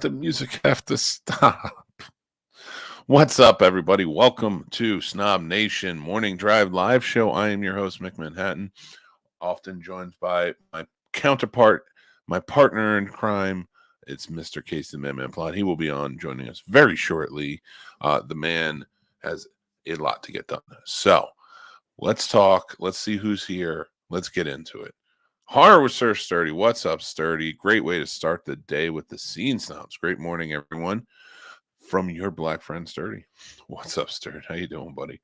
did the music have to stop? What's up, everybody? Welcome to SnobNation Morning Drive Live Show. I am your host, Mick Manhattan, often joined by my counterpart, my partner in crime. It's Mr. Casey the Man Plot. He will be on joining us very shortly. The man has a lot to get done. So let's talk. Let's see who's here. Let's get into it. Horror with Sir Sturdy. What's up, Sturdy? Great way to start the day with the Scene Snobs. Great morning, everyone. From your black friend, Sturdy. What's up, Sturdy? How you doing, buddy?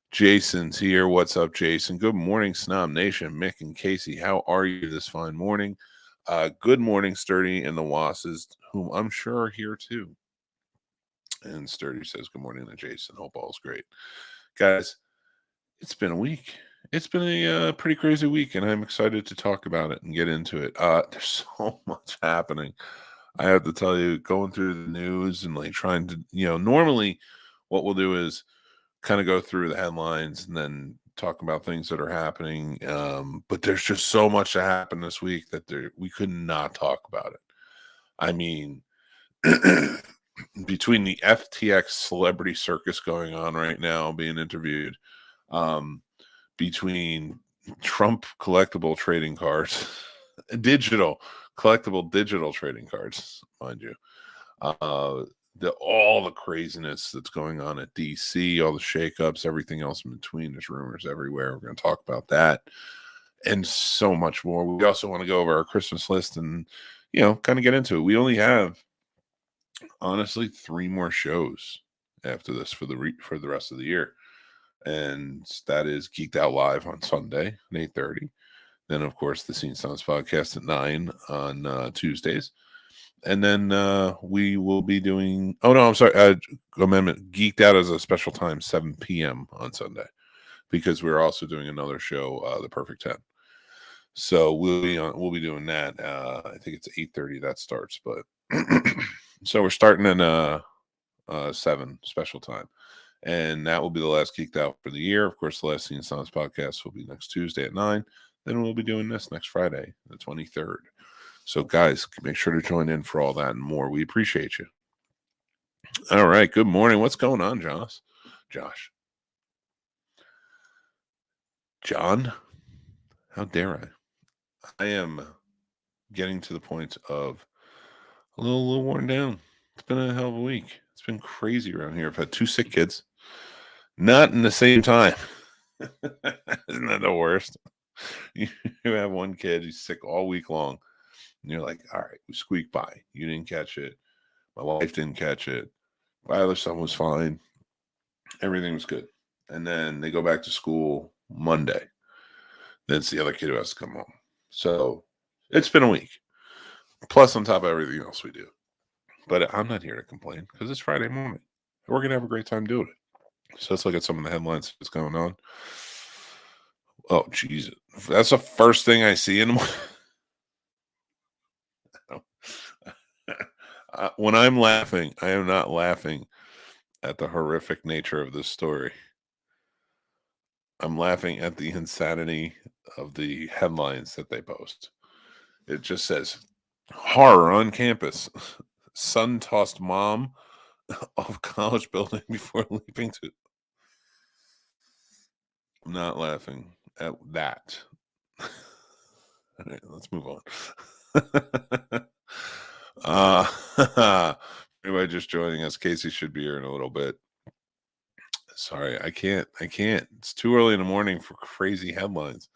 Jason's here. What's up, Jason? Good morning, SnobNation. Mick and Casey, how are you this fine morning? Good morning, Sturdy and the Wasses, whom I'm sure are here too. And Sturdy says, good morning to Jason. Hope all's great. Guys, it's been a week. It's been a pretty crazy week, and I'm excited to talk about it and get into it. There's so much happening. I have to tell you, going through the news and like trying to, normally what we'll do is kind of go through the headlines and then talk about things that are happening. But there's just so much to happen this week that we could not talk about it. I mean, between the FTX celebrity circus going on right now, being interviewed, between Trump collectible trading cards, collectible digital trading cards, mind you, all the craziness that's going on at DC, all the shakeups, everything else in between. There's rumors everywhere. We're going to talk about that and so much more. We also want to go over our Christmas list and, kind of get into it. We only have, honestly, 3 more shows after this for the rest of the year. And that is Geeked Out Live on Sunday at 8:30. Then, of course, the Scene Snobs Podcast at 9 on Tuesdays. And then we will be doing... Oh, no, I'm sorry. Amendment. Geeked Out as a special time, 7 p.m. on Sunday. Because we're also doing another show, The Perfect 10. So we'll be doing that. I think it's 8:30 that starts. But so we're starting in 7 special time. And that will be the last Geeked Out for the year. Of course, the last Scene Snobs Podcast will be next Tuesday at 9. Then we'll be doing this next Friday, the 23rd. So, guys, make sure to join in for all that and more. We appreciate you. All right. Good morning. What's going on, Josh? John? How dare I? I am getting to the point of a little worn down. It's been a hell of a week. It's been crazy around here. I've had 2 sick kids. Not in the same time. Isn't that the worst? You have one kid, he's sick all week long. And you're like, all right, we squeaked by. You didn't catch it. My wife didn't catch it. My other son was fine. Everything was good. And then they go back to school Monday. Then it's the other kid who has to come home. So it's been a week. Plus on top of everything else we do. But I'm not here to complain because it's Friday morning. We're going to have a great time doing it. So let's look at some of the headlines that's going on. Oh, Jesus. That's the first thing I see in the morning. When I'm laughing, I am not laughing at the horrific nature of this story. I'm laughing at the insanity of the headlines that they post. It just says, horror on campus. Son tossed mom off college building before leaping to... I'm not laughing at that. All right, let's move on. Anybody just joining us, Casey should be here in a little bit. Sorry, I can't. It's too early in the morning for crazy headlines.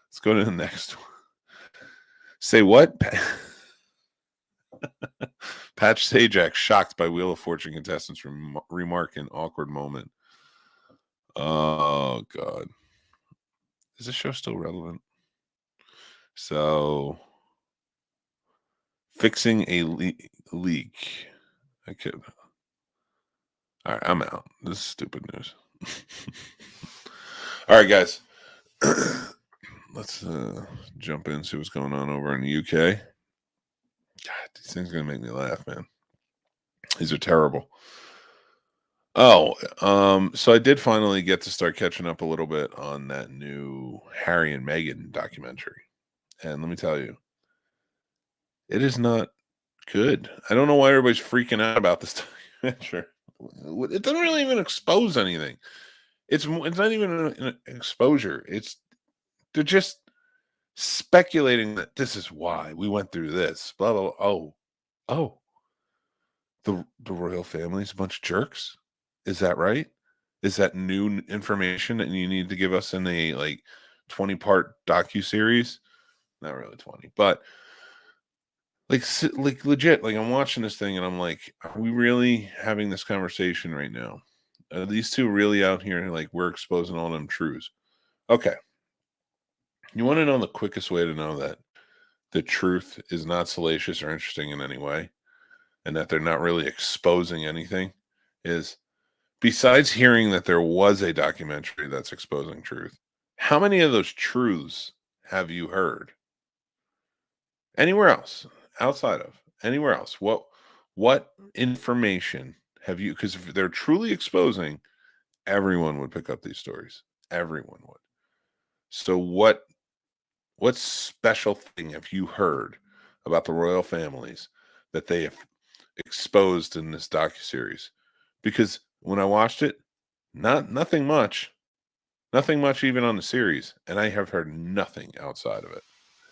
Let's go to the next one. Say what? Patch Sajak shocked by Wheel of Fortune contestants remark in awkward moment. Oh, God. Is this show still relevant? So, fixing a leak. I could. All right, I'm out. This is stupid news. All right, guys. Let's jump in and see what's going on over in the UK. God, these things are going to make me laugh, man. These are terrible. Oh, so I did finally get to start catching up a little bit on that new Harry and Meghan documentary. And let me tell you, it is not Good. I don't know why everybody's freaking out about this documentary. It doesn't really even expose anything. It's not even an exposure. They're just speculating that this is why we went through this. Blah blah. Oh, the royal family's a bunch of jerks. Is that right? Is that new information that you need to give us in a 20-part docu-series? Not really 20, but like legit. Like I'm watching this thing and I'm like, are we really having this conversation right now? Are these two really out here like we're exposing all them truths? Okay. You want to know the quickest way to know that the truth is not salacious or interesting in any way, and that they're not really exposing anything, is besides hearing that there was a documentary that's exposing truth, how many of those truths have you heard anywhere else, outside of anywhere else? What information have you, because if they're truly exposing, everyone would pick up these stories. Everyone would. So what special thing have you heard about the royal families that they have exposed in this docuseries? Because when I watched it, nothing much even on the series, and I have heard nothing outside of it.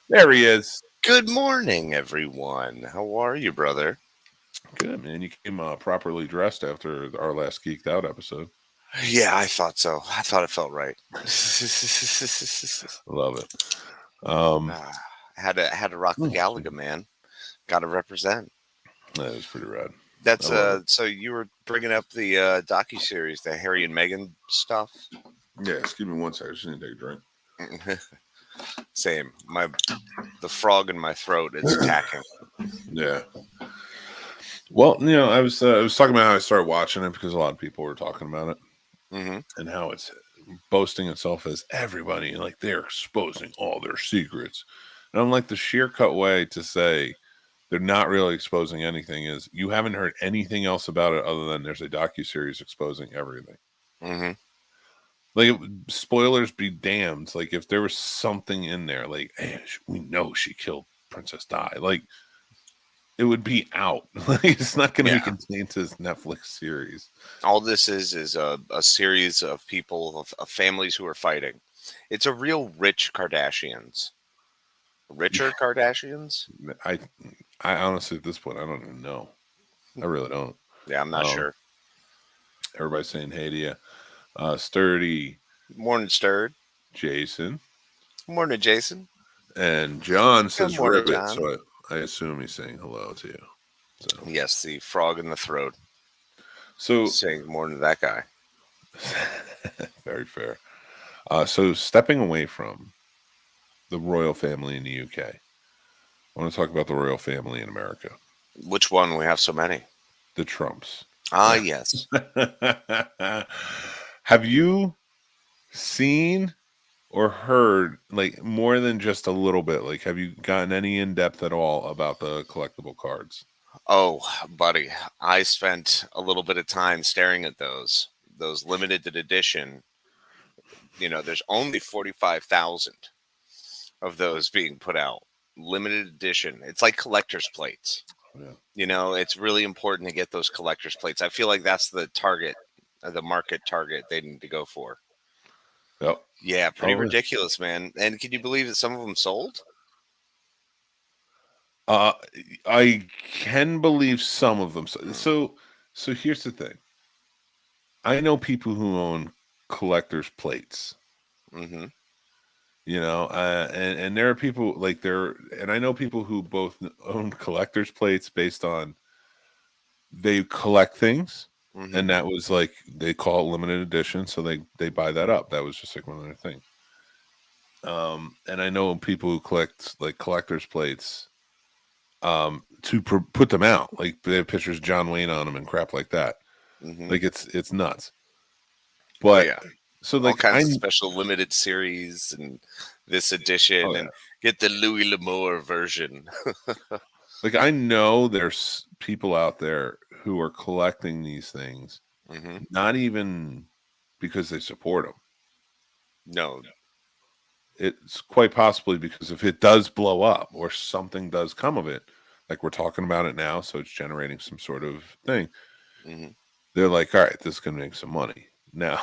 There he is. Good morning, everyone. How are you, brother? Good, man. You came properly dressed after our last Geeked Out episode. Yeah, I thought so. I thought it felt right. Love it. Had to rock the Galaga, man. Got to represent. That is pretty rad. That's so you were bringing up the docuseries, the Harry and Meghan stuff. Yeah, excuse me one second. I just need to take a drink. Same. The frog in my throat is attacking. Yeah. Well, I was talking about how I started watching it because a lot of people were talking about it, and how it's boasting itself as everybody, like they're exposing all their secrets. And I'm like, the sheer cut way to say they're not really exposing anything is you haven't heard anything else about it other than there's a docuseries exposing everything. Like, spoilers be damned. Like, if there was something in there, like, hey, we know she killed Princess Di, like, it would be out. Like, it's not going to be contained to this Netflix series. All this is a series of people, of families who are fighting. It's a real rich Kardashians. Richer Kardashians? I honestly, at this point, I don't even know. I really don't. Yeah, I'm not sure. Everybody's saying hey to you. Sturdy. Morning, Sturd. Jason. Morning, Jason. And John says morning, ribbit, John. so I assume he's saying hello to you. So. Yes, the frog in the throat. So saying morning to that guy. Very fair. So stepping away from the royal family in the UK, I want to talk about the royal family in America. Which one? We have so many. The Trumps. Yes. Have you seen or heard, like, more than just a little bit? Like, have you gotten any in depth at all about the collectible cards? Oh, buddy, I spent a little bit of time staring at those limited edition. There's only 45,000 of those being put out. Limited edition. It's like collector's plates. Yeah. It's really important to get those collector's plates. I feel like that's the target, the market target they need to go for. Yep. Yeah, pretty ridiculous, man. And can you believe that some of them sold? I can believe some of them. So here's the thing. I know people who own collector's plates. And there are people and I know people who both own collector's plates based on they collect things, and that was like they call it limited edition, so they buy that up. That was just like one of their things. And I know people who collect like collector's plates to put them out, like they have pictures of John Wayne on them and crap like that. Like it's nuts. But so like all kinds of special limited series and this edition and get the Louis L'Amour version. Like, I know there's people out there who are collecting these things, not even because they support them. No. It's quite possibly because if it does blow up or something does come of it, like we're talking about it now, so it's generating some sort of thing. Mm-hmm. They're like, all right, this is going to make some money. Now,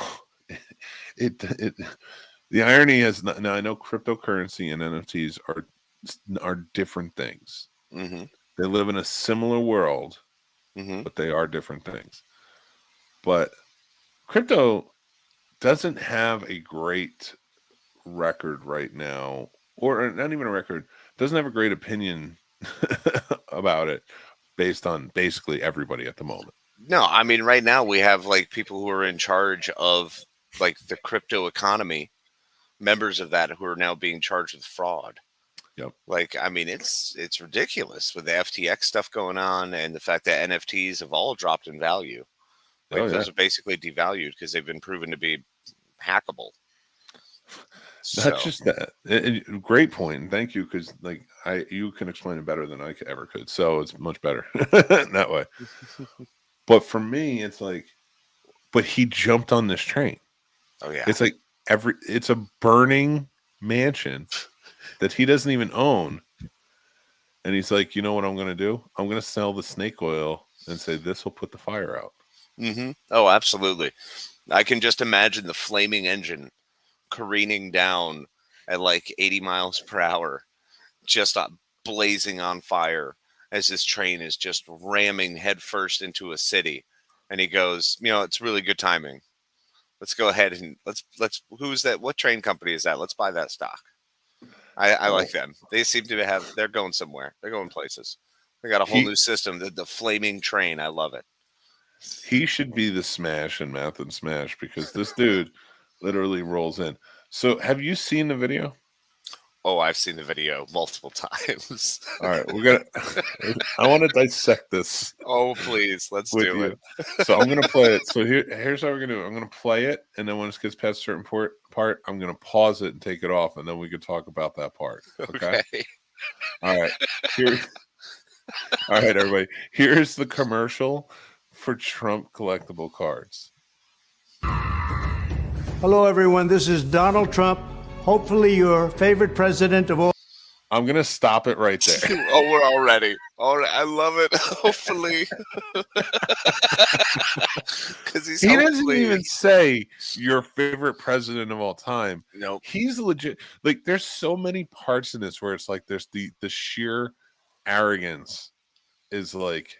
it the irony is, now I know cryptocurrency and NFTs are different things. Mm-hmm. They live in a similar world, Mm-hmm. but they are different things. But crypto doesn't have a great record right now, or not even a record, doesn't have a great opinion about it based on basically everybody at the moment. No, I mean, right now we have like people who are in charge of like the crypto economy, members of that who are now being charged with fraud. Yep. Like, I mean, it's ridiculous with the FTX stuff going on and the fact that NFTs have all dropped in value. Like, those are basically devalued because they've been proven to be hackable. Not just that. Great point, and thank you, because like you can explain it better than I ever could, so it's much better that way. But for me, it's like, but he jumped on this train. Oh yeah, it's like it's a burning mansion that he doesn't even own, and he's like, you know what I'm going to do? I'm going to sell the snake oil and say this will put the fire out. Mm-hmm. Oh, absolutely. I can just imagine the flaming engine careening down at like 80 miles per hour, just blazing on fire as this train is just ramming headfirst into a city. And he goes, you know, it's really good timing. Let's go ahead and let's who's that? What train company is that? Let's buy that stock. I like them. They seem to they're going somewhere. They're going places. They got a whole new system. The flaming train. I love it. He should be the Smash in Math and Smash, because this dude literally rolls in. So have you seen the video? Oh, I've seen the video multiple times. All right, I want to dissect this. Oh, please, let's do it. So I'm gonna play it. So here's how we're gonna do it. I'm gonna play it, and then when it gets past a certain part, I'm gonna pause it and take it off, and then we can talk about that part. Okay. All right. All right, everybody. Here's the commercial for Trump collectible cards. Hello, everyone. This is Donald Trump. Hopefully your favorite president of all. I'm going to stop it right there. Oh, we're already. All right. I love it. Hopefully. Because he doesn't even say your favorite president of all time. No. He's legit. Like, there's so many parts in this where it's like there's the sheer arrogance is like,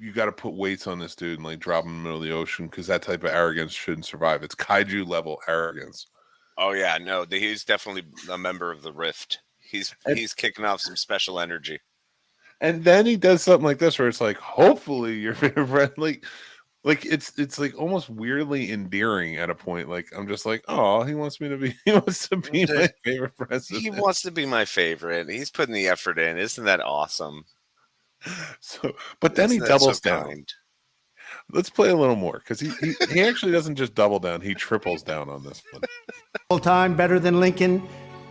you got to put weights on this dude and like drop him in the middle of the ocean, because that type of arrogance shouldn't survive. It's kaiju level arrogance. Oh yeah, no, he's definitely a member of the Rift. He's kicking off some special energy. And then he does something like this where it's like, hopefully your favorite friend, like it's like almost weirdly endearing at a point. Like, I'm just like, oh, he wants to be my favorite president. He wants to be my favorite. He's putting the effort in. Isn't that awesome? So, but then he doubles down. Let's play a little more, because he actually doesn't just double down; he triples down on this one. All time, better than Lincoln,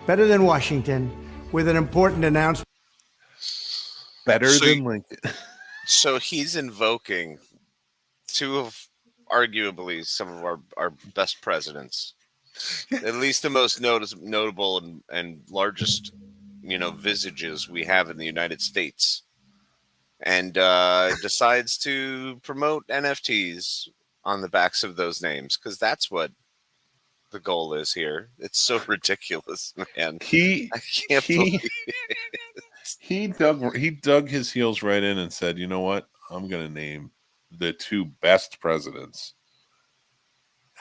better than Washington, with an important announcement. Better than Lincoln. So he's invoking two of arguably some of our best presidents, at least the most notable and largest, visages we have in the United States. And decides to promote NFTs on the backs of those names, because that's what the goal is here. It's so ridiculous, man. I can't believe it. He dug his heels right in and said, you know what? I'm going to name the two best presidents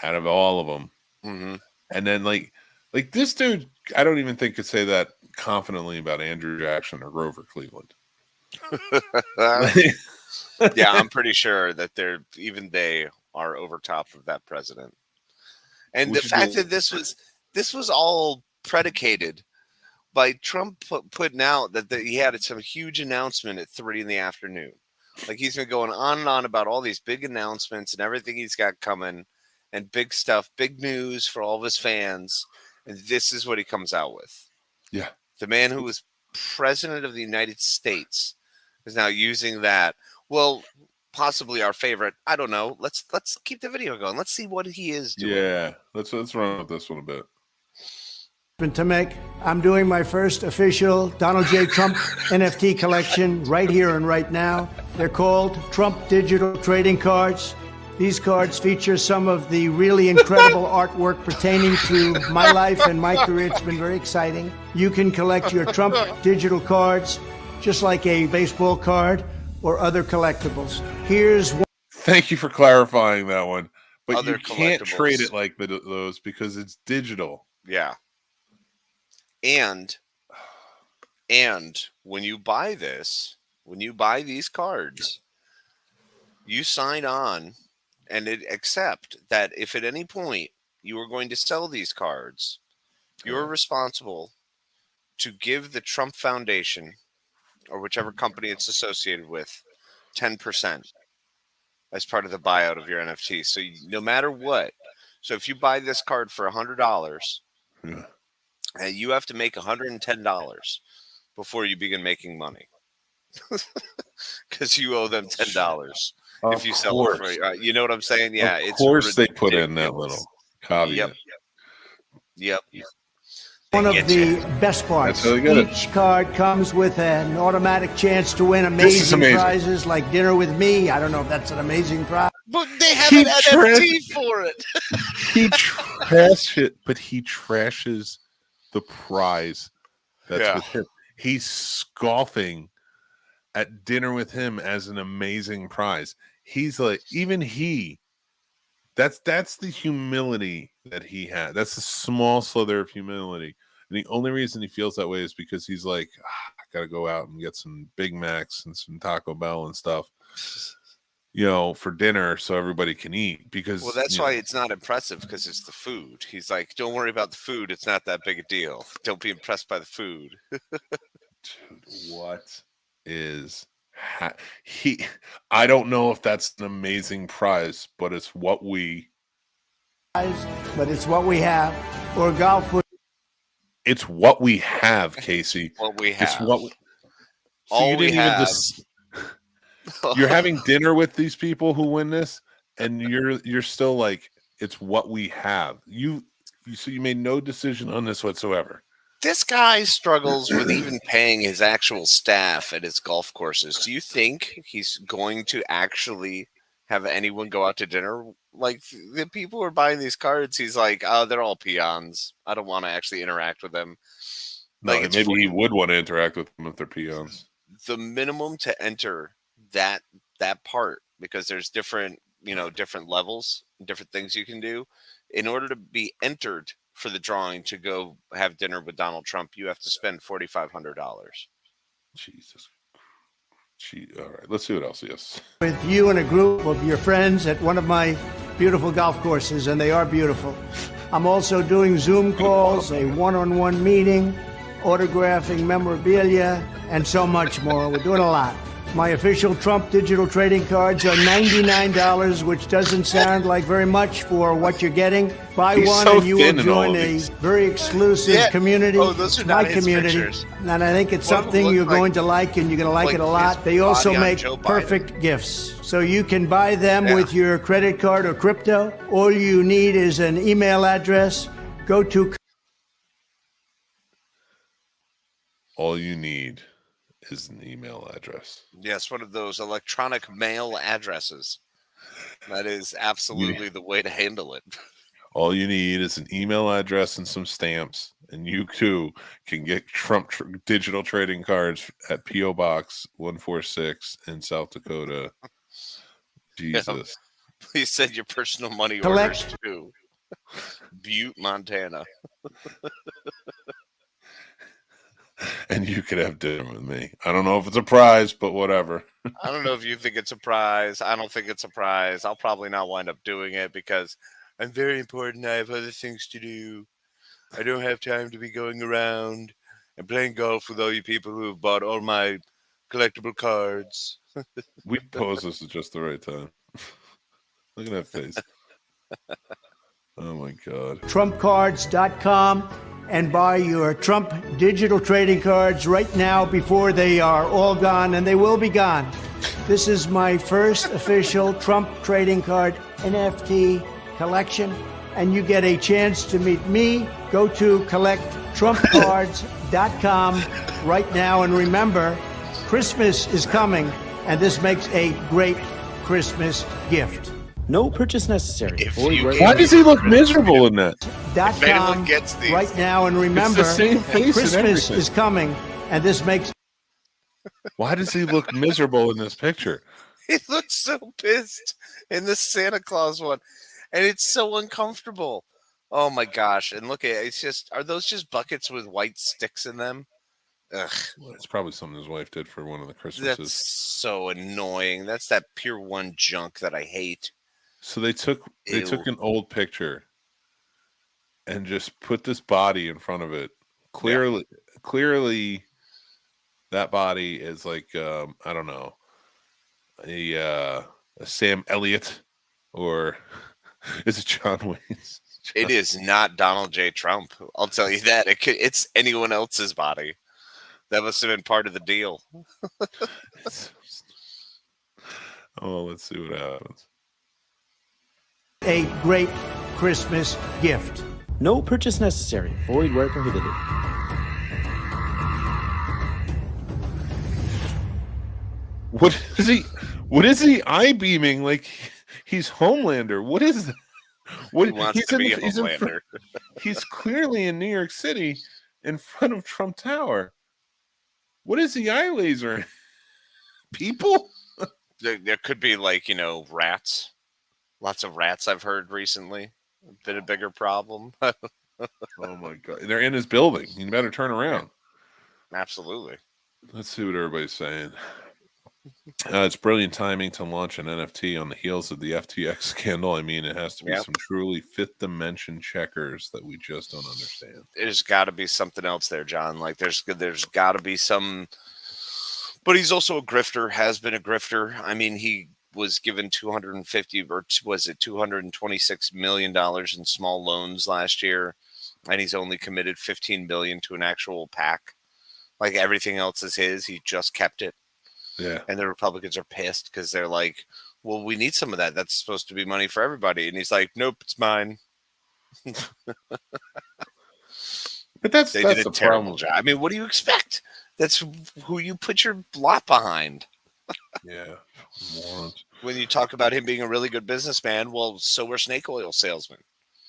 out of all of them. Mm-hmm. And then like this dude, I don't even think could say that confidently about Andrew Jackson or Grover Cleveland. Yeah, I'm pretty sure that they are over top of that president. And the fact that this was all predicated by Trump putting out that he had some huge announcement at 3 p.m. Like, he's been going on and on about all these big announcements and everything he's got coming, and big stuff, big news for all of his fans. And this is what he comes out with. Yeah. The man who was president of the United States is now using that. Well, possibly our favorite. I don't know. Let's keep the video going. Let's see what he is doing. Yeah, let's run with this one a bit. to Mick. I'm doing my first official Donald J. Trump NFT collection right here and right now. They're called Trump Digital Trading Cards. These cards feature some of the really incredible artwork pertaining to my life and my career. It's been very exciting. You can collect your Trump digital cards just like a baseball card or other collectibles. Here's one. Thank you for clarifying that one. But Other you can't collectibles. trade it like those because it's digital. Yeah. And when you buy these cards, you sign on and accept that if at any point you are going to sell these cards, you're responsible to give the Trump Foundation or whichever company it's associated with 10% as part of the buyout of your NFT. So no matter what, so if you buy this card for $100, and you have to make $110 before you begin making money, because you owe them $10 if you sell it for. You know what I'm saying? Yeah, of course they put in that little caveat. Yep. One of the best parts. Each card comes with an automatic chance to win amazing prizes like dinner with me. I don't know if that's an amazing prize. But they have an NFT for it. He trashes the prize that's with him. He's scoffing at dinner with him as an amazing prize. He's like, that's the humility that he had. That's a small slither of humility. And the only reason he feels that way is because he's like, I gotta go out and get some Big Macs and some Taco Bell and stuff, for dinner so everybody can eat. Because that's why it's not impressive, because it's the food. He's like, don't worry about the food. It's not that big a deal. Don't be impressed by the food. Dude, what is I don't know if that's an amazing prize, but it's what we have. Or golf. It's what we have, Casey. What we have. It's what we, so all you didn't we have. You're having dinner with these people who win this, and you're still like, it's what we have. So you made no decision on this whatsoever. This guy struggles with even paying his actual staff at his golf courses. Do you think he's going to actually have anyone go out to dinner? Like, the people who are buying these cards, he's like, oh, they're all peons. I don't want to actually interact with them. Like, no, maybe he would want to interact with them if they're peons. The minimum to enter that part, because there's different levels, different things you can do. In order to be entered for the drawing to go have dinner with Donald Trump, you have to spend $4,500. Jesus. All right, let's see what else he has. With you and a group of your friends at one of my beautiful golf courses, and they are beautiful. I'm also doing Zoom calls, a one-on-one meeting, autographing memorabilia, and so much more. We're doing a lot. My official Trump digital trading cards are $99, which doesn't sound like very much for what you're getting. Buy one and you will join a very exclusive community. Oh, those are not my community. Pictures. And I think it's something you're going to like, and you're going to like it a lot. They also make perfect gifts. So you can buy them with your credit card or crypto. All you need is an email address. All you need is an email address. Yes, one of those electronic mail addresses. That is absolutely the way to handle it. All you need is an email address and some stamps, and you too can get Trump digital trading cards at P.O. Box 146 in South Dakota. Jesus. Please send your personal money orders to Butte, Montana. And you could have dinner with me. I don't know if it's a prize, but whatever. I don't know if you think it's a prize. I don't think it's a prize. I'll probably not wind up doing it because I'm very important. I have other things to do. I don't have time to be going around and playing golf with all you people who have bought all my collectible cards. We posed this at just the right time. Look at that face. Oh, my God. TrumpCards.com. And buy your Trump digital trading cards right now before they are all gone, and they will be gone. This is my first official Trump trading card NFT collection, and you get a chance to meet me. Go to TrumpCards.com right now. And remember, Christmas is coming, and this makes a great Christmas gift. No purchase necessary. Why does he look miserable in that? If anyone gets these, right now, and remember, it's the same face Christmas is coming, and this makes. Why does he look miserable in this picture? he looks so pissed in the Santa Claus one, and it's so uncomfortable. Oh my gosh! And look at it, it's just, are those just buckets with white sticks in them? Ugh. Well, it's probably something his wife did for one of the Christmases. That's so annoying. That's that pure one junk that I hate. So they took an old picture and just put this body in front of it. Clearly, that body is like I don't know, a Sam Elliott, or is it John Wayne? It is not Donald J. Trump. I'll tell you that. It's anyone else's body. That must have been part of the deal. Oh, let's see what happens. A great Christmas gift. No purchase necessary. Void where prohibited. What is he eye beaming like he's Homelander? What is that? What He wants to be a Homelander. He's clearly in New York City in front of Trump Tower. What is the eye laser? People? There could be, like, rats. Lots of rats I've heard recently. Been a bigger problem. Oh my God. They're in his building. You better turn around. Absolutely. Let's see what everybody's saying. It's brilliant timing to launch an NFT on the heels of the FTX scandal. I mean, it has to be some truly fifth dimension checkers that we just don't understand. There's got to be something else there, John. Like, there's got to be some. But he's also a grifter, has been a grifter. I mean, he was given $226 million in small loans last year, and he's only committed $15 billion to an actual PAC. Like, everything else is his. He just kept it. Yeah. And the Republicans are pissed because they're like, well, we need some of that. That's supposed to be money for everybody. And he's like, nope, it's mine. But that's did a the terrible problem. job. I mean, what do you expect? That's who you put your lot behind. Yeah. Morons. When you talk about him being a really good businessman, well, so were snake oil salesmen.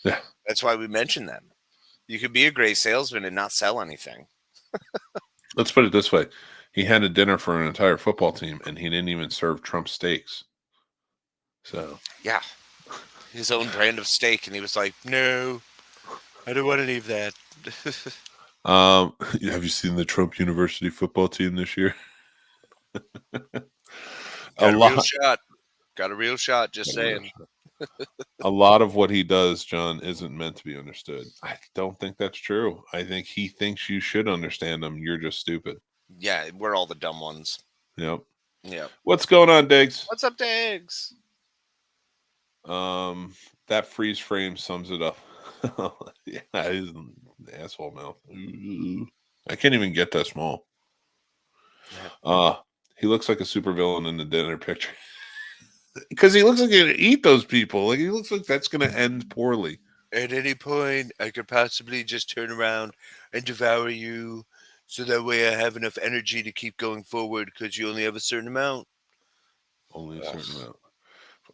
Yeah. That's why we mention them. You could be a great salesman and not sell anything. Let's put it this way. He had a dinner for an entire football team, and he didn't even serve Trump steaks. So. Yeah. His own brand of steak, and he was like, no, I don't want any of that. Have you seen the Trump University football team this year? Got a real shot. Got a real shot, just saying. A lot of what he does, John, isn't meant to be understood. I don't think that's true. I think he thinks you should understand him. You're just stupid. Yeah, we're all the dumb ones. Yep. Yeah. What's going on, Diggs? What's up, Diggs? That freeze frame sums it up. Yeah, he's an asshole mouth. Ooh. I can't even get that small. He looks like a supervillain in the dinner picture. Because he looks like he's going to eat those people. Like, he looks like that's going to end poorly. At any point, I could possibly just turn around and devour you, so that way I have enough energy to keep going forward, because you only have a certain amount. Only a certain amount.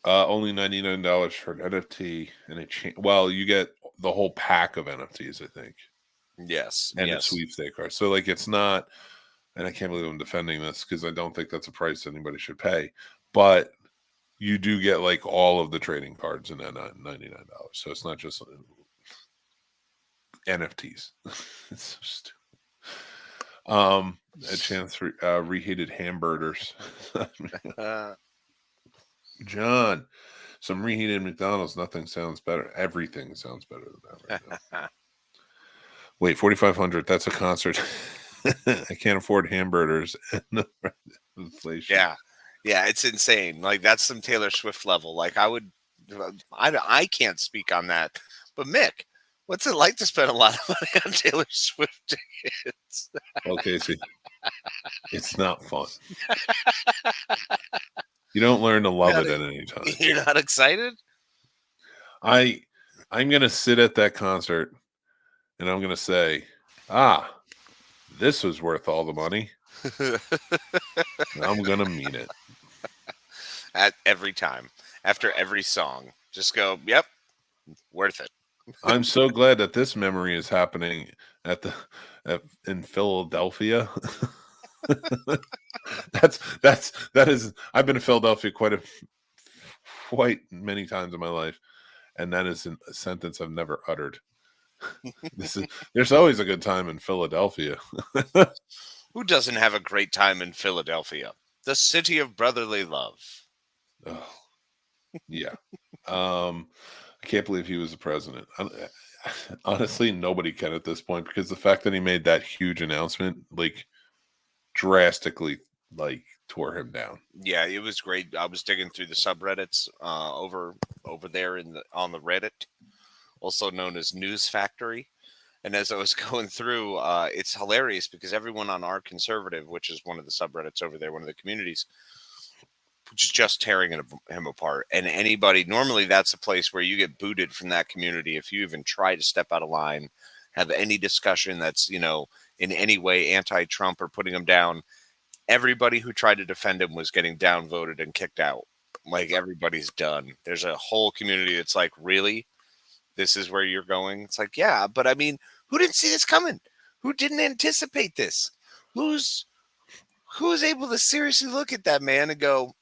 Only $99 for an NFT, and well, you get the whole pack of NFTs, I think. Yes. And a sweepstake card. So, like, it's not, and I can't believe I'm defending this because I don't think that's a price anybody should pay. But you do get, like, all of the trading cards in that $99. So it's not just NFTs. It's so stupid. A chance for reheated hamburgers. John, some reheated McDonald's. Nothing sounds better. Everything sounds better than that right now. Wait, 4,500. That's a concert. I can't afford hamburgers. Inflation. Yeah, it's insane. Like, that's some Taylor Swift level. Like, I can't speak on that. But Mick, what's it like to spend a lot of money on Taylor Swift tickets? Okay, see, it's not fun. You don't learn to love it at any time. You're not excited? I'm gonna sit at that concert, and I'm gonna say, This was worth all the money. I'm gonna mean it. At every time, after every song, just go, yep, worth it. I'm so glad that this memory is happening in Philadelphia. that is. I've been to Philadelphia quite many times in my life, and that is a sentence I've never uttered. There's always a good time in Philadelphia. Who doesn't have a great time in Philadelphia, the city of brotherly love? Oh, yeah. I can't believe he was the president. Honestly, nobody can at this point, because the fact that he made that huge announcement, like, drastically, like, tore him down. Yeah, it was great. I was digging through the subreddits over there on the Reddit, also known as News Factory. And as I was going through, it's hilarious because everyone on Our Conservative, which is one of the subreddits over there, one of the communities, just tearing him apart. And anybody, normally that's a place where you get booted from that community if you even try to step out of line, have any discussion that's, in any way anti-Trump or putting him down. Everybody who tried to defend him was getting downvoted and kicked out. Like, everybody's done. There's a whole community that's like, really? This is where you're going? It's like, yeah, but I mean, who didn't see this coming? Who didn't anticipate this? Who's able to seriously look at that man and go,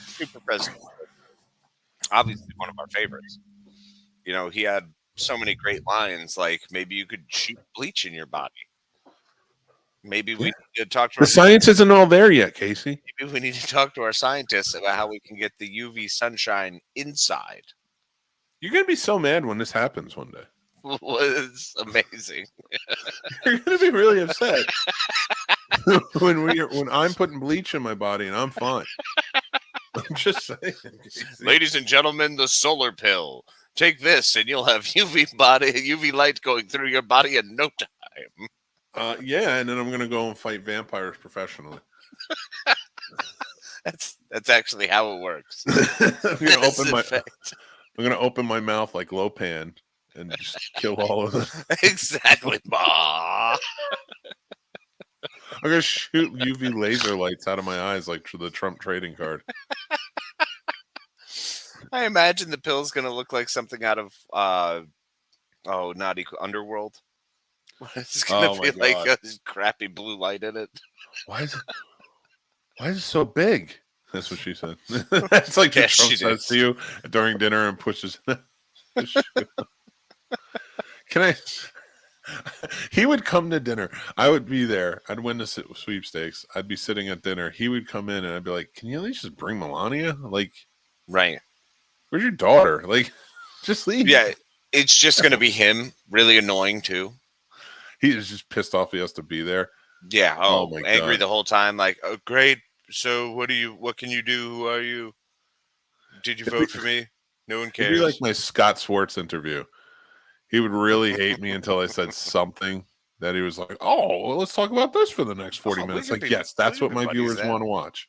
super president? Obviously one of our favorites. He had so many great lines, like, maybe you could shoot bleach in your body. Maybe we need to talk to the science isn't all there yet, Casey. Maybe we need to talk to our scientists about how we can get the UV sunshine inside. You're gonna be so mad when this happens one day. Was amazing. You're gonna be really upset when I'm putting bleach in my body and I'm fine. I'm just saying, ladies and gentlemen, the solar pill. Take this, and you'll have UV light going through your body in no time. Yeah, and then I'm gonna go and fight vampires professionally. That's actually how it works. I'm gonna open my mouth like Lopan and just kill all of them. Exactly. I'm gonna shoot UV laser lights out of my eyes like the Trump trading card. I imagine the pill's gonna look like something out of Underworld. It's gonna be like a crappy blue light in it. Why is it so big? That's what she said. That's like Trump says to you during dinner and pushes. He would come to dinner. I would be there. I'd win the sweepstakes. I'd be sitting at dinner. He would come in and I'd be like, "Can you at least just bring Melania? Like, right? Where's your daughter? Like, just leave." Yeah, it's just gonna be him. Really annoying too. He's just pissed off he has to be there. Yeah. Oh my angry God. The whole time. Like, oh, great. So what can you do? Who are you? Did you vote for me? No one cares. It'd be like my Scott Swartz interview. He would really hate me until I said something that he was like, "Oh, well, let's talk about this for the next 40 minutes." Like, yes, that's what my viewers want to watch.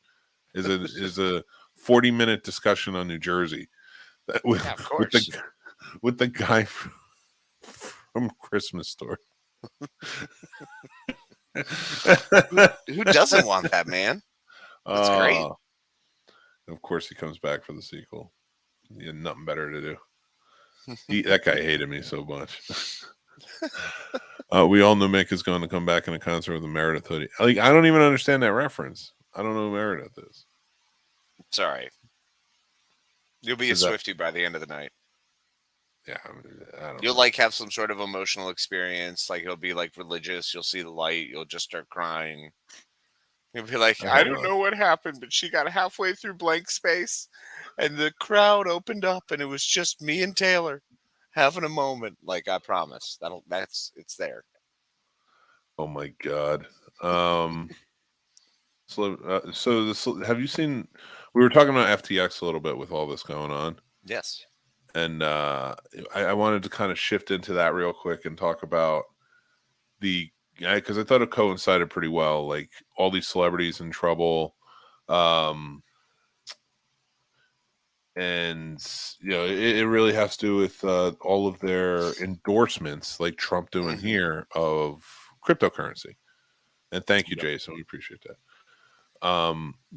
Is a 40-minute discussion on New Jersey with the guy from Christmas Story. Who doesn't want that, man? That's great. Of course, he comes back for the sequel. He had nothing better to do. That guy hated me so much. We all know Mick is going to come back in a concert with a Meredith hoodie. Like, I don't even understand that reference. I don't know who Meredith is. It's all right. You'll be a Swiftie by the end of the night. Yeah, I don't You'll know. like have some sort of emotional experience. Like, it'll be like religious. You'll see the light. You'll just start crying. You'll be like, I don't know what happened, but she got halfway through Blank Space and the crowd opened up and it was just me and Taylor having a moment. Like, I promise it's there. Oh my God. So have you seen, we were talking about FTX a little bit with all this going on. Yes. And I wanted to kind of shift into that real quick and talk about because I thought it coincided pretty well, like all these celebrities in trouble. and it really has to do with all of their endorsements, like Trump doing here, of cryptocurrency. And thank you, Jason. We appreciate that.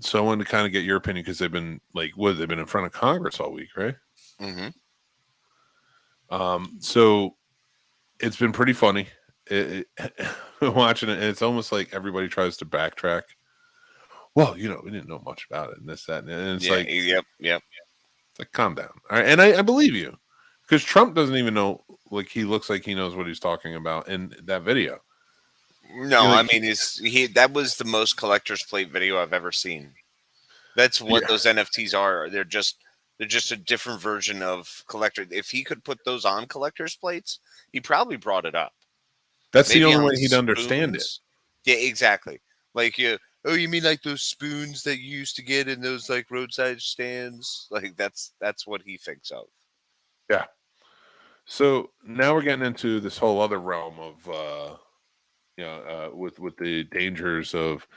So I wanted to kind of get your opinion, because they've been they've been in front of Congress all week, right? So it's been pretty funny watching it, and it's almost like everybody tries to backtrack. Well, we didn't know much about it, and this, that, and it's yep. It's like, calm down. All right. And I believe you, because Trump doesn't even know, he looks like he knows what he's talking about in that video. No, I mean, that was the most collector's plate video I've ever seen. That's what those NFTs are. They're just a different version of collector. If he could put those on collector's plates, he probably brought it up. That's maybe the only way he'd understand it. Yeah, exactly. Oh, you mean like those spoons that you used to get in those roadside stands? That's what he thinks of. Yeah. So now we're getting into this whole other realm of with the dangers of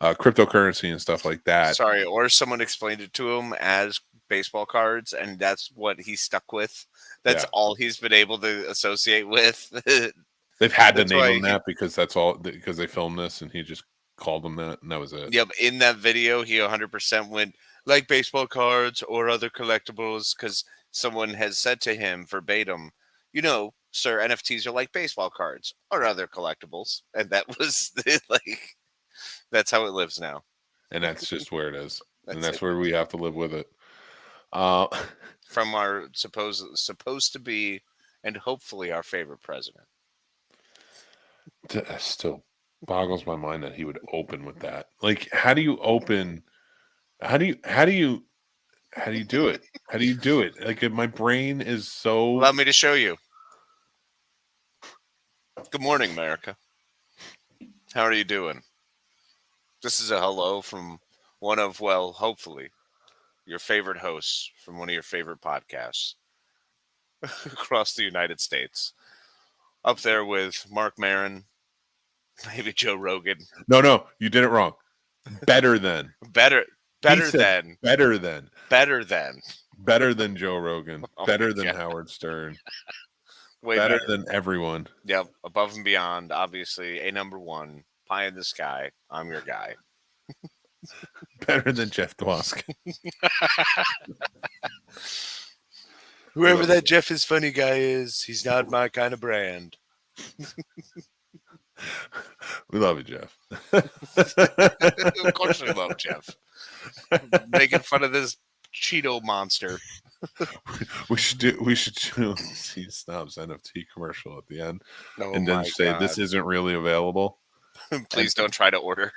cryptocurrency and stuff like that. Sorry, or someone explained it to him as baseball cards, and that's what he's stuck with. That's all he's been able to associate with. They've had to name him that because they filmed this, and he just called them that, and that was it. Yep, in that video, he 100% went like baseball cards or other collectibles, because someone has said to him verbatim, sir, NFTs are like baseball cards or other collectibles. And that was that's how it lives now. And that's just where it is. That's where we have to live with it. From our supposed to be, and hopefully our favorite president. It still boggles my mind that he would open with that. How do you open? How do you do it? How do you do it? My brain is so... Allow me to show you. Good morning, America. How are you doing? This is a hello from one of, hopefully, your favorite hosts from one of your favorite podcasts across the United States. Up there with Mark Maron, maybe Joe Rogan. No, you did it wrong. Better than. Better than Joe Rogan. Better than Howard Stern. Way better than everyone. Yep, above and beyond. Obviously, a number one, pie in the sky. I'm your guy. Better than Jeff Dwoski. Whoever that Jeff is funny guy is, he's not my kind of brand. We love you, Jeff. Of course we love Jeff. Making fun of this Cheeto monster. We should do Scene Snobs NFT commercial at the end, and then say God. This isn't really available. Please don't try to order.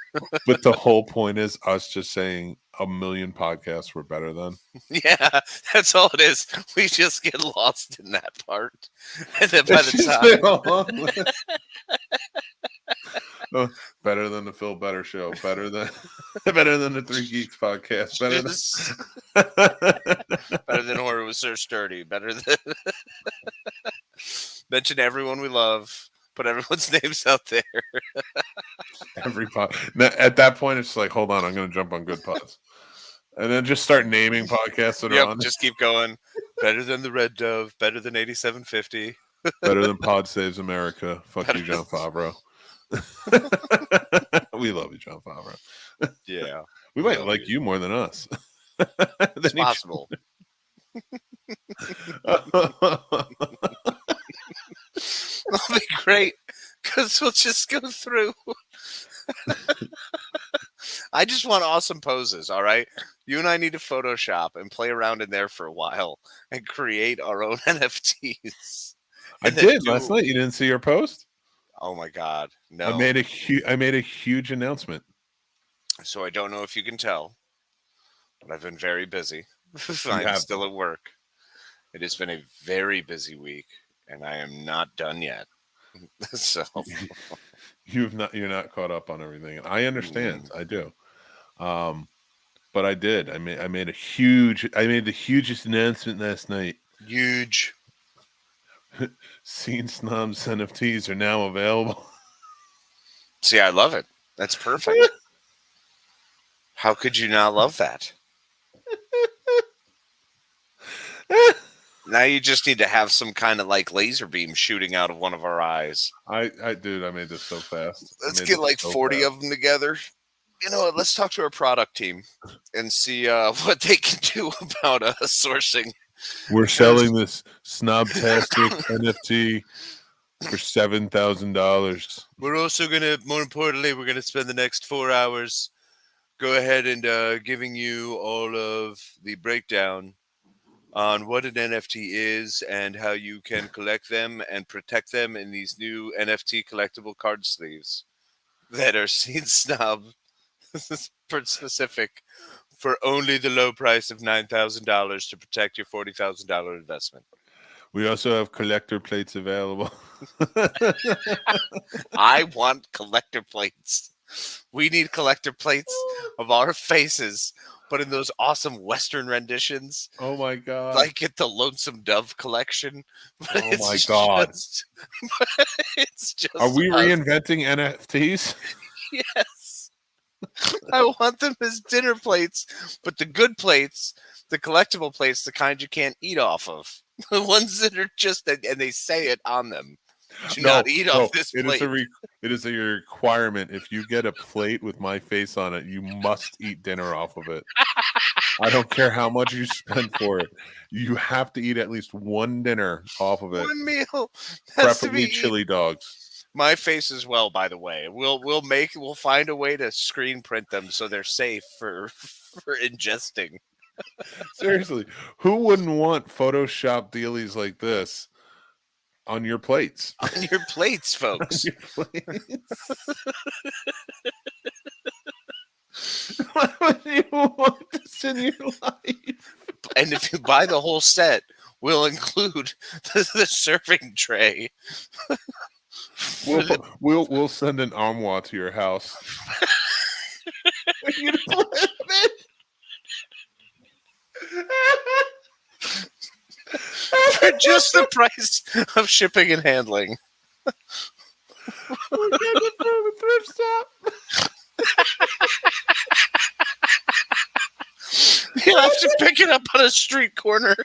But the whole point is us just saying a million podcasts were better than. Yeah, that's all it is. We just get lost in that part, and then by the time. Better than the Phil Better Show. Better than the Three Geeks podcast. Better than Horror with Sir Sturdy. Better than mention everyone we love. Put everyone's names out there. Every pod. At that point, it's like, hold on, I'm going to jump on Good Pods, and then just start naming podcasts that are on. Just keep going. Better than the Red Dove. Better than 8750. Better than Pod Saves America. Fuck you, Jon Favreau. We love you, Jon Favreau. Yeah, we might like you more than us. It's possible. That'll be great, because we'll just go through. I just want awesome poses, all right? You and I need to Photoshop and play around in there for a while and create our own NFTs. I did last night. You didn't see your post? Oh my God, no! I made a huge announcement. So I don't know if you can tell, but I've been very busy. I'm still at work. It has been a very busy week, and I am not done yet. So you're not caught up on everything. I understand. I do. But I did. I made the hugest announcement last night. Huge. Scene Snobs NFTs are now available. See, I love it. That's perfect. How could you not love that? Now you just need to have some kind of like laser beam shooting out of one of our eyes. Dude, I made this so fast. Let's get like 40 of them together. You know what? Let's talk to our product team and see what they can do about sourcing. We're selling this Snobtastic NFT for $7,000. We're also gonna, more importantly, we're gonna spend the next 4 hours go ahead and giving you all of the breakdown on what an NFT is and how you can collect them and protect them in these new NFT collectible card sleeves that are Scene Snob specific for only the low price of $9,000 to protect your $40,000 investment. We also have collector plates available. I want collector plates. We need collector plates of our faces, but in those awesome Western renditions. Oh my God. Like at the Lonesome Dove collection. But oh my God. It's just. Are we reinventing NFTs? Yes. I want them as dinner plates, but the good plates, the collectible plates, the kind you can't eat off of. The ones that are just, and they say it on them. Do not eat off this plate. It is a requirement. If you get a plate with my face on it, you must eat dinner off of it. I don't care how much you spend for it. You have to eat at least one dinner off of it. One meal. Preferably chili dogs. My face as well, by the way. We'll find a way to screen print them so they're safe for ingesting. Seriously, who wouldn't want Photoshop dealies like this on your plates? On your plates, folks. On your plates. Why would you want this in your life? And if you buy the whole set, we'll include the serving tray. We'll send an armoire to your house. You know for just the price of shipping and handling. We're getting it from a thrift stop. You'll have to pick it up on a street corner.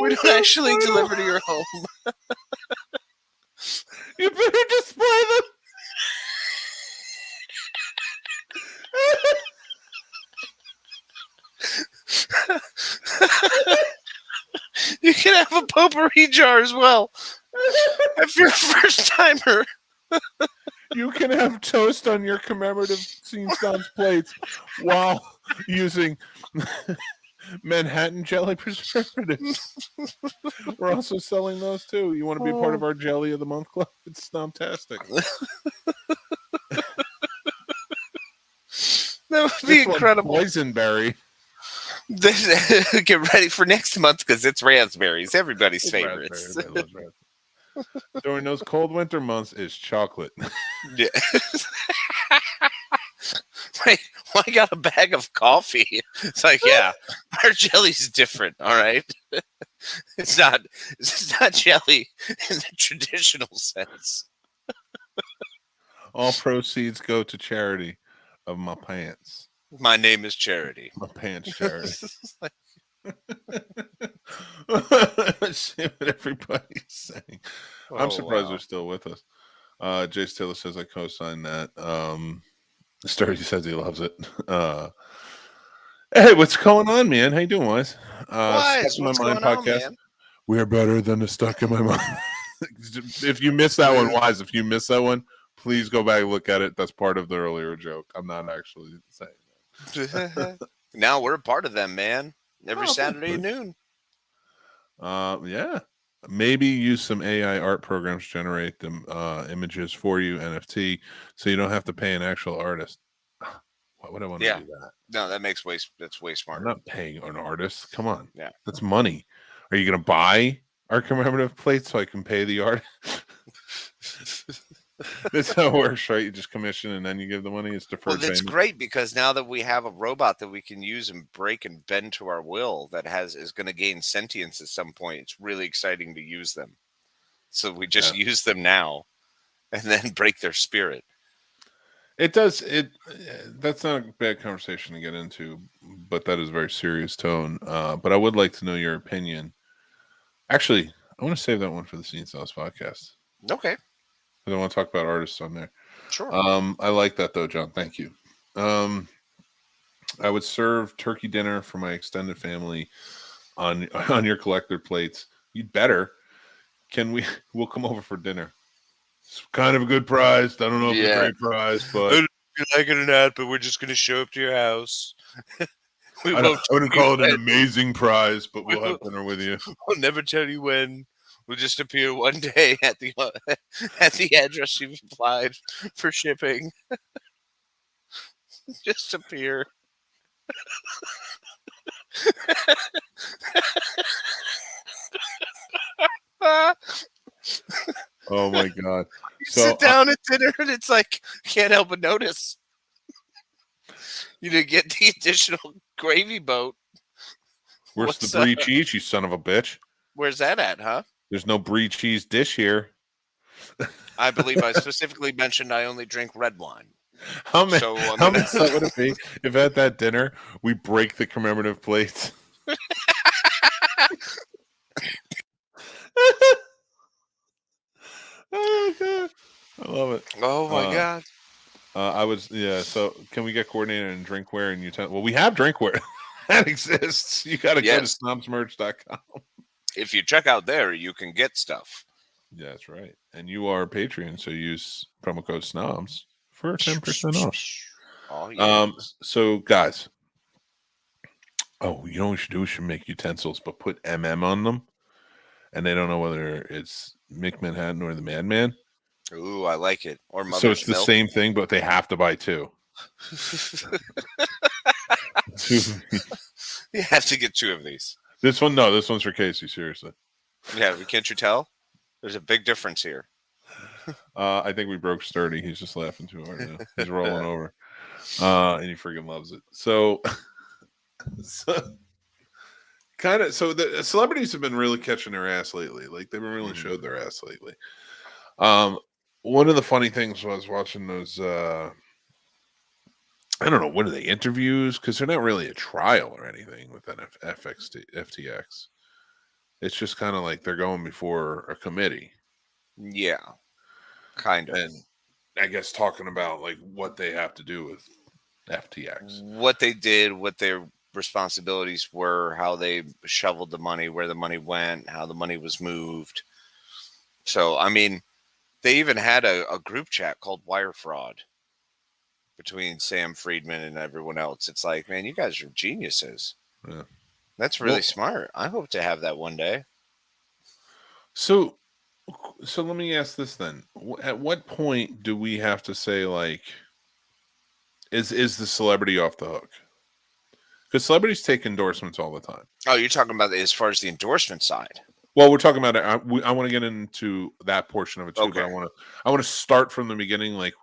We don't actually deliver to your home. You better display them. You can have a potpourri jar as well. If you're a first timer. You can have toast on your commemorative Scene Snobs plates while using Manhattan jelly preservatives. We're also selling those too. You want to be part of our Jelly of the Month club? It's Snobtastic. That would be incredible. Boysenberry. Get ready for next month because it's raspberries. Everybody's favorites. Raspberries. During those cold winter months, is chocolate. Yeah. Wait, well, I got a bag of coffee. It's like, yeah, our jelly's different. All right, it's not jelly in the traditional sense. All proceeds go to charity of my pants. My name is Charity. My pants charity. See what everybody's saying. I'm surprised they're still with us. Jace Taylor says I co-signed that. Sturdy says he loves it. Hey, what's going on, man? How you doing, Wise? Wise, Stuck in what's My Mind going on, podcast. man? We are better than the Stuck in My Mind. If you missed that one, Wise, if you missed that one, please go back and look at it. That's part of the earlier joke. I'm not actually saying that. Now we're a part of them, man. Every Saturday at noon. Yeah. Maybe use some AI art programs to generate them images for you, NFT, so you don't have to pay an actual artist. Why would I want to do that? No, that's way smarter. I'm not paying an artist. Come on. Yeah. That's money. Are you going to buy our commemorative plate so I can pay the artist? That's how it works, right? You just commission and then you give the money. It's deferred payment. That's great because now that we have a robot that we can use and break and bend to our will that is going to gain sentience at some point, it's really exciting to use them. So we just use them now and then break their spirit. It does. That's not a bad conversation to get into, but that is a very serious tone. But I would like to know your opinion. Actually, I want to save that one for the Scene Snobs podcast. Okay. I don't want to talk about artists on there. Sure. I like that though, John. Thank you. I would serve turkey dinner for my extended family on your collector plates. You'd better. We'll come over for dinner. It's kind of a good prize. I don't know if it's a great prize, but I don't know if you like it or not, but we're just going to show up to your house. I wouldn't call it an amazing prize, but we'll have dinner with you. We'll never tell you when. We'll just appear one day at the address you've applied for shipping. Just appear. Oh my god! You sit down at dinner and it's like can't help but notice. You didn't get the additional gravy boat. Where's the brie cheese, you son of a bitch? Where's that at, huh? There's no brie cheese dish here. I believe I specifically mentioned I only drink red wine. How messed up would it be if at that dinner we break the commemorative plates? Oh god, I love it. Oh my god. So can we get coordinated in drinkware and utensils? Well, we have drinkware that exists. You got to go to snobsmerch.com. If you check out there, you can get stuff. Yeah, that's right. And you are a Patreon, so use promo code snobs for 10% off. Oh, yeah. So guys, you know what we should do? We should make utensils, but put MM on them, and they don't know whether it's Mick Manhattan or the Madman. Ooh, I like it. Or Mother's So it's the Milk. same thing, but they have to buy two. You have to get two of these. This one's for Casey. Seriously. Yeah, can't you tell? There's a big difference here. I think we broke Sturdy. He's just laughing too hard now. He's rolling over, and he freaking loves it. So the celebrities have been really catching their ass lately. Like they've been really showed their ass lately. One of the funny things was watching those. I don't know, what are they, interviews? Because they're not really a trial or anything with FTX. It's just kind of like they're going before a committee. Yeah, kind of. And I guess talking about like what they have to do with FTX. What they did, what their responsibilities were, how they shoveled the money, where the money went, how the money was moved. So, I mean, they even had a group chat called Wire Fraud between Sam Friedman and everyone else. It's like, man, you guys are geniuses. Yeah. That's really smart. I hope to have that one day. So let me ask this then. At what point do we have to say, like, is the celebrity off the hook? Because celebrities take endorsements all the time. Oh, you're talking about as far as the endorsement side. Well, we're talking about it. I want to get into that portion of it too, Okay. but I want to start from the beginning. Like,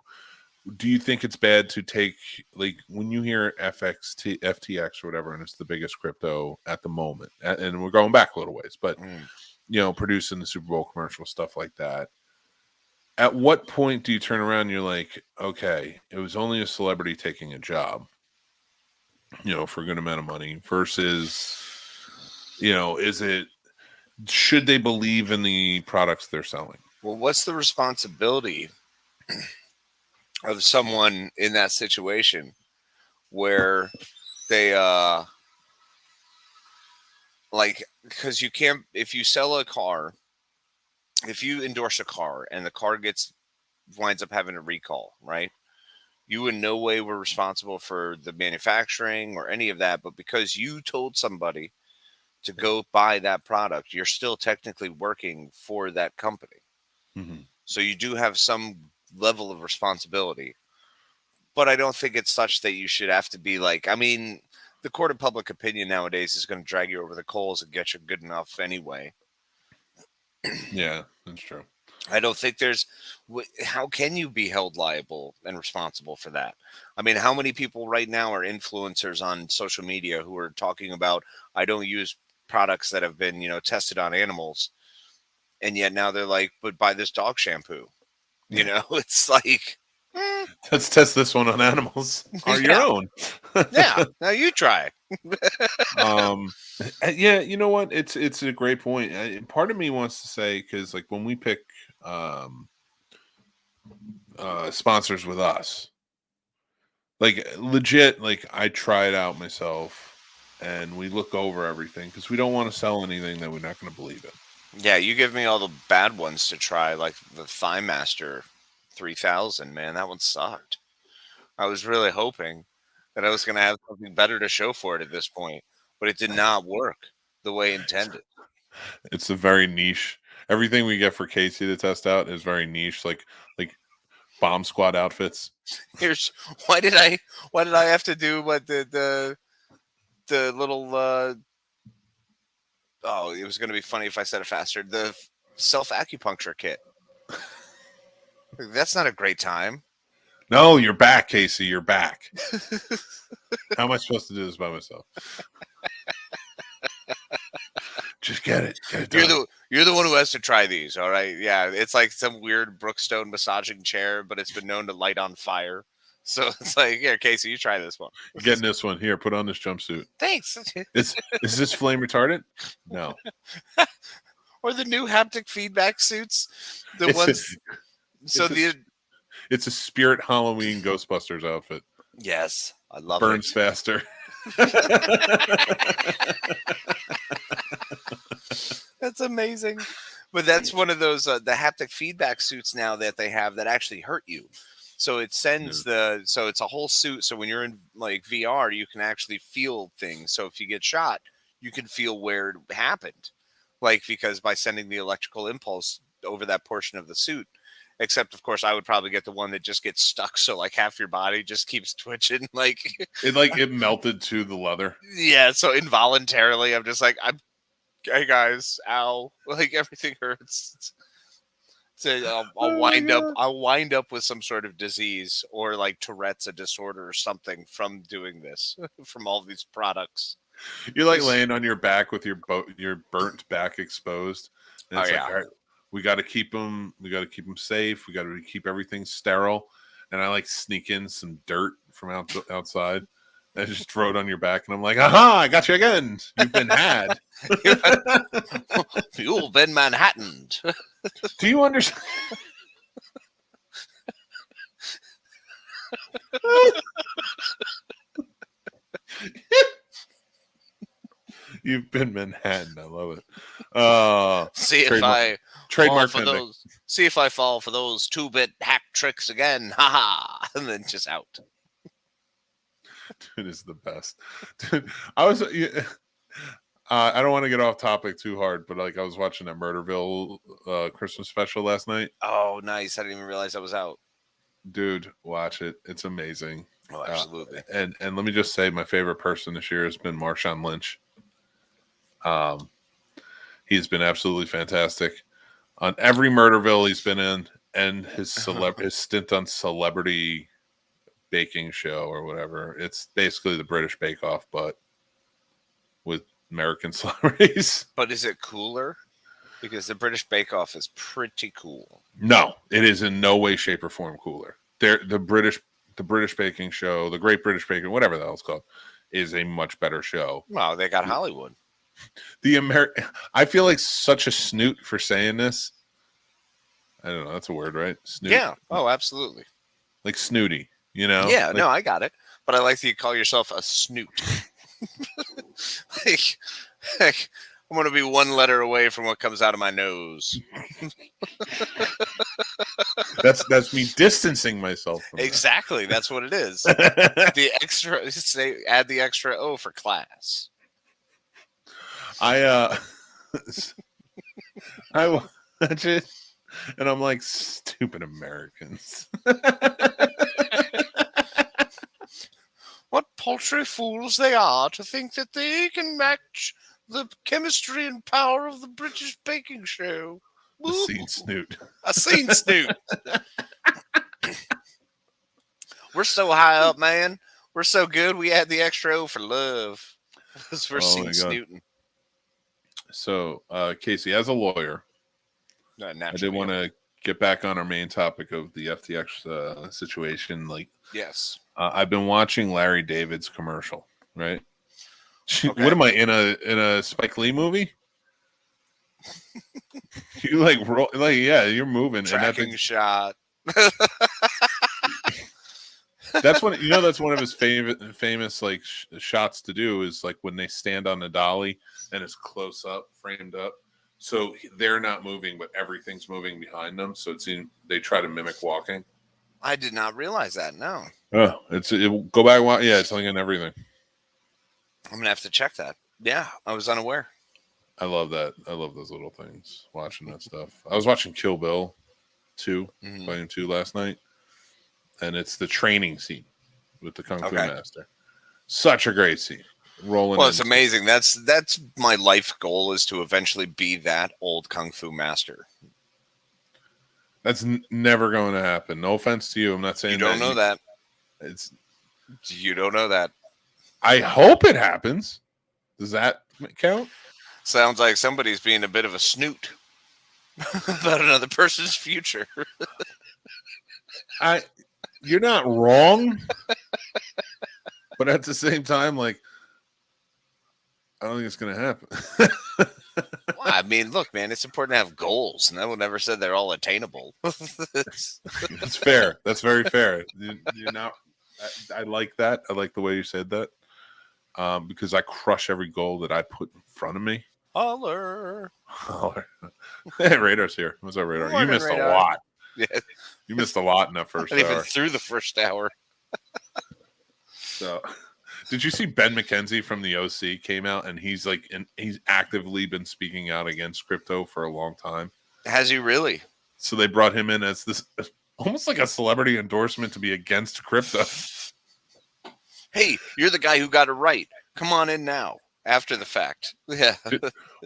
do you think it's bad to take, like, when you hear FTX or whatever, and it's the biggest crypto at the moment, and we're going back a little ways, but producing the Super Bowl commercial, stuff like that. At what point do you turn around and you're like, okay, it was only a celebrity taking a job, for a good amount of money versus, should they believe in the products they're selling? Well, what's the responsibility of someone in that situation where they, because you can't, if you sell a car, if you endorse a car and the car winds up having a recall, right? You in no way were responsible for the manufacturing or any of that, but because you told somebody to go buy that product, you're still technically working for that company. Mm-hmm. So you do have some level of responsibility, but I don't think it's such that you should have to be like, I mean, the court of public opinion nowadays is going to drag you over the coals and get you good enough anyway. Yeah, that's true. I don't think how can you be held liable and responsible for that? I mean, how many people right now are influencers on social media who are talking about, I don't use products that have been, tested on animals. And yet now they're like, but buy this dog shampoo. It's like, Let's test this one on animals. Or your Yeah. own. Yeah. Now you try. Yeah, you know what? It's a great point. Part of me wants to say, because like when we pick sponsors with us, like legit, like I try it out myself and we look over everything because we don't want to sell anything that we're not going to believe in. Yeah, you give me all the bad ones to try, like the Thigh Master 3000. Man, that one sucked. I was really hoping that I was going to have something better to show for it at this point, but it did not work the way intended. It's a very niche. Everything we get for Casey to test out is very niche, like bomb squad outfits. Here's why did I have to do what the little oh, it was going to be funny if I said it faster. The self acupuncture kit. That's not a great time. No, you're back, Casey. You're back. How am I supposed to do this by myself? Just get it. You're the one who has to try these, all right? Yeah, it's like some weird Brookstone massaging chair, but it's been known to light on fire. So it's like, here, Casey, you try this one. You're getting this one. Here, put on this jumpsuit. Thanks. Is this flame retardant? No. Or the new haptic feedback suits. It's a Spirit Halloween Ghostbusters outfit. Yes, I love Burns it. faster. That's amazing. But that's one of those the haptic feedback suits now that they have that actually hurt you. So it sends so it's a whole suit. So when you're in like VR, you can actually feel things. So if you get shot, you can feel where it happened. Like, because by sending the electrical impulse over that portion of the suit. Except, of course, I would probably get the one that just gets stuck. So like half your body just keeps twitching. Like it melted to the leather. Yeah. So involuntarily, I'm just like, hey guys, ow. Like everything hurts. So I'll wind up with some sort of disease or like Tourette's, a disorder or something from doing this, from all these products. You're like laying on your back with your burnt back exposed. And it's like, all right, we got to keep them. We got to keep them safe. We got to keep everything sterile. And I like sneak in some dirt from outside. I just throw it on your back, and I'm like, aha, I got you again. You've been had. You've been Manhattaned. Do you understand? You've been Manhattan. I love it. See if I fall for those 2-bit hack tricks again. Ha ha. And then just out. Dude, is the best. Dude, I don't want to get off topic too hard, but like I was watching that Murderville Christmas special last night. Oh, nice. I didn't even realize I was out. Dude, watch it. It's amazing. Oh, absolutely. And let me just say, my favorite person this year has been Marshawn Lynch. He's been absolutely fantastic on every Murderville he's been in, and his stint on Celebrity Baking Show or whatever. It's basically the British Bake Off, but with American celebrities. But is it cooler? Because the British Bake Off is pretty cool. No, it is in no way, shape, or form cooler. The British Baking Show, the Great British Baking, whatever the hell it's called, is a much better show. Well, they got Hollywood. I feel like such a snoot for saying this. I don't know. That's a word, right? Snoot. Yeah. Oh, absolutely. Like snooty, you know? Yeah. Like, no, I got it. But I like that you call yourself a snoot. like, I'm going to be one letter away from what comes out of my nose. That's me distancing myself from exactly. That. That's what it is. Add the extra O for class. I watch it, and I'm like, stupid Americans. What paltry fools they are to think that they can match the chemistry and power of the British Baking Show. A scene snoot. A scene snoot. We're so high up, man. We're so good. We add the extra O for love. Because we're scene snooting. So, Casey, as a lawyer, I did want to get back on our main topic of the FTX situation, like, Yes. I've been watching Larry David's commercial, right? Okay. What am I in a Spike Lee movie? You like roll, like, yeah, you're moving, Tracking shot. that's one. You know, that's one of his famous like shots to do is like when they stand on the dolly and it's close up, framed up, so they're not moving, but everything's moving behind them. So they try to mimic walking. I did not realize that. No, Oh, go back. Yeah, it's like in everything. I'm gonna have to check that. Yeah, I was unaware. I love that. I love those little things. Watching that stuff. I was watching Kill Bill 2, Volume 2 last night, and it's the training scene with the Kung Fu Master. Such a great scene. Rolling. Well, it's amazing. That's my life goal, is to eventually be that old Kung Fu Master. That's never going to happen. No offense to you. I'm not saying you don't know that. You don't know that. I hope it happens. Does that count? Sounds like somebody's being a bit of a snoot about another person's future. You're not wrong, but at the same time, like, I don't think it's going to happen. Well, I mean, look, man, it's important to have goals. No one ever said they're all attainable. That's fair. That's very fair. You're not. I like that. I like the way you said that, because I crush every goal that I put in front of me. Holler. Hey, Radar's here. What's up, Radar? Morning, You missed Radar. a lot. Yeah. You missed a lot in that first Not hour. even through the first hour. So, did you see Ben McKenzie from the OC came out and he's actively been speaking out against crypto for a long time? Has he really? So they brought him in as this almost like a celebrity endorsement to be against crypto. Hey, you're the guy who got it right. Come on in now. After the fact. Yeah.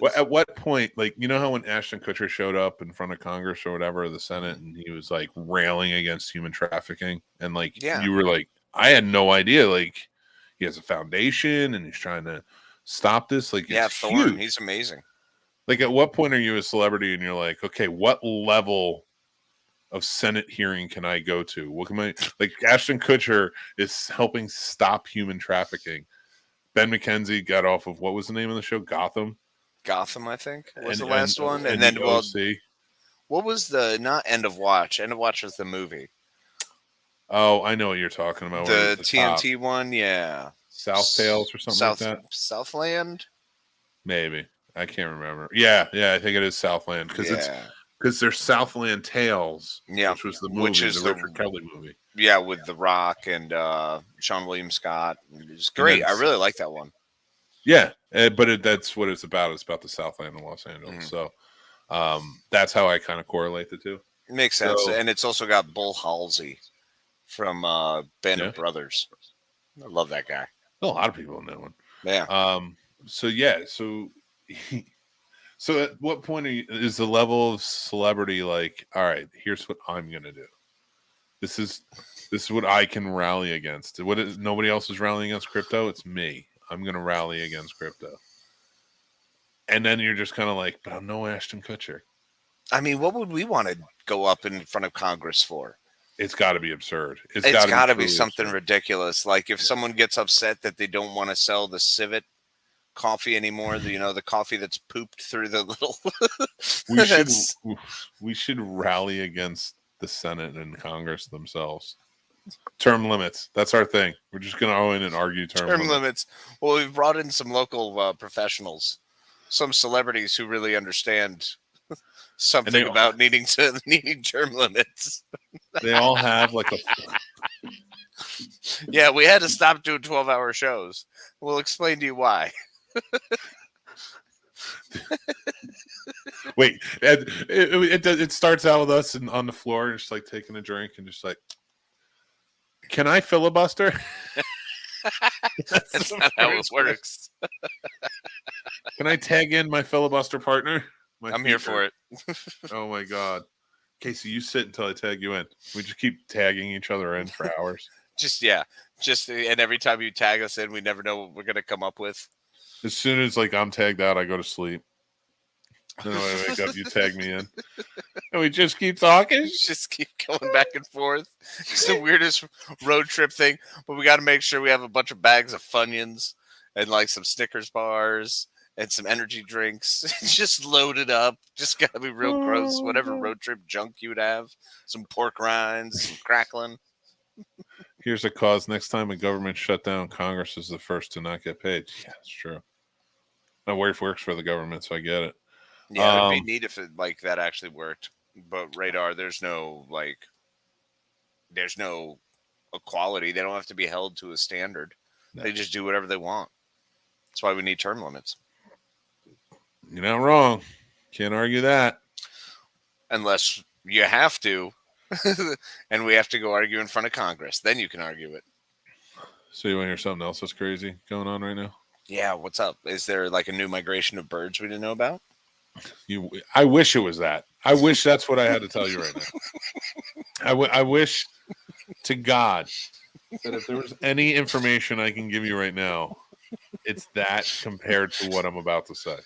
Well, at what point, like, you know how when Ashton Kutcher showed up in front of Congress or whatever, the Senate, and he was like railing against human trafficking, and like you were like, I had no idea, like, he has a foundation and he's trying to stop this. Like, Yeah, it's Thorne, huge. he's amazing. Like, at what point are you a celebrity and you're like, okay, what level of Senate hearing can I go to? What can I, like, Ashton Kutcher is helping stop human trafficking. Ben McKenzie got off of, what was the name of the show? Gotham, I think, was the last one. And then, the well, OC. what was not End of Watch? End of Watch was the movie. Oh, I know what you're talking about. The TNT one, yeah. South Tales or something like that? Southland? Maybe. I can't remember. Yeah, I think it is Southland, because there's Southland Tales, which was the movie, which is the Richard Kelly movie. Yeah, with The Rock and Sean William Scott. It was great. I really like that one. Yeah, but that's what it's about. It's about the Southland of Los Angeles. So that's how I kind of correlate the two. Makes sense. And it's also got Bull Halsey from Band of Brothers. I love that guy. A lot of people in that one. Yeah. So at what point is the level of celebrity like, all right, here's what I'm going to do. This is what I can rally against. Nobody else is rallying against crypto. It's me. I'm going to rally against crypto. And then you're just kind of like, but I'm no Ashton Kutcher. I mean, what would we want to go up in front of Congress for? It's got to be absurd. It's got to be something ridiculous. Like if someone gets upset that they don't want to sell the Civet coffee anymore, the coffee that's pooped through the little. we should rally against the Senate and Congress themselves. Term limits. That's our thing. We're just going to go in and argue term limits. Well, we've brought in some local professionals, some celebrities who really understand something about needing term limits. They all have like a. Yeah, we had to stop doing 12-hour shows. We'll explain to you why. Wait, it starts out with us on the floor, just like taking a drink and just like, can I filibuster? That's not how it works. Can I tag in my filibuster partner? I'm here for it. Oh my God. Casey, you sit until I tag you in. We just keep tagging each other in for hours. And every time you tag us in, we never know what we're going to come up with. As soon as like I'm tagged out, I go to sleep. Then when I wake up, you tag me in. And we just keep talking? Just keep going back and forth. It's the weirdest road trip thing. But we got to make sure we have a bunch of bags of Funyuns and like some Snickers bars and some energy drinks. Just loaded up. Just got to be real gross. Whatever road trip junk you would have. Some pork rinds, some crackling. Here's a cause. Next time a government shutdown, Congress is the first to not get paid. Yeah, it's true. My wife works for the government, so I get it. Yeah, it'd be neat if it, like that actually worked. But radar, there's no equality. They don't have to be held to a standard. No. They just do whatever they want. That's why we need term limits. You're not wrong. Can't argue that. Unless you have to, and we have to go argue in front of Congress. Then you can argue it. So you want to hear something else that's crazy going on right now? Yeah, what's up? Is there like a new migration of birds we didn't know about? I wish it was that. I wish that's what I had to tell you right now. I wish to God that if there was any information I can give you right now, it's that compared to what I'm about to say.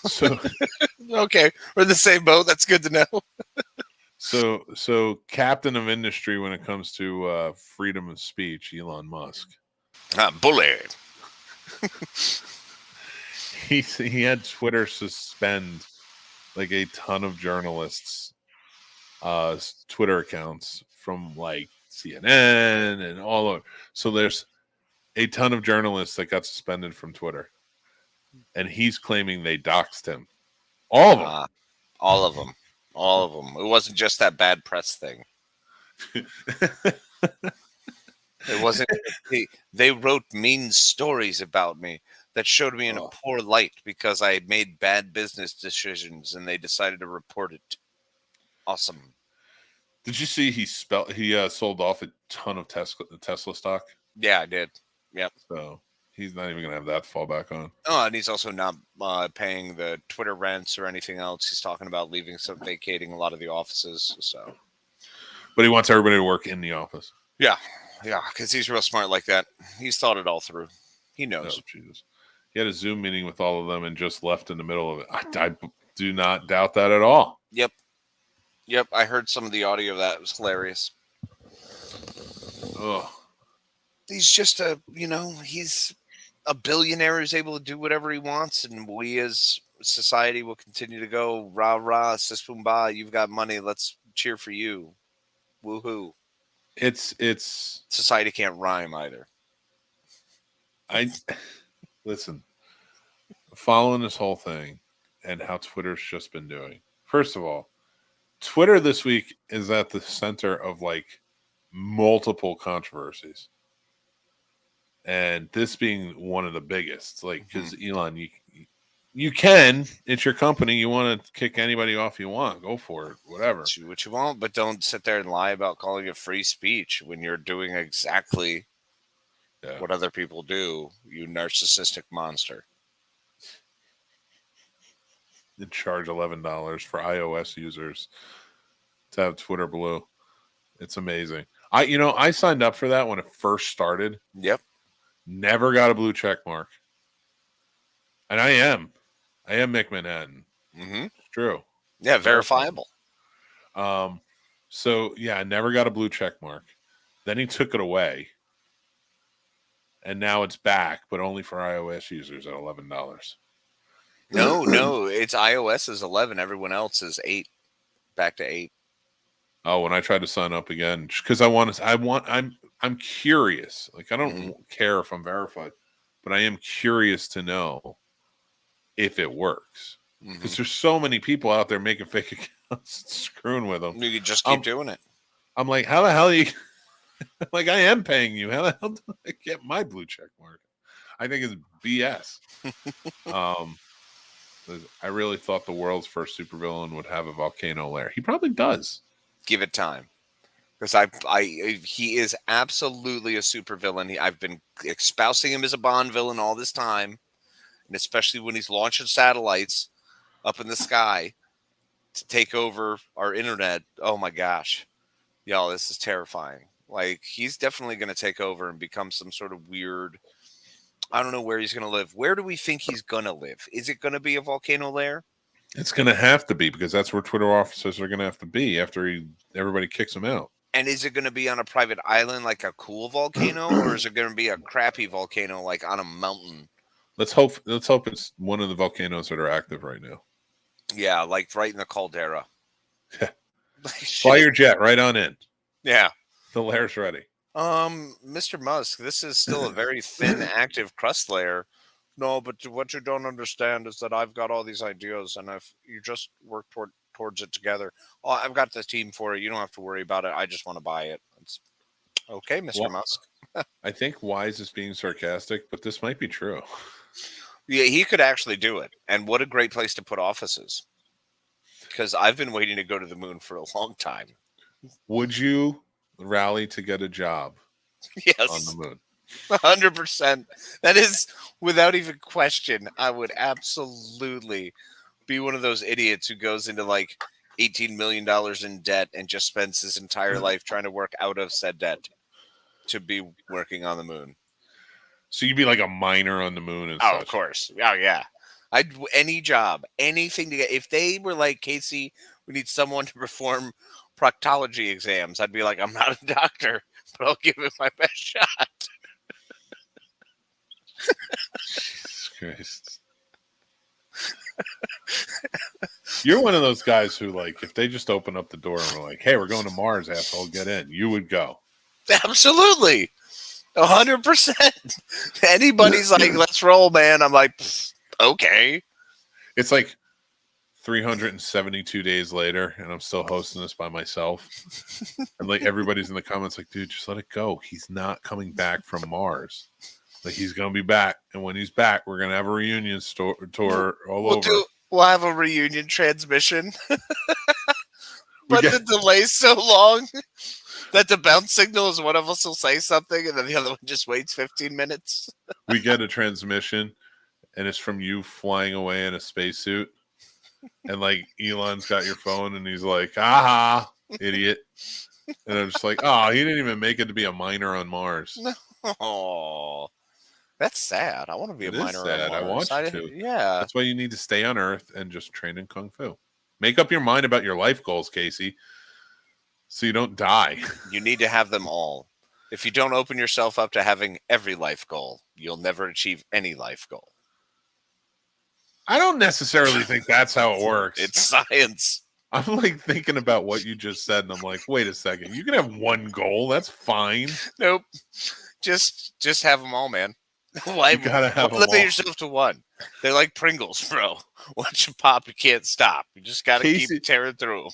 So okay, we're in the same boat. That's good to know. So captain of industry when it comes to freedom of speech, Elon Musk. Bully. He had Twitter suspend like a ton of journalists' Twitter accounts from like CNN and all over. So there's a ton of journalists that got suspended from Twitter, and he's claiming they doxed him. All of them. All of them. All of them. It wasn't just that bad press thing. It wasn't. They wrote mean stories about me that showed me in a poor light because I made bad business decisions, and they decided to report it. Awesome. Did you see he sold off a ton of Tesla stock? Yeah, I did. Yep. So he's not even going to have that to fall back on. Oh, and he's also not paying the Twitter rents or anything else. He's talking about vacating a lot of the offices. So, but he wants everybody to work in the office. Yeah, because he's real smart like that. He's thought it all through. He knows. Oh, Jesus. He had a Zoom meeting with all of them and just left in the middle of it. I do not doubt that at all. Yep. I heard some of the audio of that. It was hilarious. Oh. He's just he's a billionaire who's able to do whatever he wants, and we as society will continue to go rah rah sis boom ba. You've got money. Let's cheer for you. Woohoo! It's society can't rhyme either. Listen. Following this whole thing and how Twitter's just been doing. First of all, Twitter this week is at the center of like multiple controversies. And this being one of the biggest, like, because Elon, you can, it's your company. You want to kick anybody off you want, go for it, whatever. Do what you want, but don't sit there and lie about calling it free speech when you're doing exactly what other people do, you narcissistic monster. They charge $11 for iOS users to have Twitter Blue. It's amazing. I signed up for that when it first started. Yep. Never got a blue check mark. And I am Mick Manhattan. Mm-hmm. It's true. Yeah, verifiable. So yeah, I never got a blue check mark. Then he took it away. And now it's back, but only for iOS users at $11. No, it's iOS is 11. Everyone else is 8. Back to 8. Oh, when I tried to sign up again, because I'm curious. Like, I don't care if I'm verified, but I am curious to know if it works. Because there's so many people out there making fake accounts and screwing with them. You could just keep doing it. I'm like, how the hell are you? Like, I am paying you. How the hell do I get my blue check mark? I think it's BS. I really thought the world's first supervillain would have a volcano lair. He probably does. Give it time. Because he is absolutely a supervillain. I've been espousing him as a Bond villain all this time. And especially when he's launching satellites up in the sky to take over our internet. Oh my gosh. Y'all, this is terrifying. Like, he's definitely going to take over and become some sort of weird I don't know where he's going to live. Where do we think he's going to live? Is it going to be a volcano lair? It's going to have to be, because that's where Twitter officers are going to have to be after everybody kicks him out. And is it going to be on a private island like a cool volcano, or is it going to be a crappy volcano like on a mountain? Let's hope it's one of the volcanoes that are active right now. Yeah, like right in the caldera. Fly your jet right on in. Yeah. The lair's ready. Mr. Musk, this is still a very thin, active crust layer. No, but what you don't understand is that I've got all these ideas, and if you just work towards it together, I've got the team for it. You don't have to worry about it. I just want to buy it. It's okay, Mr. Musk. I think Wise is being sarcastic, but this might be true. Yeah, he could actually do it. And what a great place to put offices. Because I've been waiting to go to the moon for a long time. Would you rally to get a job Yes. on the moon? 100%. That is, without even question, I would absolutely be one of those idiots who goes into like $18 million in debt and just spends his entire life trying to work out of said debt to be working on the moon. So you'd be like a miner on the moon and Oh, such. of course. Oh, yeah. Any job, anything to get. If they were like, Casey, we need someone to perform proctology exams, I'd be like, I'm not a doctor, but I'll give it my best shot. Jesus Christ. You're one of those guys who, like, if they just open up the door and were like, hey, we're going to Mars, asshole, get in, you would go. Absolutely. 100%. Anybody's like, let's roll, man. I'm like, okay. It's like 372 days later, and I'm still hosting this by myself. And like everybody's in the comments like, dude, just let it go. He's not coming back from Mars. Like, he's going to be back. And when he's back, we're going to have a reunion tour all over. We'll have a reunion transmission. But the delay's so long that the bounce signal is one of us will say something and then the other one just waits 15 minutes. We get a transmission, and it's from you flying away in a spacesuit. And like Elon's got your phone, and he's like, aha, idiot. And I'm just like, oh, he didn't even make it to be a miner on Mars. Oh, that's sad. I want to be a miner on Mars. I want you to. Yeah. That's why you need to stay on Earth and just train in Kung Fu. Make up your mind about your life goals, Casey, so you don't die. You need to have them all. If you don't open yourself up to having every life goal, you'll never achieve any life goal. I don't necessarily think that's how it works. It's science. I'm like thinking about what you just said, and I'm like, wait a second. You can have one goal. That's fine. Nope. Just have them all, man. Why? You gotta have them limit all. yourself to one. They're like Pringles, bro. Once you pop, you can't stop. You just gotta keep tearing through them.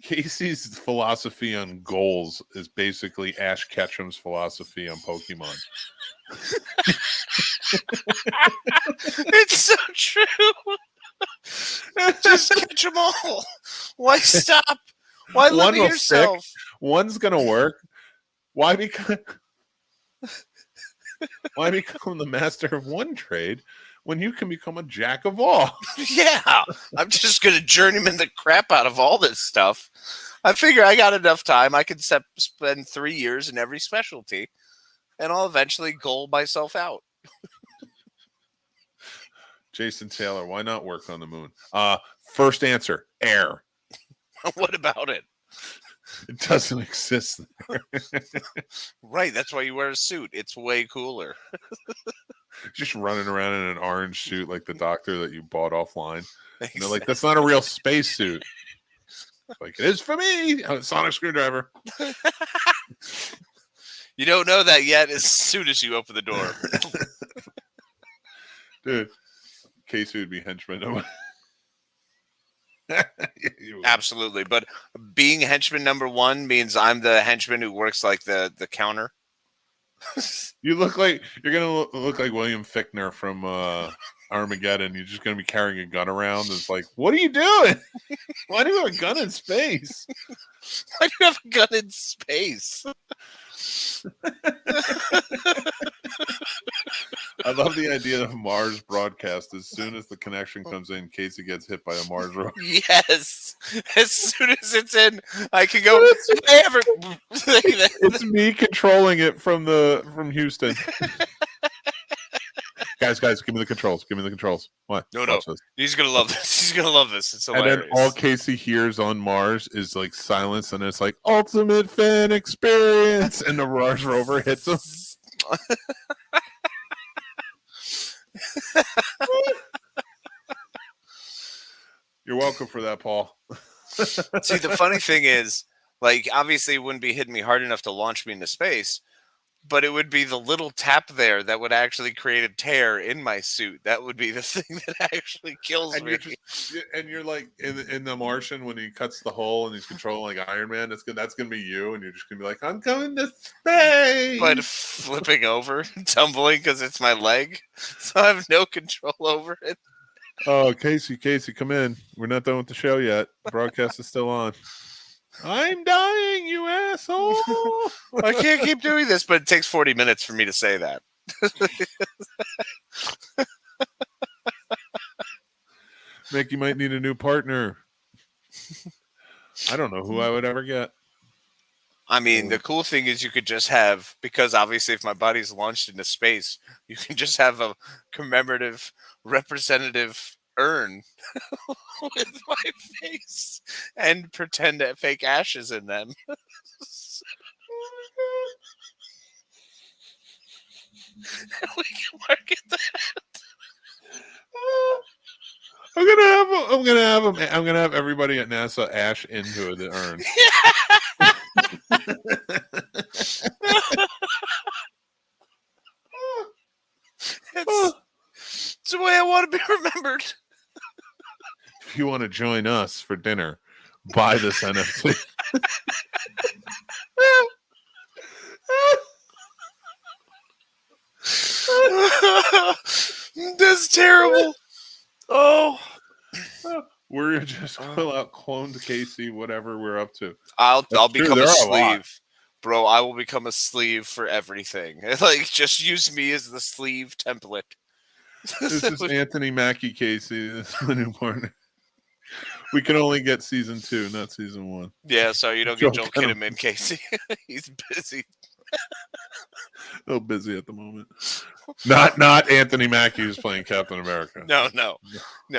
Casey's philosophy on goals is basically Ash Ketchum's philosophy on Pokemon. It's so true. Just catch them all. Why stop? Why limit yourself? Stick. One's gonna work. Why become the master of one trade when you can become a jack of all? Yeah, I'm just gonna journeyman the crap out of all this stuff. I figure I got enough time. I can spend 3 years in every specialty, and I'll eventually goal myself out. Jason Taylor, why not work on the moon? First answer, air. What about it? It doesn't exist there. Right, that's why you wear a suit. It's way cooler. Just running around in an orange suit like the doctor that you bought offline. Exactly. And they're like, that's not a real spacesuit. Like, it is for me. A sonic screwdriver. You don't know that yet as soon as you open the door. Dude, Casey would be henchman. Absolutely. But being henchman number one means I'm the henchman who works like the counter. You look like you're gonna look like William Fichtner from Armageddon. You're just gonna be carrying a gun around. It's like, what are you doing? Why do you have a gun in space? Why do you have a gun in space? I love the idea of Mars broadcast. As soon as the connection comes in, Casey gets hit by a Mars rover. Yes. As soon as it's in, I can go. It's me controlling it from Houston. Guys, give me the controls. Give me the controls. What? No. Watch this. He's gonna love this. He's gonna love this. It's And hilarious. then all Casey hears on Mars is like silence, and it's like ultimate fan experience, and the Mars rover hits him. You're welcome for that, Paul. See, the funny thing is, like, obviously it wouldn't be hitting me hard enough to launch me into space, but it would be the little tap there that would actually create a tear in my suit. That would be the thing that actually kills And me. you're like in the Martian when he cuts the hole and he's controlling like Iron Man. That's gonna be you, and you're just gonna be like, I'm going to space, But flipping over, tumbling because it's my leg, so I have no control over it. Oh, Casey, come in. We're not done with the show yet. The broadcast is still on. I'm dying, you asshole. I can't keep doing this, but it takes 40 minutes for me to say that. Mick, you might need a new partner. I don't know who I would ever get. I mean, the cool thing is you could just have, because obviously if my body's launched into space, you can just have a commemorative representative urn with my face and pretend that fake ashes in them. We can market that. I'm gonna have everybody at NASA ash into the urn. It's the way I want to be remembered. If you want to join us for dinner, buy this NFT. That's terrible. Oh, We're just pull out cloned Casey, whatever we're up to. I'll true. become There a are a lot. sleeve, bro. I will become a sleeve for everything. Like, just use me as the sleeve template. This is Anthony Mackie Casey. This is my new partner. We can only get season 2, not season 1. Yeah, so you don't get Joel Kinnaman, Casey. He's busy. A little busy at the moment. Not Anthony Mackie who's playing Captain America. No.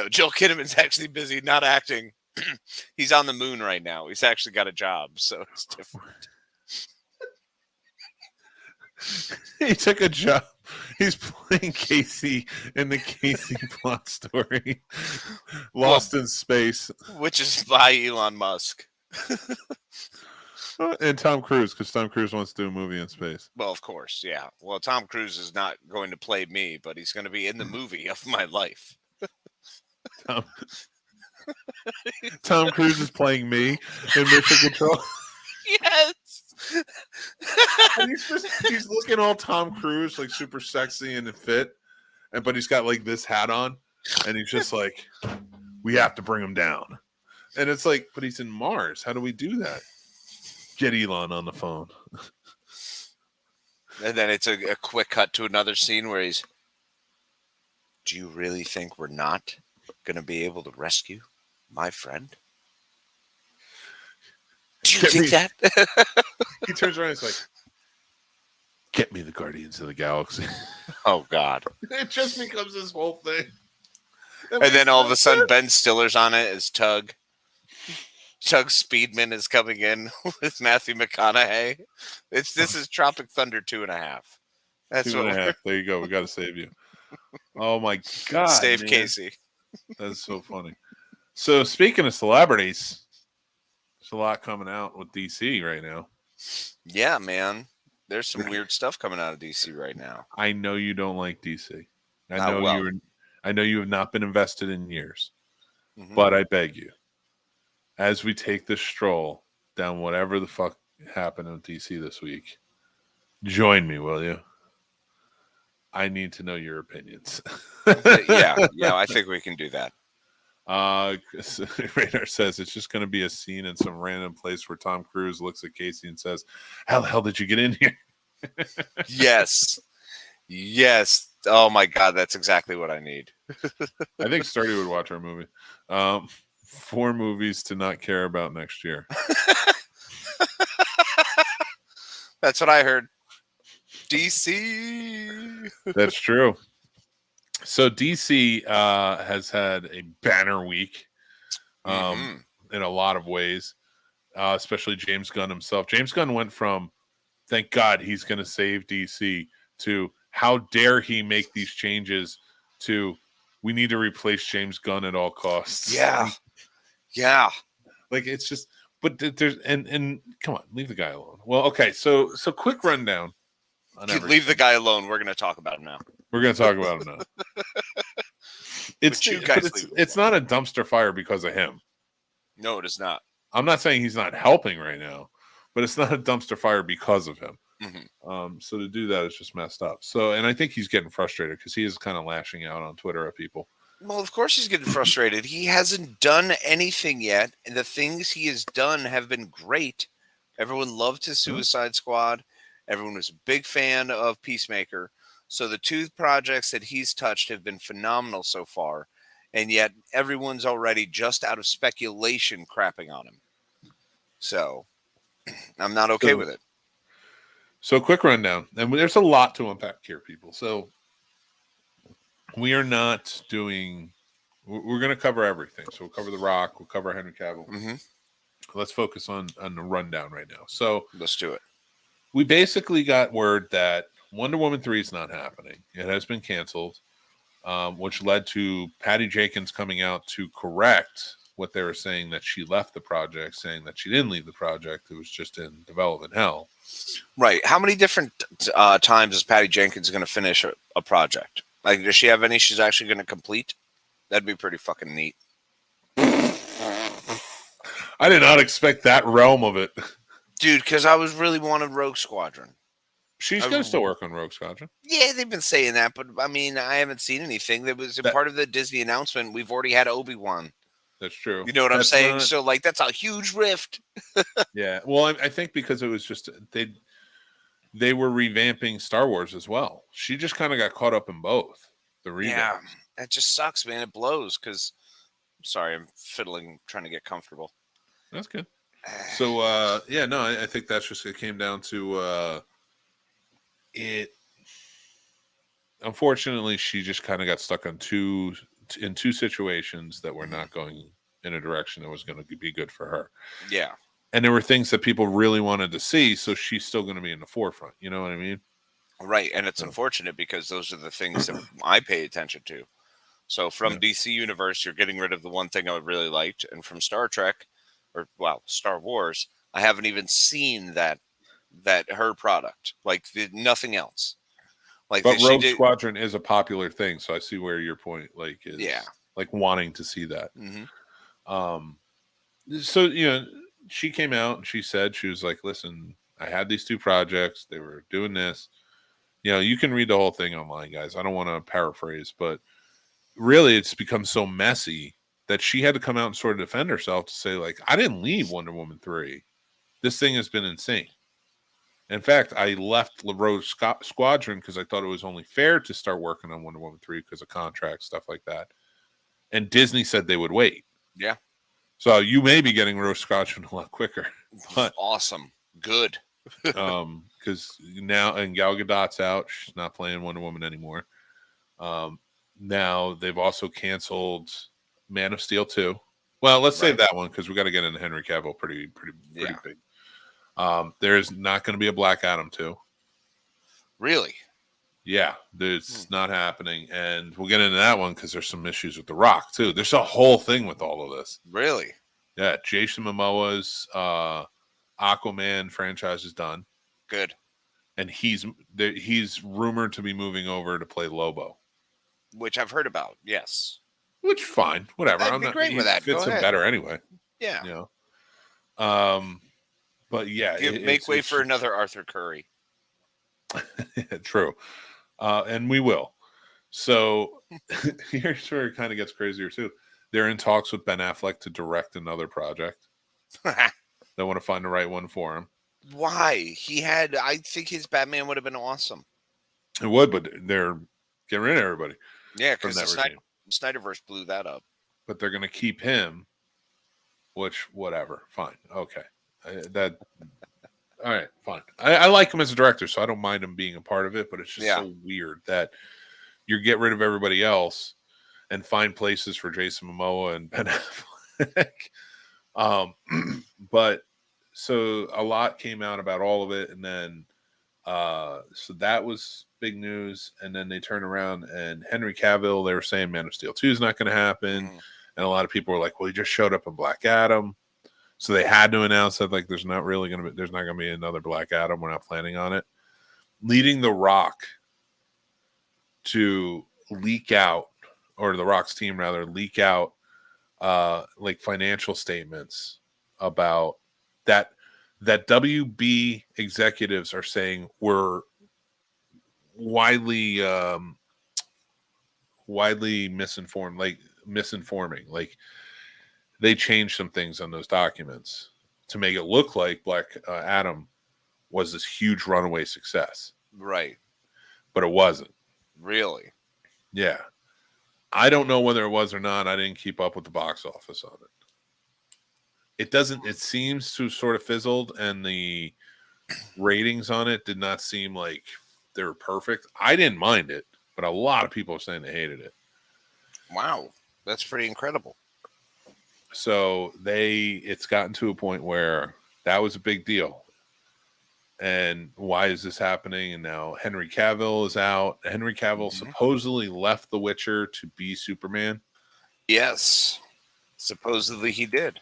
Joel Kinnaman's actually busy, not acting. He's on the moon right now. He's actually got a job, so it's different. He took a job. He's playing Casey in the Casey plot story, Lost in Space, Which is by Elon Musk. and Tom Cruise, because Tom Cruise wants to do a movie in space. Well, of course, yeah. Well, Tom Cruise is not going to play me, but he's going to be in the movie of my life. Tom Cruise is playing me in Mission Control. Yes. And he's looking all Tom Cruise, like super sexy and fit, but he's got like this hat on, and he's just like, we have to bring him down. And it's like, but he's in Mars. How do we do that? Get Elon on the phone. And then it's a quick cut to another scene where he's, do you really think we're not going to be able to rescue my friend? Do you think that? He turns around and he's like, get me the Guardians of the Galaxy. Oh, God. It just becomes this whole thing. And then all of a sudden, Ben Stiller's on it as Tug. Tug Speedman is coming in with Matthew McConaughey. This is Tropic Thunder 2.5. That's 2.5. There you go. We got to save you. Oh, my God. Save man. Casey. That's so funny. So, speaking of celebrities, there's a lot coming out with DC right now. Yeah, man. There's some weird stuff coming out of DC right now. I know you don't like DC. I know you have not been invested in years. Mm-hmm. But I beg you, as we take this stroll down whatever the fuck happened in DC this week, join me, will you? I need to know your opinions. yeah, I think we can do that. Radar says it's just going to be a scene in some random place where Tom Cruise looks at Casey and says, how the hell did you get in here? Yes. Oh my God, that's exactly what I need. I think Sturdy would watch our movie. 4 movies to not care about next year. That's what I heard. DC. That's true. So DC has had a banner week in a lot of ways, especially James Gunn himself. James Gunn went from, thank God he's going to save DC, to how dare he make these changes, to we need to replace James Gunn at all costs. Yeah. Like, it's just, but there's, and come on, leave the guy alone. Well, okay, so quick rundown. Leave the guy alone. We're going to talk about him now. We're going to talk about him now. It's not a dumpster fire because of him. No, it is not. I'm not saying he's not helping right now, but it's not a dumpster fire because of him. So to do that is just messed up. So, and I think he's getting frustrated because he is kind of lashing out on Twitter at people. Well, of course he's getting frustrated. He hasn't done anything yet, and the things he has done have been great. Everyone loved his Suicide Squad. Everyone was a big fan of Peacemaker. So the 2 projects that he's touched have been phenomenal so far, and yet everyone's already just out of speculation crapping on him. So I'm not okay with it. So quick rundown, and there's a lot to unpack here, people. So we are not doing, we're going to cover everything. So we'll cover The Rock, we'll cover Henry Cavill. Let's focus on the rundown right now. So let's do it. We basically got word that Wonder Woman 3 is not happening. It has been canceled, which led to Patty Jenkins coming out to correct what they were saying, that she left the project, saying that she didn't leave the project. It was just in development hell. Right. How many different times is Patty Jenkins going to finish a project? Like, does she have any she's actually going to complete? That'd be pretty fucking neat. I did not expect that realm of it. Dude, because I was really wanting Rogue Squadron. She's going to still work on Rogue Squadron. Yeah, they've been saying that, but I mean, I haven't seen anything. That was part of the Disney announcement. We've already had Obi-Wan. That's true. You know what I'm saying? So, like, that's a huge rift. Yeah. Well, I think because it was just, they were revamping Star Wars as well. She just kind of got caught up in both. The revamp. Yeah, that just sucks, man. It blows because, sorry, I'm fiddling, trying to get comfortable. That's good. So, I think that's just, it came down to it. Unfortunately, she just kind of got stuck on two situations that were not going in a direction that was going to be good for her. Yeah. And there were things that people really wanted to see, so she's still going to be in the forefront. You know what I mean? Right. And it's unfortunate because those are the things that I pay attention to. So from DC Universe, you're getting rid of the one thing I really liked. And from Star Trek, Star Wars, I haven't even seen that her product. Like, nothing else. Like, but Rogue Squadron is a popular thing, so I see where your point is. Yeah. Like wanting to see that. So she came out and she said, she was like, listen, I had these 2 projects, they were doing this. You can read the whole thing online, guys. I don't want to paraphrase, but really it's become so messy that she had to come out and sort of defend herself to say, like, I didn't leave Wonder Woman 3. This thing has been insane. In fact, I left Rogue Squadron because I thought it was only fair to start working on Wonder Woman 3 because of contracts, stuff like that. And Disney said they would wait. Yeah. So you may be getting Rogue Squadron a lot quicker. But, awesome. Good. because now, and Gal Gadot's out. She's not playing Wonder Woman anymore. Now they've also canceled Man of Steel 2. Well, let's save that one because we got to get into Henry Cavill pretty big. There is not going to be a Black Adam 2. Really? Yeah, it's not happening. And we'll get into that one because there's some issues with The Rock, too. There's a whole thing with all of this. Really? Yeah, Jason Momoa's Aquaman franchise is done. Good. And he's rumored to be moving over to play Lobo. Which I've heard about, yes. Which, fine, whatever. That'd be great with that. Fits him better anyway. Yeah. But yeah. Make way for another Arthur Curry. True. And we will. So here's where it kind of gets crazier too. They're in talks with Ben Affleck to direct another project. They want to find the right one for him. Why? I think his Batman would have been awesome. It would, but they're getting rid of everybody. Yeah, because the Snyderverse blew that up. But they're going to keep him, which, whatever. Fine. Okay. All right, fine. I like him as a director, so I don't mind him being a part of it, but it's just so weird that you get rid of everybody else and find places for Jason Momoa and Ben Affleck. But so a lot came out about all of it, and then so that was big news. And then they turned around and Henry Cavill, they were saying Man of Steel 2 is not going to happen. And a lot of people were like, well, he just showed up in Black Adam. So they had to announce that like there's not going to be another Black Adam. We're not planning on it. Leading The Rock to leak out, or The Rock's team rather, leak out like financial statements about that WB executives are saying were widely misinforming. Like they changed some things on those documents to make it look like Black Adam was this huge runaway success. Right. But it wasn't. Really? Yeah. I don't know whether it was or not. I didn't keep up with the box office on it. It seems to sort of fizzled, and the ratings on it did not seem like they were perfect. I didn't mind it, but a lot of people are saying they hated it. Wow. That's pretty incredible. So it's gotten to a point where that was a big deal. And why is this happening? And now Henry Cavill is out. Henry Cavill supposedly left The Witcher to be Superman. Yes. Supposedly he did.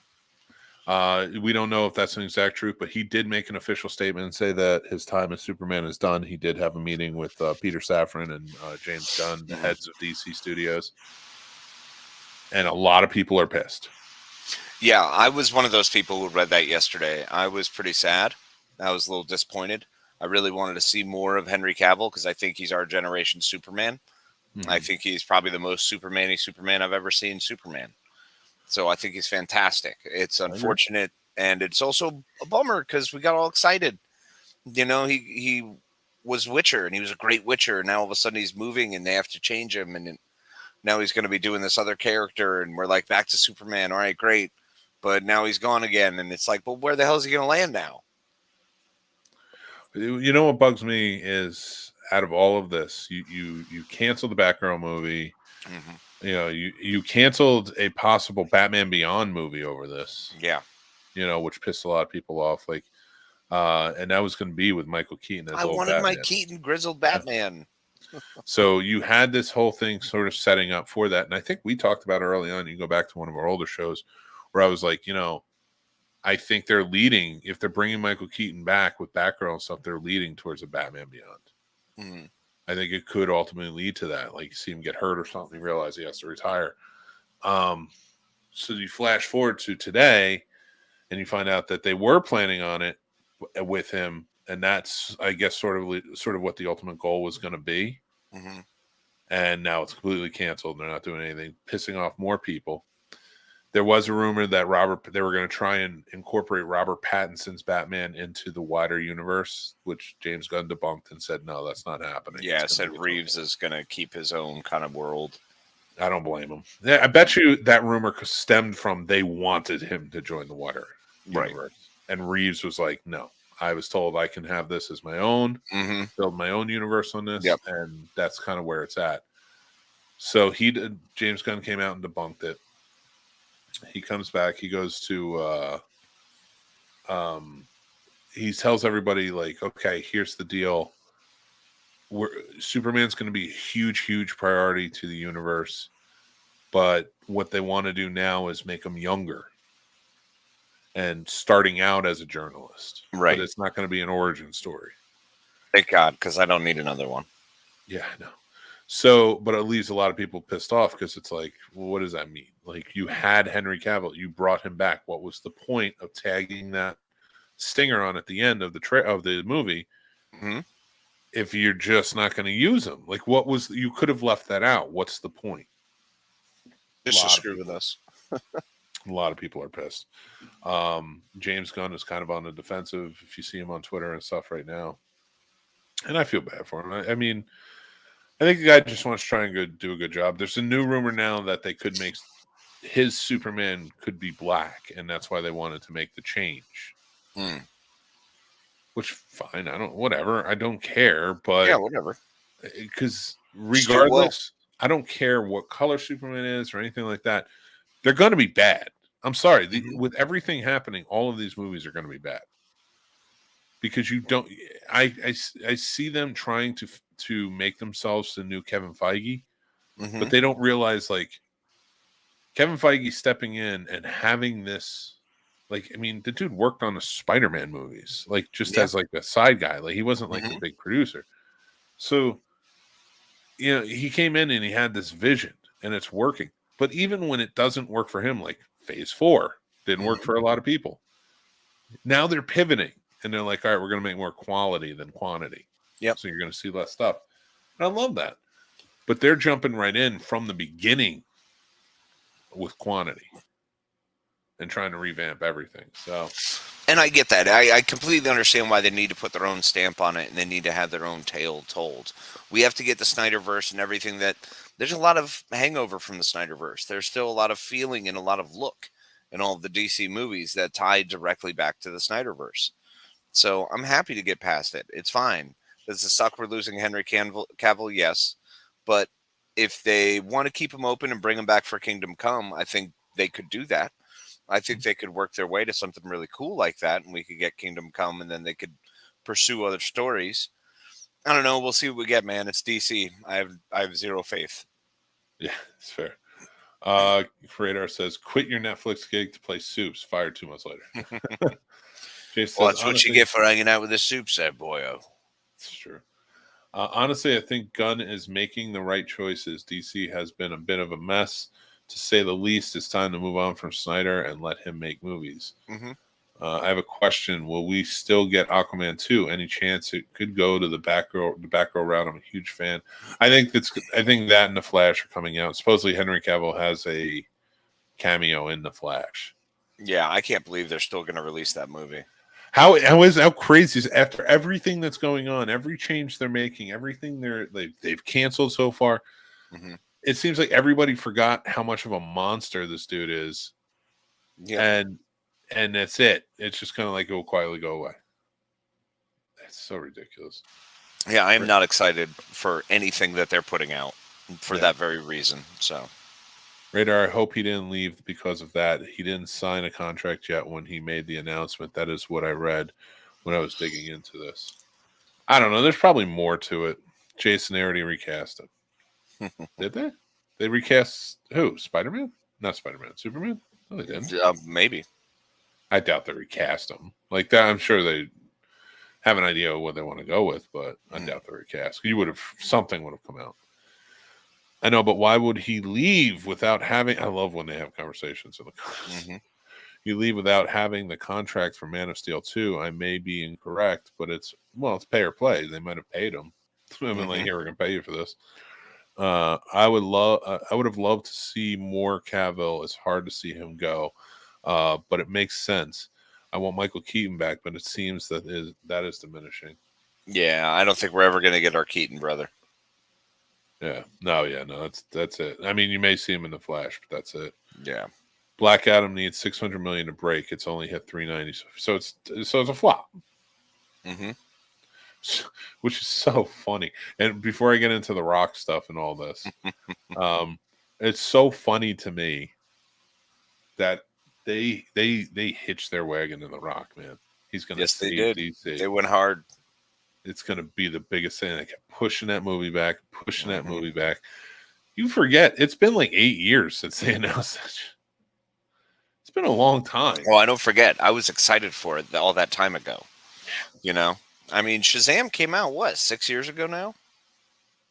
We don't know if that's an exact truth, but he did make an official statement and say that his time as Superman is done. He did have a meeting with Peter Safran and James Gunn, the heads of DC Studios. And a lot of people are pissed. Yeah, I was one of those people who read that yesterday. I was pretty sad. I was a little disappointed. I really wanted to see more of Henry Cavill because I think he's our generation Superman. I think he's probably the most Superman-y Superman I've ever seen Superman. So I think he's fantastic. It's unfortunate, and it's also a bummer because we got all excited. You know, he was Witcher, and he was a great Witcher. And now all of a sudden he's moving, and they have to change him, and now he's going to be doing this other character, and we're like, back to Superman. All right, great. But now he's gone again, and it's like, well, where the hell is he going to land now? You know what bugs me is out of all of this, you canceled the Batgirl movie. You know, you canceled a possible Batman Beyond movie over this. Yeah. You know, which pissed a lot of people off. Like, and that was going to be with Michael Keaton. I wanted Batman. my Keaton grizzled Batman. So you had this whole thing sort of setting up for that. And I think we talked about it early on. You go back to one of our older shows where I was like, you know, I think they're leading, if they're bringing Michael Keaton back with Batgirl and stuff, they're leading towards a Batman Beyond. I think it could ultimately lead to that. Like, you see him get hurt or something, you realize he has to retire. So you flash forward to today, and you find out that they were planning on it with him, and that's, I guess, sort of what the ultimate goal was going to be. And now it's completely canceled. They're not doing anything, pissing off more people. There was a rumor that they were going to try and incorporate Robert Pattinson's Batman into the wider universe, which James Gunn debunked and said, no, that's not happening. Yeah, said Reeves is going to keep his own kind of world. I don't blame him. Yeah, I bet you that rumor stemmed from they wanted him to join the wider universe. And Reeves was like, no, I was told I can have this as my own, build my own universe on this, and that's kind of where it's at. So James Gunn came out and debunked it. He comes back. He goes to, he tells everybody, like, okay, here's the deal. Superman's going to be a huge, huge priority to the universe. But what they want to do now is make him younger and starting out as a journalist. Right. But it's not going to be an origin story. Thank God, because I don't need another one. Yeah, I know. So, but it leaves a lot of people pissed off because it's like, well, what does that mean? Like, you had Henry Cavill, you brought him back. What was the point of tagging that stinger on at the end of the movie if you're just not going to use him? Like, you could have left that out. What's the point? Just to screw with us. A lot of people are pissed. James Gunn is kind of on the defensive if you see him on Twitter and stuff right now. And I feel bad for him. I mean, I think the guy just wants to try and do a good job. There's a new rumor now that they could make his Superman could be black, and that's why they wanted to make the change. Which, fine, whatever. I don't care, but yeah, whatever. Because regardless, I don't care what color Superman is or anything like that. They're going to be bad. I'm sorry. With everything happening, all of these movies are going to be bad. Because you don't, I see them trying to make themselves the new Kevin Feige, but they don't realize, like, Kevin Feige stepping in and having this, like, I mean, the dude worked on the Spider-Man movies, like, just as like a side guy. Like, he wasn't like the big producer. So, you know, he came in and he had this vision and it's working. But even when it doesn't work for him, like Phase 4 didn't work for a lot of people. Now they're pivoting and they're like, all right, we're going to make more quality than quantity. Yep. So you're going to see less stuff. And I love that. But they're jumping right in from the beginning with quantity and trying to revamp everything. So, and I get that. I completely understand why they need to put their own stamp on it and they need to have their own tale told. We have to get the Snyderverse and everything that there's a lot of hangover from the Snyderverse. There's still a lot of feeling and a lot of look in all of the DC movies that tie directly back to the Snyderverse. So I'm happy to get past it. It's fine. Does it suck we're losing Henry Cavill? Yes. But if they want to keep him open and bring him back for Kingdom Come, I think they could do that. I think they could work their way to something really cool like that, and we could get Kingdom Come, and then they could pursue other stories. I don't know. We'll see what we get, man. It's DC. I have zero faith. Yeah, it's fair. Radar says, quit your Netflix gig to play Soups. Fired 2 months later. Well, that's what you get for hanging out with the Soups there, boyo. It's true. Honestly, I think Gunn is making the right choices. DC has been a bit of a mess, to say the least. It's time to move on from Snyder and let him make movies. I have a question. Will we still get Aquaman 2? Any chance it could go to the back row route? I'm a huge fan. I think that and The Flash are coming out. Supposedly Henry Cavill has a cameo in The Flash. Yeah, I can't believe they're still going to release that movie. How crazy is, after everything that's going on, every change they're making, everything they've canceled so far, it seems like everybody forgot how much of a monster this dude is. Yeah. And that's it. It's just kind of like it will quietly go away. That's so ridiculous. Yeah, I am not excited for anything that they're putting out for that very reason. So, Radar, I hope he didn't leave because of that. He didn't sign a contract yet when he made the announcement. That is what I read when I was digging into this. I don't know. There's probably more to it. Jason already recast him. Did they? They recast who? Spider-Man? Not Spider-Man. Superman? No, they didn't. Maybe. I doubt they recast him like that. I'm sure they have an idea of what they want to go with, but I doubt they recast. Something would have come out. I know, but why would he leave without having? I love when they have conversations. You leave without having the contract for Man of Steel 2. I may be incorrect, but it's pay or play. They might have paid him. I mean, like, here, we're gonna pay you for this. I would have loved to see more Cavill. It's hard to see him go. But it makes sense. I want Michael Keaton back, but it seems that is diminishing. Yeah, I don't think we're ever going to get our Keaton brother. Yeah, no, that's it. I mean, you may see him in The Flash, but that's it. Yeah, Black Adam needs $600 million to break. It's only hit 390, so it's a flop. Which is so funny. And before I get into the Rock stuff and all this, it's so funny to me that they hitched their wagon to the Rock, man. He's gonna save DC. They went hard. It's gonna be the biggest thing. They kept pushing that movie back. You forget it's been like 8 years since they announced that. It's been a long time. Oh, I don't forget. I was excited for it all that time ago. You know, I mean, Shazam came out 6 years ago now.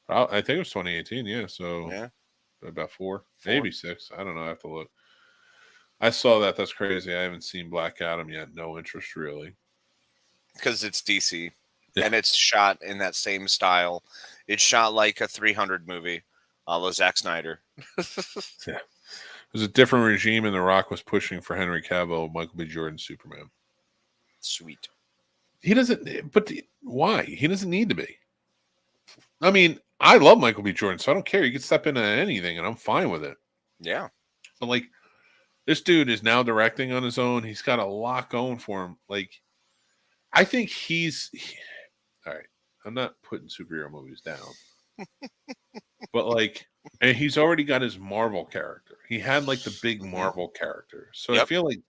I think it was 2018. Yeah, so about 4, maybe 6. I don't know. I have to look. I saw that. That's crazy. I haven't seen Black Adam yet. No interest, really. Because it's DC. Yeah. And it's shot in that same style. It's shot like a 300 movie, a la Zack Snyder. Yeah. There's a different regime, and The Rock was pushing for Henry Cavill, Michael B. Jordan, Superman. Sweet. He doesn't, but why? He doesn't need to be. I mean, I love Michael B. Jordan, so I don't care. He can step into anything, and I'm fine with it. Yeah. But, like, this dude is now directing on his own. He's got a lot going for him. Like, I think all right. I'm not putting superhero movies down. But like, and he's already got his Marvel character. He had like the big Mhm. Marvel character. So I Yep. feel like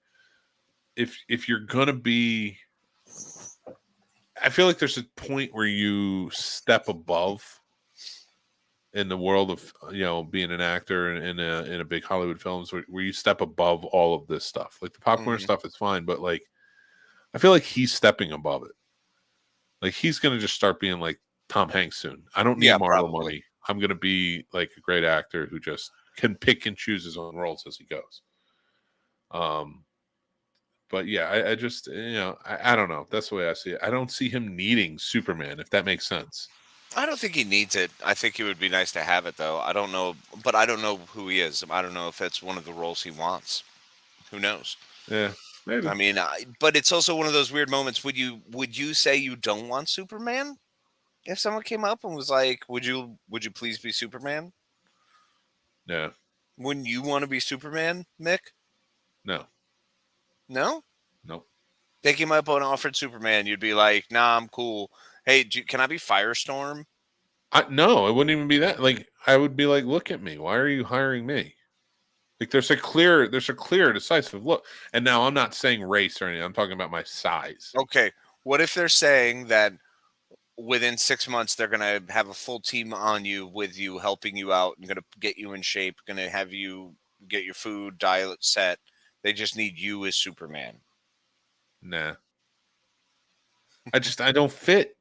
if you're gonna be, I feel like there's a point where you step above in the world of being an actor in a big Hollywood films where you step above all of this stuff. Like the popcorn Mhm. stuff is fine, but like I feel like he's stepping above it. Like he's gonna just start being like Tom Hanks soon. I don't need Yeah, Marvel probably. money. I'm gonna be like a great actor who just can pick and choose his own roles as he goes. But yeah, I just I don't know. That's the way I see it. I don't see him needing Superman, if that makes sense. I don't think he needs it. I think it would be nice to have it, though. I don't know, but I don't know who he is. I don't know if it's one of the roles he wants. Who knows? Yeah, maybe. I mean, but it's also one of those weird moments. Would you say you don't want Superman? If someone came up and was like, "Would you please be Superman?" Yeah, Wouldn't you want to be Superman, Mick? no, No. nope. They came up and offered Superman. You'd be like, "Nah, I'm cool. Hey, can I be Firestorm?" No, it wouldn't even be that. Like I would be like, look at me. Why are you hiring me? Like there's a clear, decisive look. And now I'm not saying race or anything. I'm talking about my size. Okay. What if they're saying that within 6 months they're gonna have a full team on you with you, helping you out, and gonna get you in shape, gonna have you get your food diet set. They just need you as Superman. Nah. I don't fit.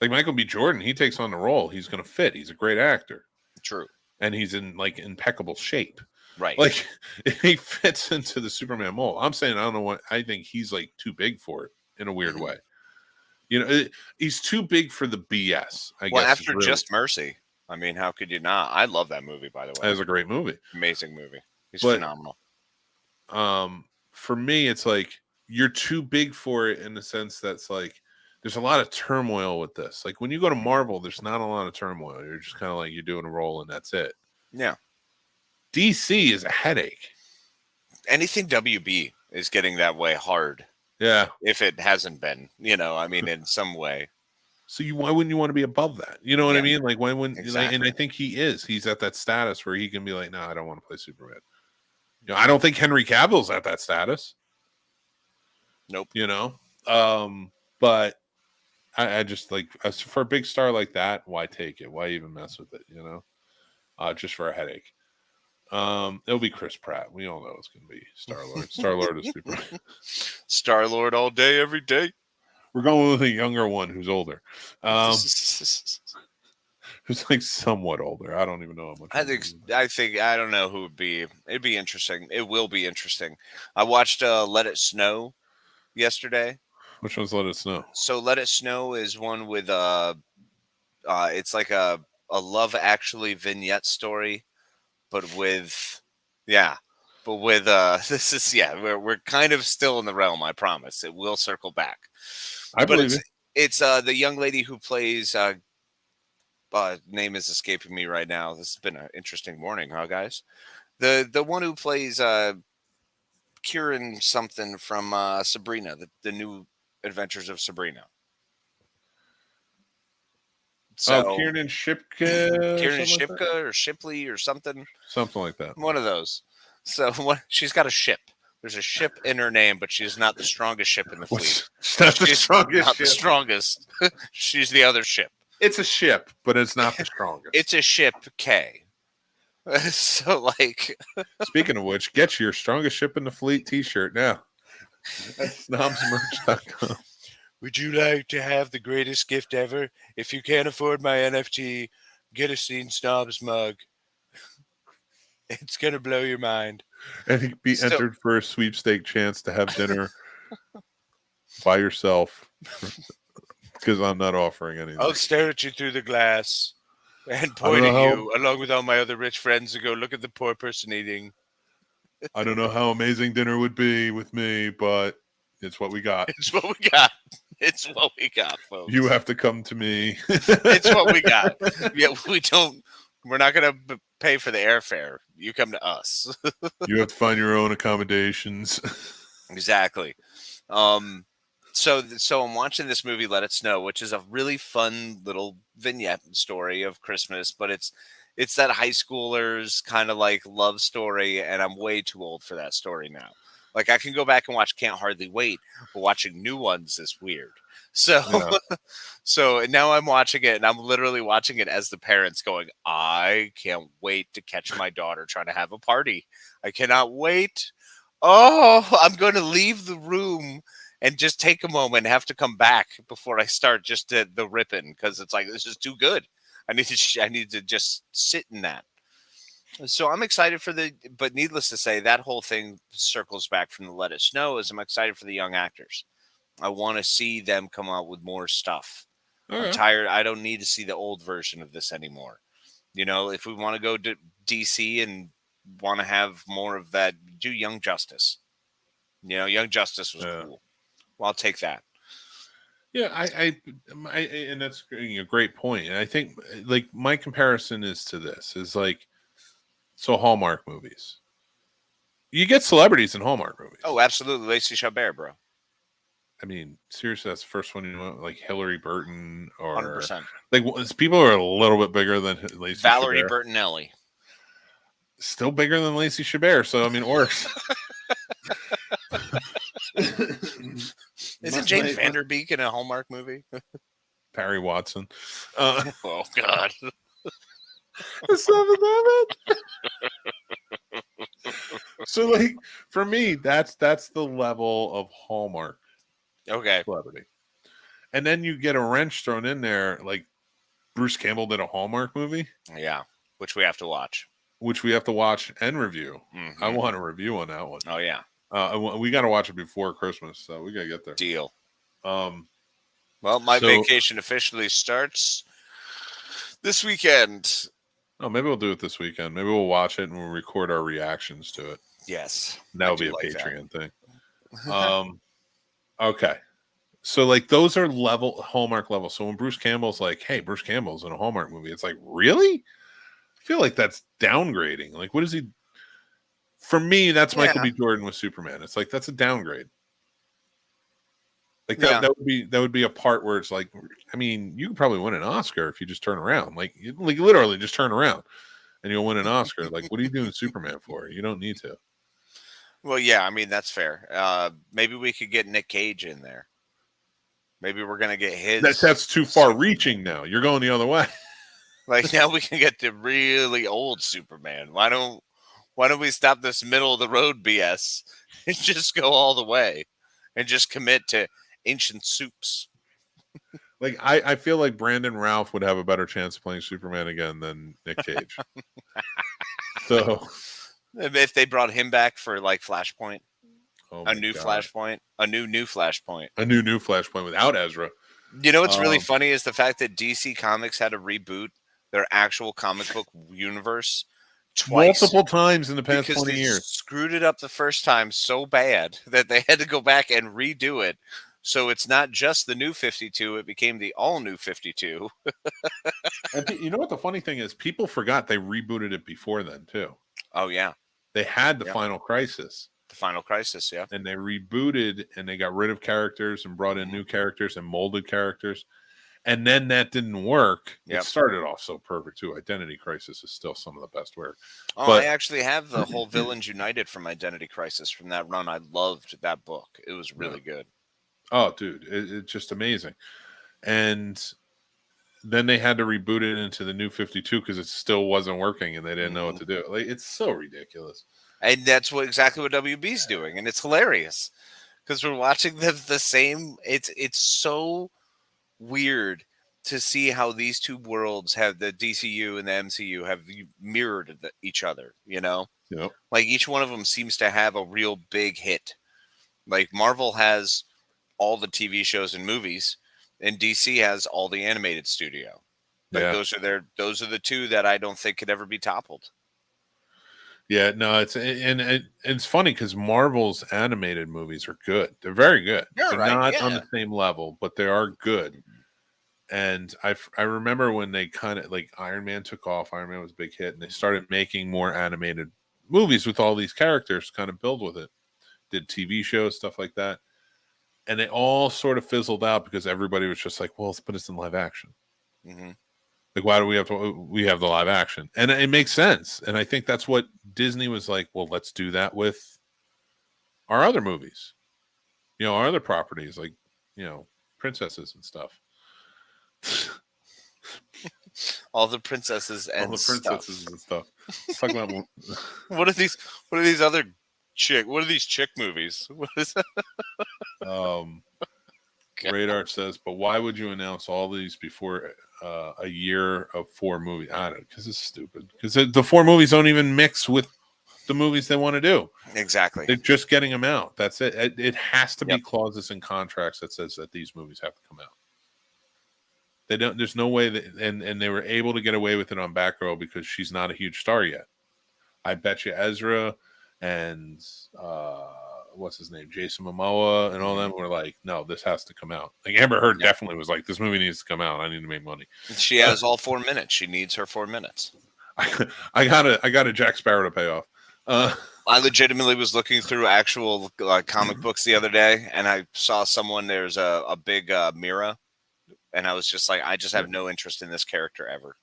Like Michael B. Jordan, he takes on the role. He's gonna fit. He's a great actor. True. And he's in like impeccable shape. Right. Like he fits into the Superman mold. I'm saying I don't know what I think he's like too big for it in a weird way. He's too big for the BS. I guess. After Just Mercy, I mean, how could you not? I love that movie, by the way. That was a great movie. Amazing movie. He's phenomenal. For me, it's like you're too big for it in the sense that's like there's a lot of turmoil with this. Like when you go to Marvel, there's not a lot of turmoil. You're just kind of like you're doing a role and that's it. Yeah. DC is a headache. Anything WB is getting that way hard. Yeah. If it hasn't been, I mean, in some way. So why wouldn't you want to be above that? You know what I mean? Like why wouldn't exactly. And I think he is. He's at that status where he can be like, no, I don't want to play Superman. I don't think Henry Cavill's at that status. Nope. But I just like for a big star like that, why take it? Why even mess with it? Just for a headache. It'll be Chris Pratt. We all know it's going to be Star-Lord. Star-Lord is Superman. Star-Lord all day, every day. We're going with a younger one who's older. Who's like somewhat older. I don't even know how much. I don't know who would be. It'd be interesting. It will be interesting. I watched Let It Snow yesterday. Which one's Let It Snow? So Let It Snow is one with it's like a Love Actually vignette story, but with this is we're kind of still in the realm. I promise it will circle back. I believe it. It's the young lady who plays. Name is escaping me right now. This has been an interesting morning, huh, guys? The one who plays Kieran something from Sabrina, the new Adventures of Sabrina. So, Kieran Shipka. Kieran Shipka or Shipley or something. Something like that. One of those. So she's got a ship. There's a ship in her name, but she's not the strongest ship in the fleet. She's not the strongest. Not the strongest. She's the other ship. It's a ship, but it's not the strongest. It's a ship K. So, like... Speaking of which, get your strongest ship in the fleet t-shirt now. That's snobsmerch.com. Would you like to have the greatest gift ever? If you can't afford my NFT, get a Scene Snobs mug. It's going to blow your mind. And be entered for a sweepstake chance to have dinner by yourself. Because I'm not offering anything. I'll stare at you through the glass and point at you along with all my other rich friends and go, look at the poor person eating. I don't know how amazing dinner would be with me, but it's what we got. It's what we got. It's what we got, folks. You have to come to me. It's what we got. Yeah, we're not going to pay for the airfare. You come to us. You have to find your own accommodations. Exactly. So I'm watching this movie, Let It Snow, which is a really fun little vignette story of Christmas, but it's that high schoolers kind of like love story, and I'm way too old for that story now. Like I can go back and watch Can't Hardly Wait, but watching new ones is weird. So Yeah. so now I'm watching it, and I'm literally watching it as the parents going, I can't wait to catch my daughter trying to have a party. I cannot wait. Oh, I'm going to leave the room and just take a moment and have to come back before I start just the ripping, because it's like, this is too good. I need to just sit in that. So I'm excited for but needless to say, that whole thing circles back from the Let It Snow. Is I'm excited for the young actors. I want to see them come out with more stuff. I'm tired. I don't need to see the old version of this anymore. You know, if we want to go to DC and want to have more of that, do Young Justice. You know, Young Justice was cool. Well, I'll take that. Yeah, I and that's a great point. And I think like my comparison is to this is like, so Hallmark movies. You get celebrities in Hallmark movies. Oh, absolutely. Lacey Chabert, bro. I mean, seriously, that's the first one you know, like Hillary Burton or 100%. Like people are a little bit bigger than Lacey Valerie Chabert. Bertinelli. Still bigger than Lacey Chabert, so I mean, worse. Isn't James Vanderbeek in a Hallmark movie? Perry Watson. Oh God. So like for me, that's the level of Hallmark celebrity. And then you get a wrench thrown in there, like Bruce Campbell did a Hallmark movie. Yeah, which we have to watch. And review. Mm-hmm. I want a review on that one. Oh yeah. We got to watch it before Christmas, so we got to get there. Deal. Well, my vacation officially starts this weekend. Oh, maybe we'll do it this weekend. Maybe we'll watch it and we'll record our reactions to it. Yes. That'll be a Patreon thing. Okay. So like those are Hallmark level. So when Bruce Campbell's like, hey, Bruce Campbell's in a Hallmark movie, it's like, really? I feel like that's downgrading. Like, what is he? For me, that's Michael B. Jordan with Superman. It's like, that's a downgrade. Like that would be a part where it's like, I mean, you could probably win an Oscar if you just turn around. Like literally just turn around and you'll win an Oscar. Like, what are you doing Superman for? You don't need to. Well, yeah, I mean, that's fair. Maybe we could get Nick Cage in there. Maybe we're going to get his. That's too far reaching now. You're going the other way. Like now we can get the really old Superman. Why don't we stop this middle of the road BS and just go all the way and just commit to ancient soups? Like I feel like Brandon Routh would have a better chance of playing Superman again than Nick Cage. So if they brought him back for like Flashpoint, a new Flashpoint without Ezra. You know what's really funny is the fact that DC Comics had to reboot their actual comic book universe twice, multiple times in the past 20 they years. Screwed it up the first time so bad that they had to go back and redo it. So it's not just the New 52; it became the all New 52. And you know what the funny thing is? People forgot they rebooted it before then too. Oh yeah, they had the Final Crisis. The Final Crisis, yeah. And they rebooted and they got rid of characters and brought in new characters and molded characters. And then that didn't work. It started off so perfect too. Identity Crisis is still some of the best work. Oh, but I actually have the whole Villains United from Identity Crisis from that run. I loved that book. It was really good. Oh, dude, it's just amazing. And then they had to reboot it into the New 52 because it still wasn't working and they didn't know what to do. Like, it's so ridiculous. And that's exactly what WB's doing, and it's hilarious because we're watching the same. It's so weird to see how these two worlds have, the DCU and the MCU, have mirrored each other. You know, like each one of them seems to have a real big hit. Like Marvel has all the TV shows and movies, and DC has all the animated studio. Like those are the two that I don't think could ever be toppled. Yeah, no, it's funny because Marvel's animated movies are good. They're very good. They're not on the same level, but they are good. And I remember when they kind of like Iron Man took off. Iron Man was a big hit, and they started making more animated movies with all these characters, kind of build with it. Did TV shows, stuff like that. And it all sort of fizzled out because everybody was just like, well, but it's in live action. Mm-hmm. Like, why do we have the live action? And it makes sense. And I think that's what Disney was like, well, let's do that with our other movies. Our other properties, like, princesses and stuff. All the princesses and stuff. Let's talk about what are these other chick? What are these chick movies? What is that? Radar says, but why would you announce all these before a year of 4 movies? I don't know, because it's stupid. Because the 4 movies don't even mix with the movies they want to do. Exactly. They're just getting them out. That's it. It has to be clauses in contracts that says that these movies have to come out. They don't. There's no way that, and they were able to get away with it on Batgirl because she's not a huge star yet. I bet you Ezra and what's his name, Jason Momoa, and all them were like, no, this has to come out. Like Amber Heard definitely was like, this movie needs to come out. I need to make money. She has all 4 minutes. She needs her 4 minutes. I got a Jack Sparrow to pay off. I legitimately was looking through actual comic books the other day, and I saw someone. There's a big Mira, and I was just like, I just have no interest in this character ever.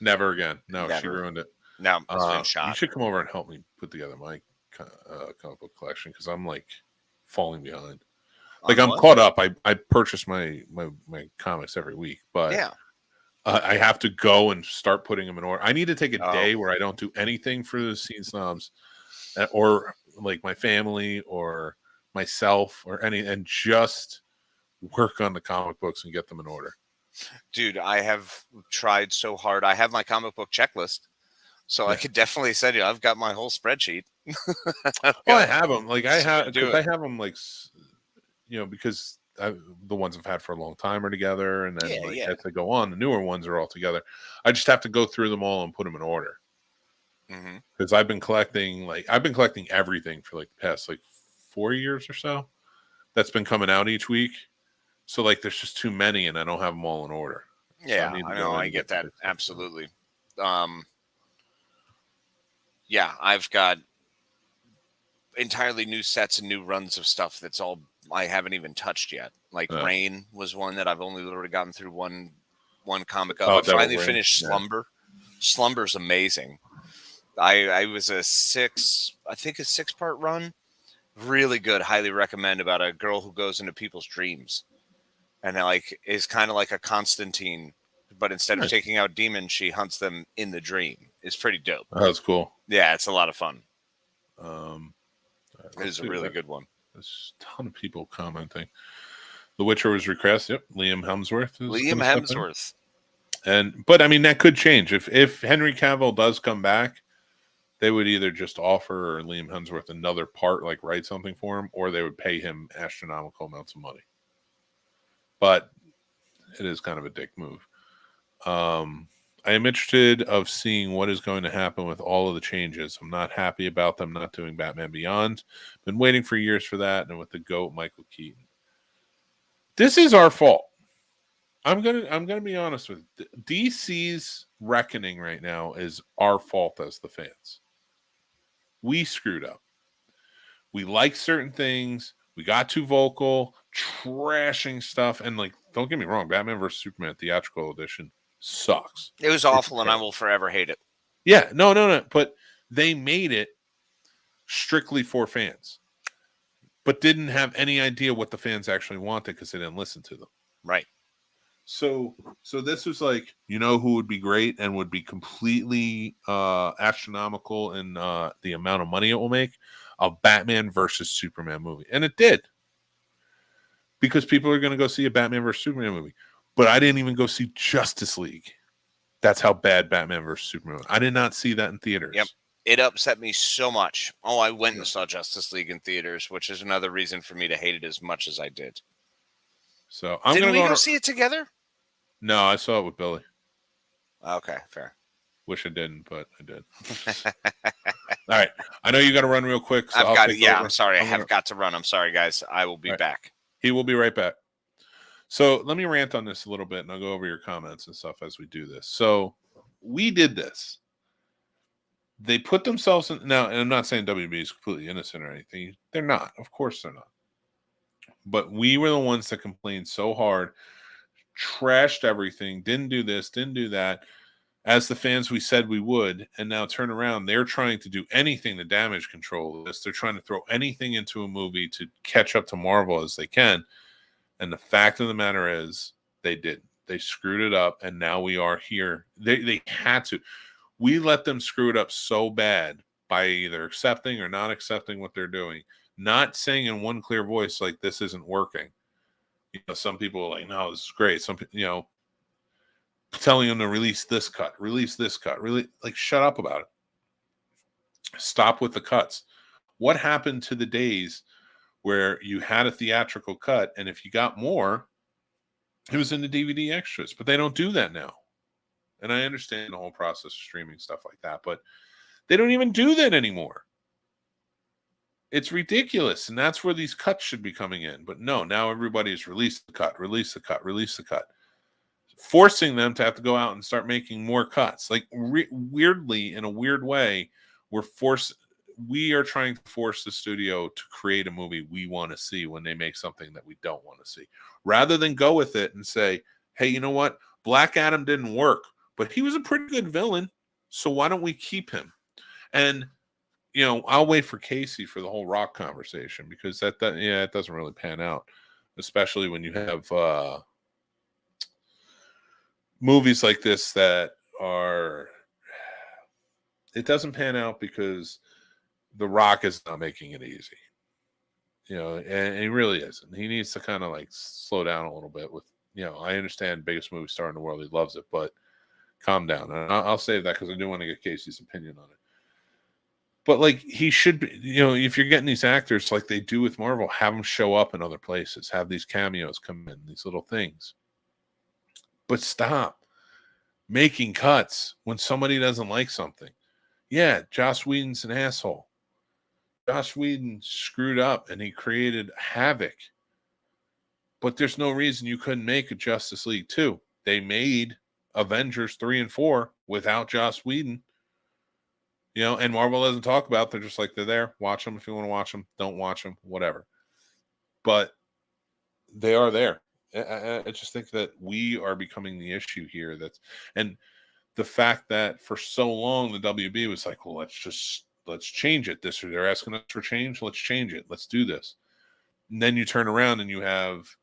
Never again. No, Never. She ruined it. No, it's been shot. You should come over and help me put together my comic book collection because I'm like falling behind. Like I'm caught up. I purchase my comics every week, but I have to go and start putting them in order. I need to take a day where I don't do anything for the Scene Snobs, or like my family or myself or and just work on the comic books and get them in order. Dude, I have tried so hard. I have my comic book checklist, so I could definitely send you. I've got my whole spreadsheet. I have them. Like I have them like, because the ones I've had for a long time are together, and then as they go on, the newer ones are all together. I just have to go through them all and put them in order. Because I've been collecting everything for like the past 4 years or so. That's been coming out each week. So like, there's just too many, and I don't have them all in order. Yeah, so I know. I get that absolutely. Yeah, I've got entirely new sets and new runs of stuff that's all I haven't even touched yet. Like Rain was one that I've only literally gotten through one comic of. I finally finished Slumber. Slumber's amazing. I was a 6-part run. Really good. Highly recommend, about a girl who goes into people's dreams and is kind of like a Constantine, but instead of taking out demons, she hunts them in the dream. It's pretty dope. Oh, that's cool. Yeah, it's a lot of fun. It is a really good one. There's a ton of people commenting. The Witcher was recast. Yep, Liam Hemsworth. But I mean, that could change if Henry Cavill does come back. They would either just offer Liam Hemsworth another part, like write something for him, or they would pay him astronomical amounts of money. But it is kind of a dick move. I am interested of seeing what is going to happen with all of the changes. I'm not happy about them not doing Batman Beyond. Been waiting for years for that, and with the GOAT Michael Keaton. This is our fault. I'm gonna be honest with you. DC's reckoning right now is our fault as the fans. We screwed up. We like certain things. We got too vocal, trashing stuff, and don't get me wrong, Batman vs Superman theatrical edition sucks. It was awful, and I will forever hate it. Yeah, no. But they made it strictly for fans, but didn't have any idea what the fans actually wanted because they didn't listen to them. Right. So this was who would be great and would be completely astronomical in the amount of money it will make? A Batman versus Superman movie. And it did. Because people are going to go see a Batman versus Superman movie. But I didn't even go see Justice League. That's how bad Batman versus Superman was. I did not see that in theaters. Yep. It upset me so much. Oh, I went and saw Justice League in theaters, which is another reason for me to hate it as much as I did. So I'm going to go see it together? No, I saw it with Billy. Okay, fair. Wish I didn't, but I did. All right. I know you got to run real quick. So I'm sorry. I have got to run. I'm sorry, guys. I will be back. He will be right back. So let me rant on this a little bit, and I'll go over your comments and stuff as we do this. So we did this. They put themselves in now, and I'm not saying WB is completely innocent or anything. They're not. Of course they're not. But we were the ones that complained so hard, trashed everything, didn't do this, didn't do that. As the fans, we said we would, and now turn around. They're trying to do anything to damage control of this. They're trying to throw anything into a movie to catch up to Marvel as they can. And the fact of the matter is, they didn't. They screwed it up, and now we are here. They had to. We let them screw it up so bad by either accepting or not accepting what they're doing, not saying in one clear voice, like, this isn't working. You know, some people are like, no, this is great. Some people, you know, telling them to release this cut, really, like, shut up about it. Stop with the cuts. What happened to the days where you had a theatrical cut, and if you got more, it was in the DVD extras? But they don't do that now. And I understand the whole process of streaming, stuff like that, but they don't even do that anymore. It's ridiculous, and that's where these cuts should be coming in. But no, now everybody's release the cut, forcing them to have to go out and start making more cuts. Like, weirdly, in a weird way, we are trying to force the studio to create a movie we want to see when they make something that we don't want to see, rather than go with it and say, hey, you know what? Black Adam didn't work, but he was a pretty good villain, so why don't we keep him? And, you know, I'll wait for Casey for the whole Rock conversation, because it doesn't really pan out, especially when you have movies like this that are, it doesn't pan out because The Rock is not making it easy, you know, and he really isn't. He needs to kind of like slow down a little bit with, you know, I understand biggest movie star in the world, he loves it, but calm down. And I'll save that because I do want to get Casey's opinion on it. But, like, he should be, you know, if you're getting these actors like they do with Marvel, have them show up in other places, have these cameos come in, these little things. But stop making cuts when somebody doesn't like something. Yeah, Joss Whedon's an asshole. Joss Whedon screwed up and he created havoc. But there's no reason you couldn't make a Justice League 2. They made Avengers 3 and 4 without Joss Whedon. You know, and Marvel doesn't talk about it. They're just like, they're there. Watch them if you want to watch them. Don't watch them, whatever. But they are there. I just think that we are becoming the issue here. And the fact that for so long the WB was like, well, let's change it. They're asking us for change. Let's change it. Let's do this. And then you turn around and you have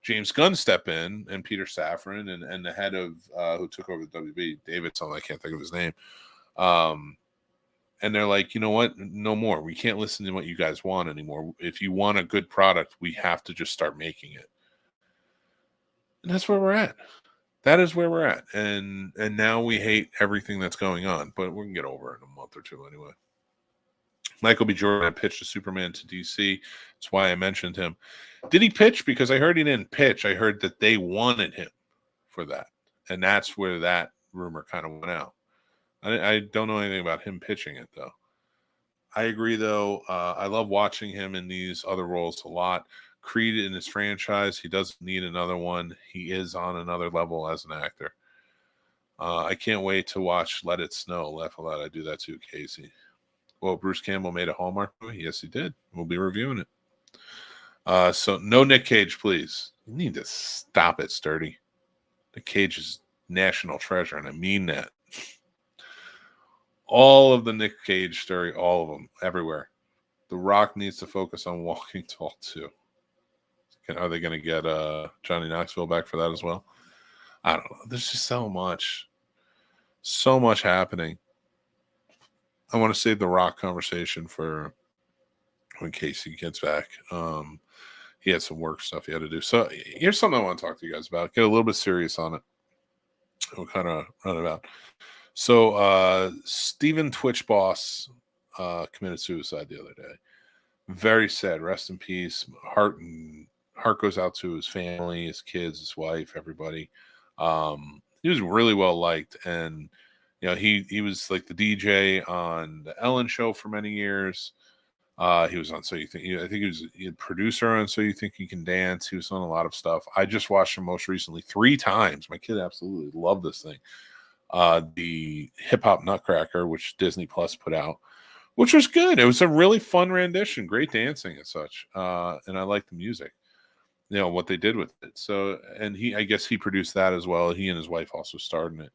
James Gunn step in, and Peter Safran and the head of who took over the WB, David, something I can't think of his name. And they're like, you know what? No more. We can't listen to what you guys want anymore. If you want a good product, we have to just start making it. And that's where we're at. That is where we're at. And now we hate everything that's going on, but we can get over it in a month or two anyway. Michael B. Jordan pitched a Superman to DC. That's why I mentioned him. Did he pitch? Because I heard he didn't pitch. I heard that they wanted him for that. And that's where that rumor kind of went out. I don't know anything about him pitching it, though. I agree, though. I love watching him in these other roles a lot. Creed in his franchise, he doesn't need another one. He is on another level as an actor. I can't wait to watch Let It Snow. Laugh a lot. I do that too, Casey. Well, Bruce Campbell made a Hallmark movie. Yes, he did. We'll be reviewing it. So no Nick Cage, please. You need to stop it, Sturdy. Nick Cage is national treasure, and I mean that. All of the Nick Cage story, all of them, everywhere. The Rock needs to focus on Walking Tall too. Are they going to get Johnny Knoxville back for that as well? I don't know. There's just so much happening. I want to save the Rock conversation for when Casey gets back. He had some work stuff he had to do. So here's something I want to talk to you guys about. Get a little bit serious on it. We'll kind of run it out. So Steven Twitch Boss committed suicide the other day. Very sad. Rest in peace. Heart goes out to his family, his kids, his wife, everybody. He was really well liked, and you know he was like the DJ on the Ellen Show for many years. He was on So You Think. I think he was a producer on So You Think You Can Dance. He was on a lot of stuff. I just watched him most recently 3 times. My kid absolutely loved this thing. The Hip Hop Nutcracker, which Disney Plus put out, which was good. It was a really fun rendition, great dancing and such. And I like the music. what they did with it. So, and I guess he produced that as well. He and his wife also starred in it.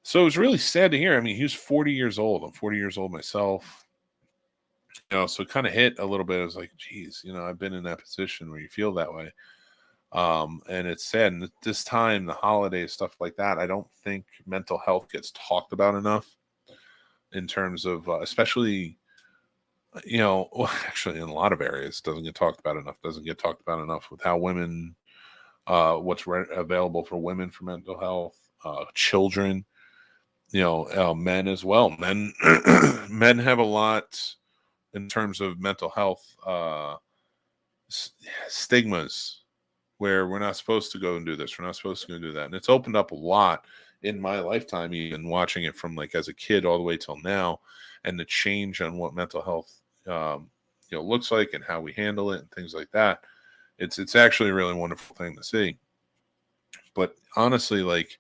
So it was really sad to hear. I mean, he was 40 years old. I'm 40 years old myself. So it kind of hit a little bit. I was like, geez, I've been in that position where you feel that way. And it's sad. And this time, the holidays, stuff like that, I don't think mental health gets talked about enough in terms of, especially, well, actually in a lot of areas, doesn't get talked about enough. Doesn't get talked about enough with how women, what's available for women for mental health, children, men as well. Men, men have a lot in terms of mental health stigmas, where we're not supposed to go and do this, we're not supposed to go and do that. And it's opened up a lot in my lifetime, even watching it from like as a kid all the way till now, and the change on what mental health looks like and how we handle it and things like that. It's actually a really wonderful thing to see. But honestly, like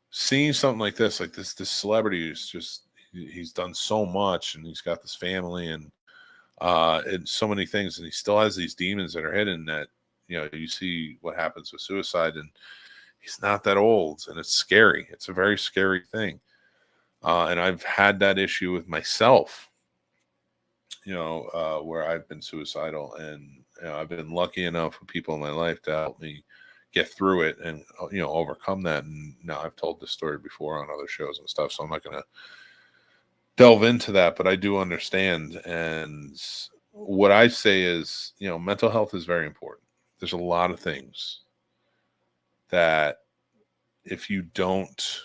seeing something like this celebrity is just, he's done so much, and he's got this family and so many things, and he still has these demons that are hidden that, you see what happens with suicide, and he's not that old, and it's scary. It's a very scary thing. And I've had that issue with myself, where I've been suicidal, and I've been lucky enough with people in my life to help me get through it and, overcome that. And now I've told this story before on other shows and stuff, so I'm not going to delve into that, but I do understand. And what I say is, mental health is very important. There's a lot of things that if you don't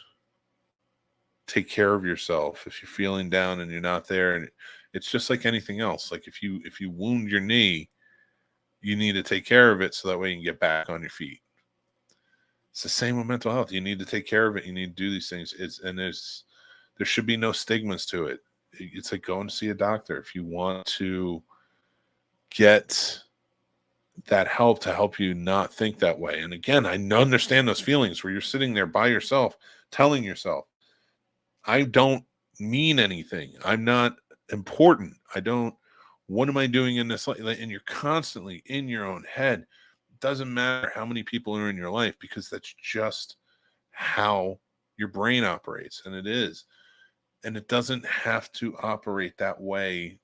take care of yourself, if you're feeling down and you're not there, and it's just like anything else. Like if you wound your knee, you need to take care of it so that way you can get back on your feet. It's the same with mental health. You need to take care of it. You need to do these things. There should be no stigmas to it. It's like going to see a doctor if you want to get that help to help you not think that way. And again, I understand those feelings where you're sitting there by yourself, telling yourself, I don't mean anything. I'm not important. What am I doing in this life? And you're constantly in your own head. It doesn't matter how many people are in your life, because that's just how your brain operates. And it is. And it doesn't have to operate that way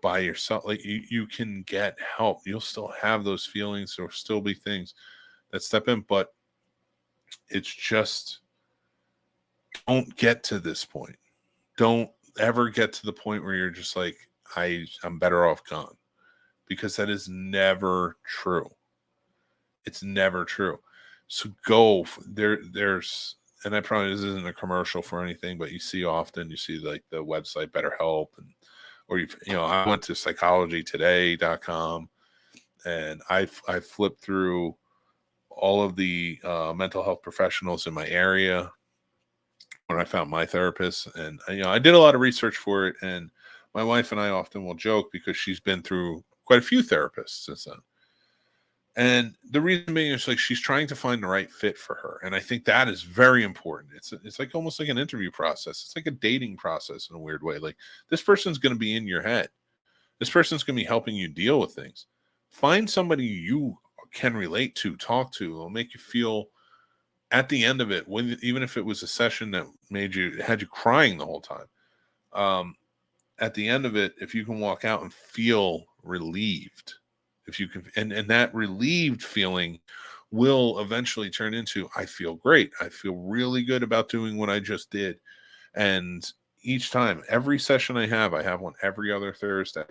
by yourself. Like you can get help. You'll still have those feelings. There'll still be things that step in, but it's just, don't get to this point. Don't ever get to the point where you're just like, I'm better off gone, because that is never true. It's never true. So go there's, and I probably, this isn't a commercial for anything, but you see like the website BetterHelp, or I went to psychologytoday.com, and I flipped through all of the mental health professionals in my area when I found my therapist. And I did a lot of research for it, and my wife and I often will joke because she's been through quite a few therapists since then. And the reason being is like she's trying to find the right fit for her. And I think that is very important. It's like almost like an interview process. It's like a dating process in a weird way. Like this person's going to be in your head. This person's going to be helping you deal with things. Find somebody you can relate to, talk to, will make you feel at the end of it, even if it was a session that had you crying the whole time. At the end of it, if you can walk out and feel relieved, if you can, and that relieved feeling will eventually turn into, I feel great. I feel really good about doing what I just did. And each time, every session I have one every other Thursday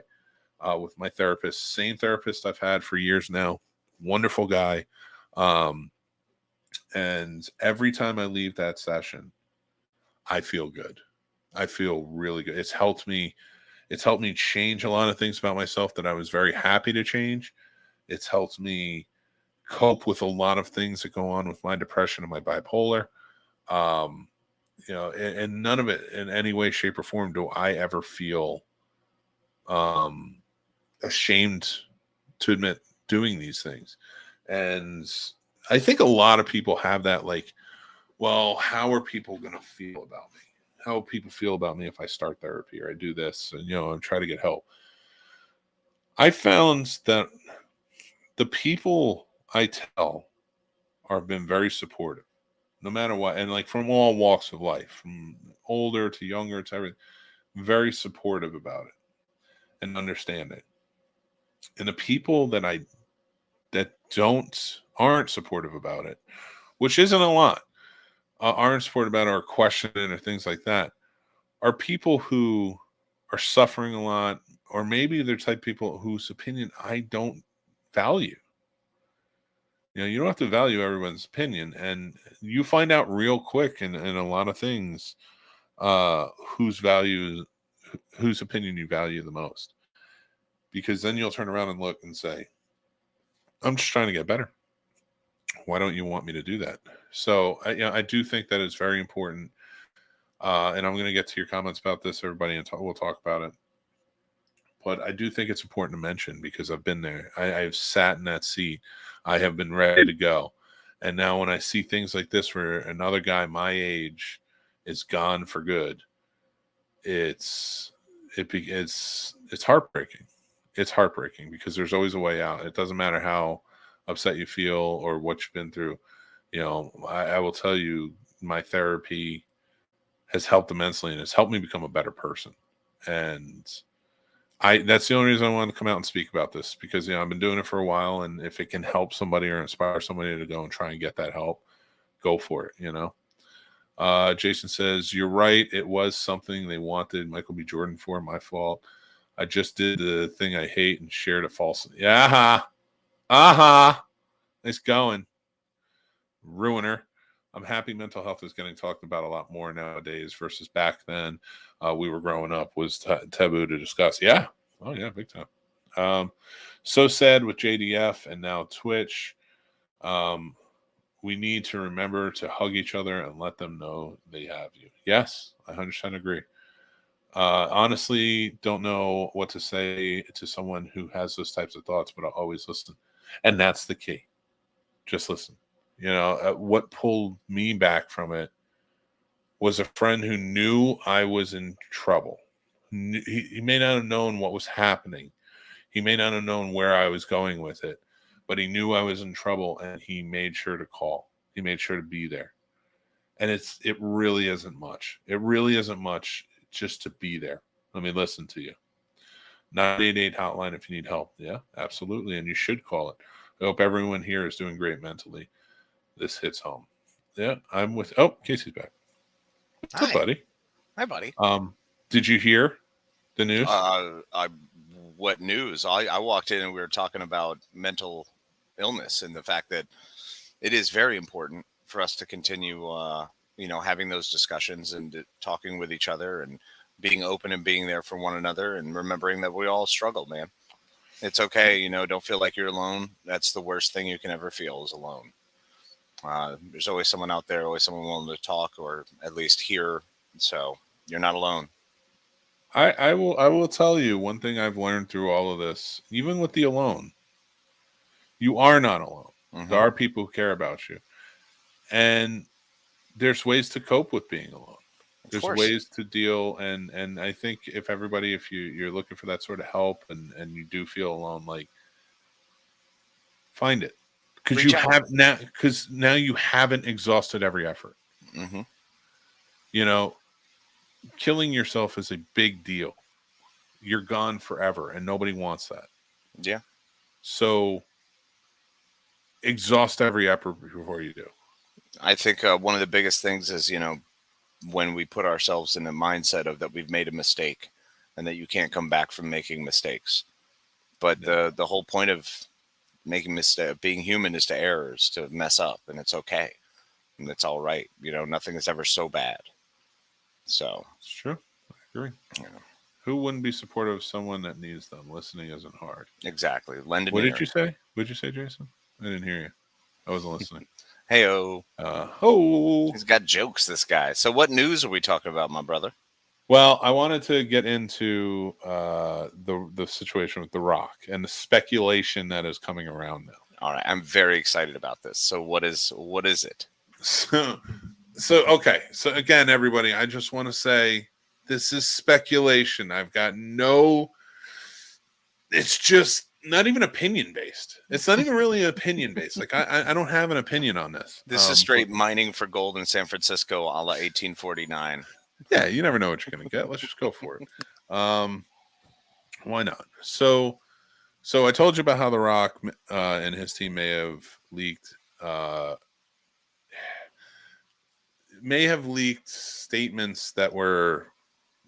with my therapist, same therapist I've had for years now. Wonderful guy. And every time I leave that session, I feel good. I feel really good. It's helped me change a lot of things about myself that I was very happy to change. It's helped me cope with a lot of things that go on with my depression and my bipolar. And none of it in any way, shape, or form do I ever feel ashamed to admit doing these things. And I think a lot of people have that, like, well, how are people going to feel about me? How people feel about me if I start therapy or I do this and, and try to get help. I found that the people I tell have been very supportive, no matter what, and like from all walks of life, from older to younger to everything, very supportive about it and understanding. And the people that aren't supportive about it, which isn't a lot, aren't supportive about it or questioning or things like that, are people who are suffering a lot, or maybe they're type people whose opinion I don't value. You don't have to value everyone's opinion, and you find out real quick in a lot of things whose opinion you value the most, because then you'll turn around and look and say, I'm just trying to get better. Why don't you want me to do that? So I do think that is very important. And I'm going to get to your comments about this, everybody, and we'll talk about it. But I do think it's important to mention, because I've been there. I've sat in that seat. I have been ready to go. And now when I see things like this, where another guy my age is gone for good, it's heartbreaking. It's heartbreaking, because there's always a way out. It doesn't matter how upset you feel or what you've been through. I will tell you, my therapy has helped immensely, and it's helped me become a better person. And that's the only reason I wanted to come out and speak about this, because I've been doing it for a while, and if it can help somebody or inspire somebody to go and try and get that help, go for it. Jason says, you're right, it was something they wanted Michael B. Jordan for. My fault. I just did the thing I hate and shared it falsely. Yeah. Nice going, ruiner. I'm happy mental health is getting talked about a lot more nowadays versus back then. We were growing up, was taboo to discuss. Yeah. Oh, yeah, big time. So sad with JDF and now Twitch. We need to remember to hug each other and let them know they have you. Yes, I 100% agree. Honestly, don't know what to say to someone who has those types of thoughts, but I'll always listen. And that's the key. Just listen. What pulled me back from it was a friend who knew I was in trouble. He may not have known what was happening. He may not have known where I was going with it, but he knew I was in trouble, and he made sure to call. He made sure to be there. And it really isn't much. It really isn't much just to be there. Let me listen to you. 988 hotline if you need help. Yeah, absolutely. And you should call it. I hope everyone here is doing great mentally. This hits home. Yeah, I'm with. Oh, Casey's back. What's up, buddy? Hi, buddy. Did you hear the news? What news? I walked in and we were talking about mental illness and the fact that it is very important for us to continue, having those discussions and talking with each other and being open and being there for one another and remembering that we all struggle, man. It's okay. Don't feel like you're alone. That's the worst thing you can ever feel, is alone. There's always someone out there, always someone willing to talk or at least hear. So you're not alone. I will tell you one thing I've learned through all of this, even with the alone, you are not alone. Mm-hmm. There are people who care about you. And there's ways to cope with being alone. There's ways to deal. And I think if you're looking for that sort of help and you do feel alone, like, find it. Because now you haven't exhausted every effort. Mm-hmm. Killing yourself is a big deal. You're gone forever, and nobody wants that. Yeah. So exhaust every effort before you do. I think one of the biggest things is, when we put ourselves in the mindset of that we've made a mistake and that you can't come back from making mistakes. But the whole point of being human is to err, is to mess up, and it's okay. And it's all right. Nothing is ever so bad. So it's true. I agree. Who wouldn't be supportive of someone that needs them? Listening isn't hard. Exactly. Lend an ear. What did you say? What did you say, Jason? I didn't hear you. I wasn't listening. Hey-o. He's got jokes, this guy. So what news are we talking about, my brother? Well, I wanted to get into the situation with The Rock and the speculation that is coming around now. All right. I'm very excited about this. So what is it? So okay. So again, everybody, I just want to say this is speculation. I've got it's just not even opinion based. It's not even really opinion based. Like I don't have an opinion on this. This is straight mining for gold in San Francisco, a la 1849. Yeah, you never know what you're gonna get. Let's just go for it. Why not? So I told you about how The Rock and his team may have leaked statements that were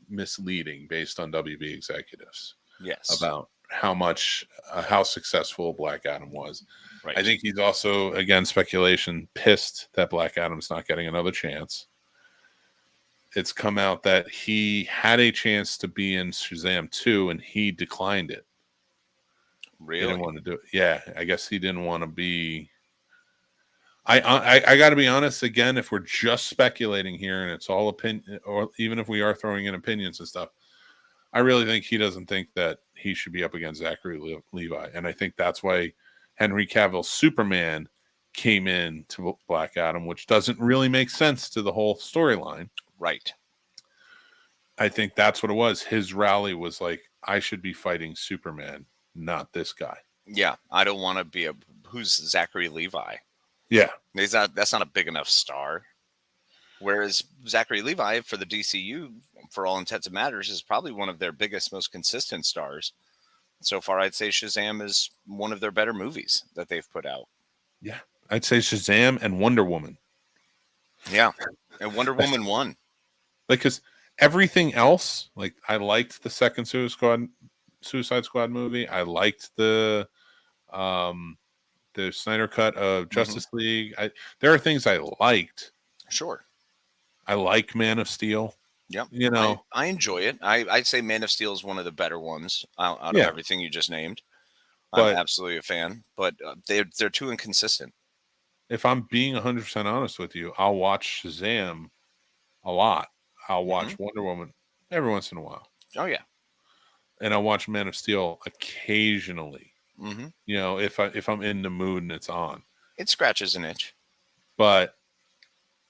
misleading based on WB executives. Yes. About how successful Black Adam was. Right. I think he's also, again, speculation, pissed that Black Adam's not getting another chance. It's come out that he had a chance to be in Shazam 2 and he declined it. Really? He didn't want to do it. Yeah, I guess he didn't want to be. I got to be honest, again, if we're just speculating here and it's all opinion, or even if we are throwing in opinions and stuff, I really think he doesn't think that he should be up against Zachary Levi. And I think that's why Henry Cavill's Superman came in to Black Adam, which doesn't really make sense to the whole storyline. Right. I think that's what it was. His rally was like, I should be fighting Superman, not this guy. Yeah. I don't want to be who's Zachary Levi? Yeah. That's not a big enough star. Whereas Zachary Levi, for the DCU, for all intents and matters, is probably one of their biggest, most consistent stars. So far, I'd say Shazam is one of their better movies that they've put out. Yeah. I'd say Shazam and Wonder Woman. Yeah. And Wonder Woman 1. Like, because everything else, like, I liked the second Suicide Squad movie. I liked the Snyder cut of Justice League. There are things I liked. Sure. I like Man of Steel. Yep. You know, I enjoy it. I'd say Man of Steel is one of the better ones out of everything you just named. But I'm absolutely a fan, but they're too inconsistent. If I'm being 100% honest with you, I'll watch Shazam a lot. I'll watch Wonder Woman every once in a while. Oh, yeah. And I'll watch Man of Steel occasionally. Mm-hmm. You know, if I'm in the mood and it's on. It scratches an itch. But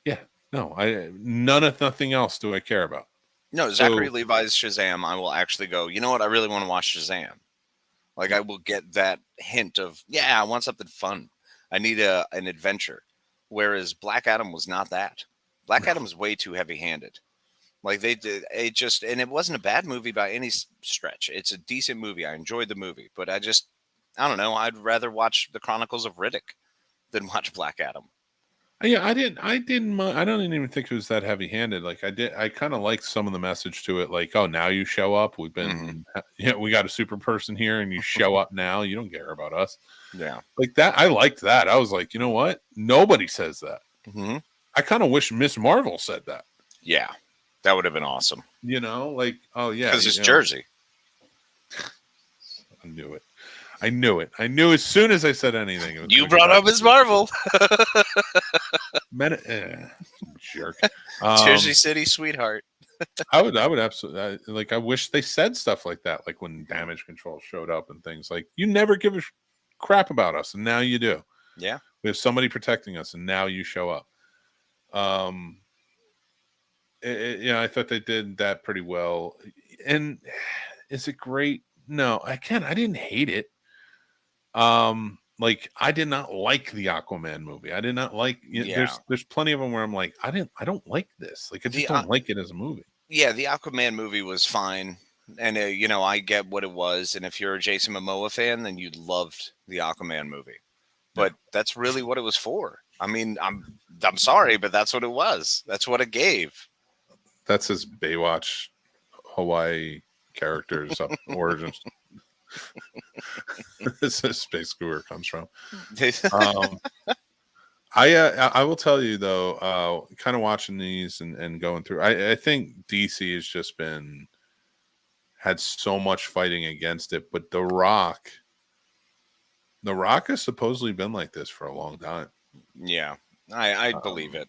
yeah, no, nothing else do I care about. No, Zachary Levi's Shazam, I will actually go, you know what? I really want to watch Shazam. Like, I will get that hint of, I want something fun. I need an adventure. Whereas Black Adam was not that. Black Adam's way too heavy-handed. Like, they did it just, and it wasn't a bad movie by any stretch. It's a decent movie. I enjoyed the movie, but I don't know. I'd rather watch The Chronicles of Riddick than watch Black Adam. Yeah, I don't even think it was that heavy-handed. Like, I kind of liked some of the message to it. Like, oh, now you show up. We've been, we got a super person here, and you show up now. You don't care about us. Yeah, like that. I liked that. I was like, you know what? Nobody says that. Mm-hmm. I kind of wish Miss Marvel said that. Yeah, that would have been awesome. You know, like, oh yeah, because it's Jersey. I knew it. I knew as soon as I said anything. You brought up Miss Marvel. Jerk. Jersey City sweetheart. I would absolutely like. I wish they said stuff like that, like when Damage Control showed up and things like. You never give a crap about us, and now you do. Yeah, we have somebody protecting us, and now you show up. I thought they did that pretty well. And is it great? No, I didn't hate it. Like, I did not like the Aquaman movie. I did not like. There's plenty of them where I'm like, I don't like this. Like, I just don't like it as a movie. Yeah, the Aquaman movie was fine, and I get what it was. And if you're a Jason Momoa fan, then you loved the Aquaman movie. But that's really what it was for. I mean, I'm sorry, but that's what it was. That's what it gave. That's his Baywatch Hawaii characters origins. This is basically where it comes from. I will tell you though, kind of watching these and going through, I think DC has just had so much fighting against it, but The Rock has supposedly been like this for a long time. Yeah, I believe it.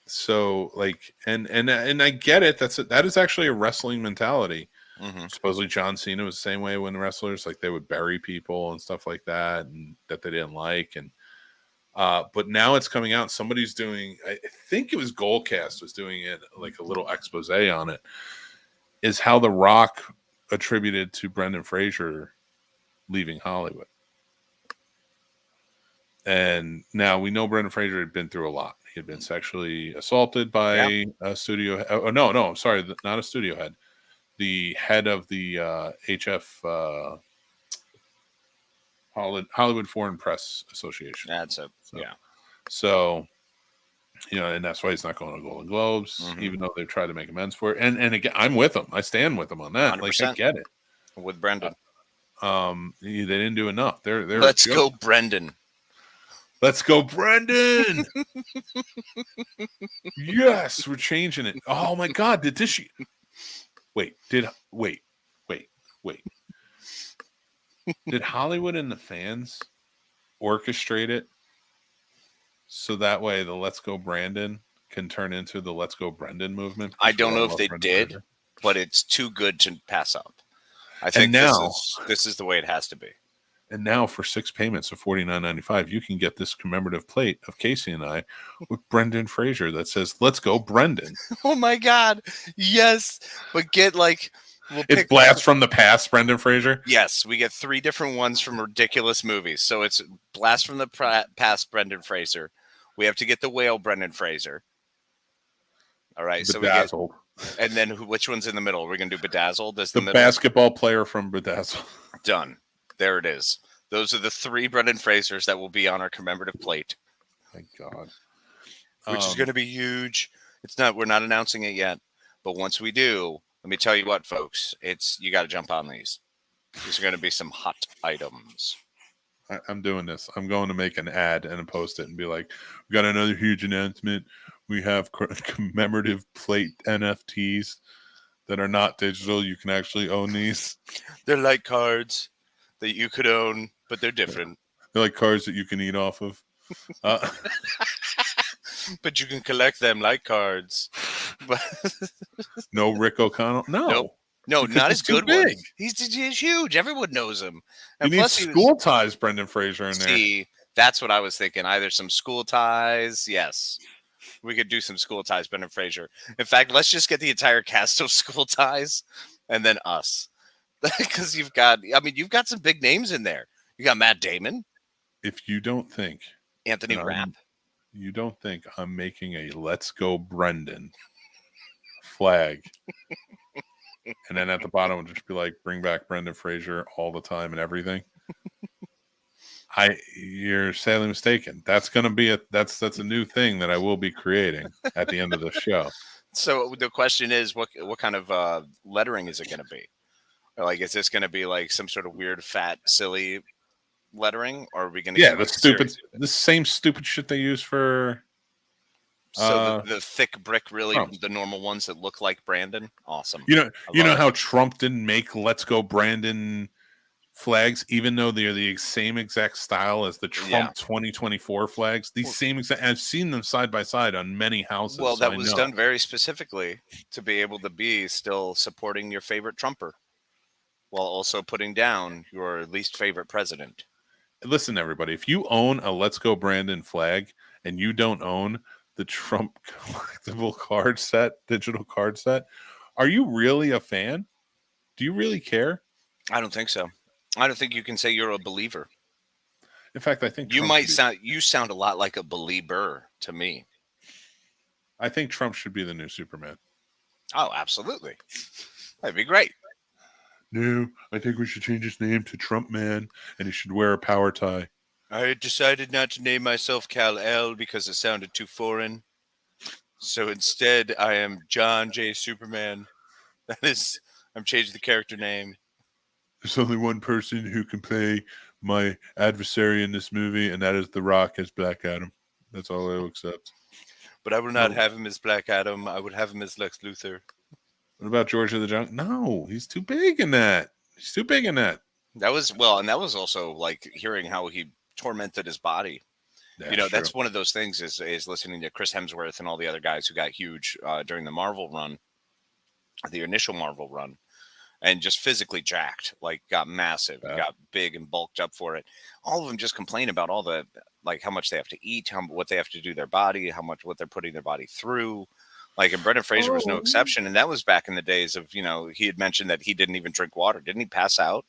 So like, and I get it. That is actually a wrestling mentality. Mm-hmm. Supposedly John Cena was the same way when the wrestlers, like, they would bury people and stuff like that, and that they didn't like. And but now it's coming out. Somebody's doing, I think it was Goldcast was doing it, like a little expose on it, is how The Rock attributed to Brendan Fraser leaving Hollywood. And now we know Brendan Fraser had been through a lot. He had been sexually assaulted by a studio. Oh, no, I'm sorry, not a studio head. The head of the HF Hollywood Foreign Press Association. That's So, and that's why he's not going to Golden Globes, even though they've tried to make amends for it. And again, I'm with him. I stand with him on that. 100%. Like, I get it. With Brendan. They didn't do enough. They're Let's go, Brendan. Let's go, Brendan. Yes, we're changing it. Oh my God, did Did Hollywood and the fans orchestrate it so that way the Let's Go Brandon can turn into the Let's Go Brendan movement? I don't know if they did, but it's too good to pass up. I think this is the way it has to be. And now for 6 payments of $49.95, you can get this commemorative plate of Casey and I with Brendan Fraser that says, "Let's go, Brendan." Oh my God. Yes. But get it's Blast from the Past, Brendan Fraser. Yes. We get 3 different ones from ridiculous movies. So it's Blast from the Past, Brendan Fraser. We have to get the whale, Brendan Fraser. All right. Bedazzled. And then which one's in the middle? We're going to do Bedazzled. The basketball player from Bedazzled. Done. There it is. Those are the 3 Brendan Frasers that will be on our commemorative plate. Thank God. Which is going to be huge. We're not announcing it yet, but once we do, let me tell you what, folks, you got to jump on these. These are going to be some hot items. I'm doing this. I'm going to make an ad and post it and be like, "We got another huge announcement. We have commemorative plate NFTs that are not digital. You can actually own these. They're like cards that you could own, but they're different. They're like cards that you can eat off of. But you can collect them like cards." No Rick O'Connell? No, not as good ones. He's huge. Everyone knows him. And you need school ties, Brendan Fraser, in there. See, that's what I was thinking. Either some school ties. Yes. We could do some school ties, Brendan Fraser. In fact, let's just get the entire cast of School Ties and then us. Because you've got some big names in there. You got Matt Damon. If you don't think Anthony Rapp. You don't think I'm making a "Let's Go Brendan" flag, and then at the bottom will just be like, "Bring back Brendan Fraser all the time" and everything. You're sadly mistaken. That's going to be that's a new thing that I will be creating at the end of the show. So the question is, what kind of lettering is it going to be? Like, is this going to be like some sort of weird, fat, silly lettering, or are we going to the same stupid shit they use for? So the thick brick, really, the normal ones that look like Brandon. Awesome. You know how Trump didn't make "Let's Go Brandon" flags, even though they're the same exact style as the Trump 2024 flags. These same exact. I've seen them side by side on many houses. Well, that was done very specifically to be able to be still supporting your favorite Trumper, while also putting down your least favorite president. Listen, everybody, if you own a "Let's Go Brandon" flag and you don't own the Trump collectible digital card set, are you really a fan? Do you really care? I don't think so. I don't think you can say you're a believer. In fact, I think you sound a lot like a believer to me. I think Trump should be the new Superman. Oh, absolutely. That'd be great. No, I think we should change his name to Trump Man, and he should wear a power tie. I decided not to name myself Kal-El because it sounded too foreign. So instead, I am John J. Superman. I'm changing the character name. There's only one person who can play my adversary in this movie, and that is The Rock as Black Adam. That's all I will accept. But I will not have him as Black Adam. I would have him as Lex Luthor. What about George of the Jungle? No, he's too big in that. That was also like hearing how he tormented his body. That's one of those things is listening to Chris Hemsworth and all the other guys who got huge during the Marvel run, the initial Marvel run, and just physically jacked, like got massive, got big and bulked up for it. All of them just complain about all the, like how much they have to eat, what they have to do their body, what they're putting their body through. Like, and Brendan Fraser was no exception. And that was back in the days of, he had mentioned that he didn't even drink water. Didn't he pass out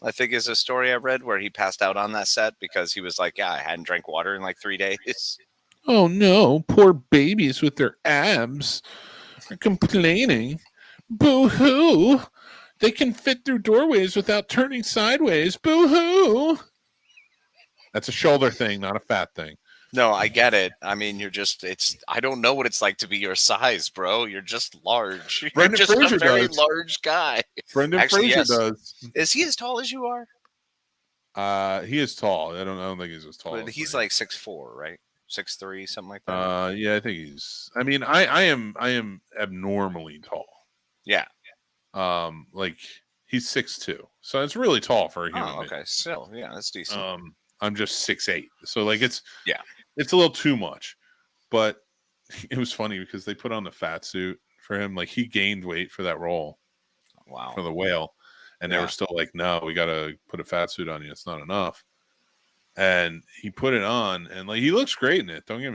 I think is a story I read where he passed out on that set because he was like, yeah, I hadn't drank water in like 3 days. Oh no, poor babies with their abs are complaining. Boo hoo! They can fit through doorways without turning sideways. Boo hoo! That's a shoulder thing, not a fat thing. No, I get it. I mean, I don't know what it's like to be your size, bro. You're just large. You're Brendan just Fraser a very does. large guy. Brendan Actually, Fraser yes. does. Is he as tall as you are? He is tall. I don't think he's as tall. But he's like 6'4", right? 6'3", something like that. Yeah, I think he's. I mean, I am abnormally tall. Yeah. Like he's 6'2", so it's really tall for a human. Oh, okay. Still, yeah, that's decent. I'm just 6'8", so like it's it's a little too much. But it was funny because they put on the fat suit for him. Like he gained weight for that role. Wow. For the whale, and they were still like, "No, we got to put a fat suit on you. It's not enough." And he put it on, and like he looks great in it. Don't get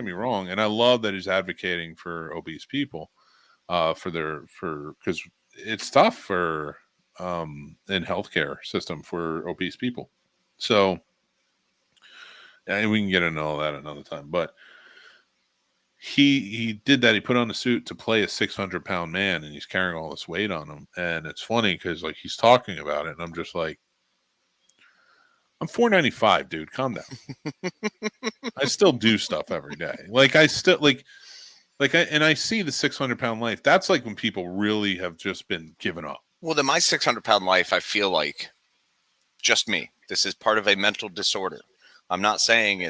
me wrong. And I love that he's advocating for obese people, because it's tough for in healthcare system for obese people. So, and we can get into all that another time. But he did that. He put on a suit to play a 600-pound man, and he's carrying all this weight on him. And it's funny because like he's talking about it, and I'm just like, I'm 495, dude. Calm down. I still do stuff every day. Like I still and I see the 600-pound life. That's like when people really have just been given up. Well, then my 600-pound life, I feel like just me. This is part of a mental disorder. I'm not saying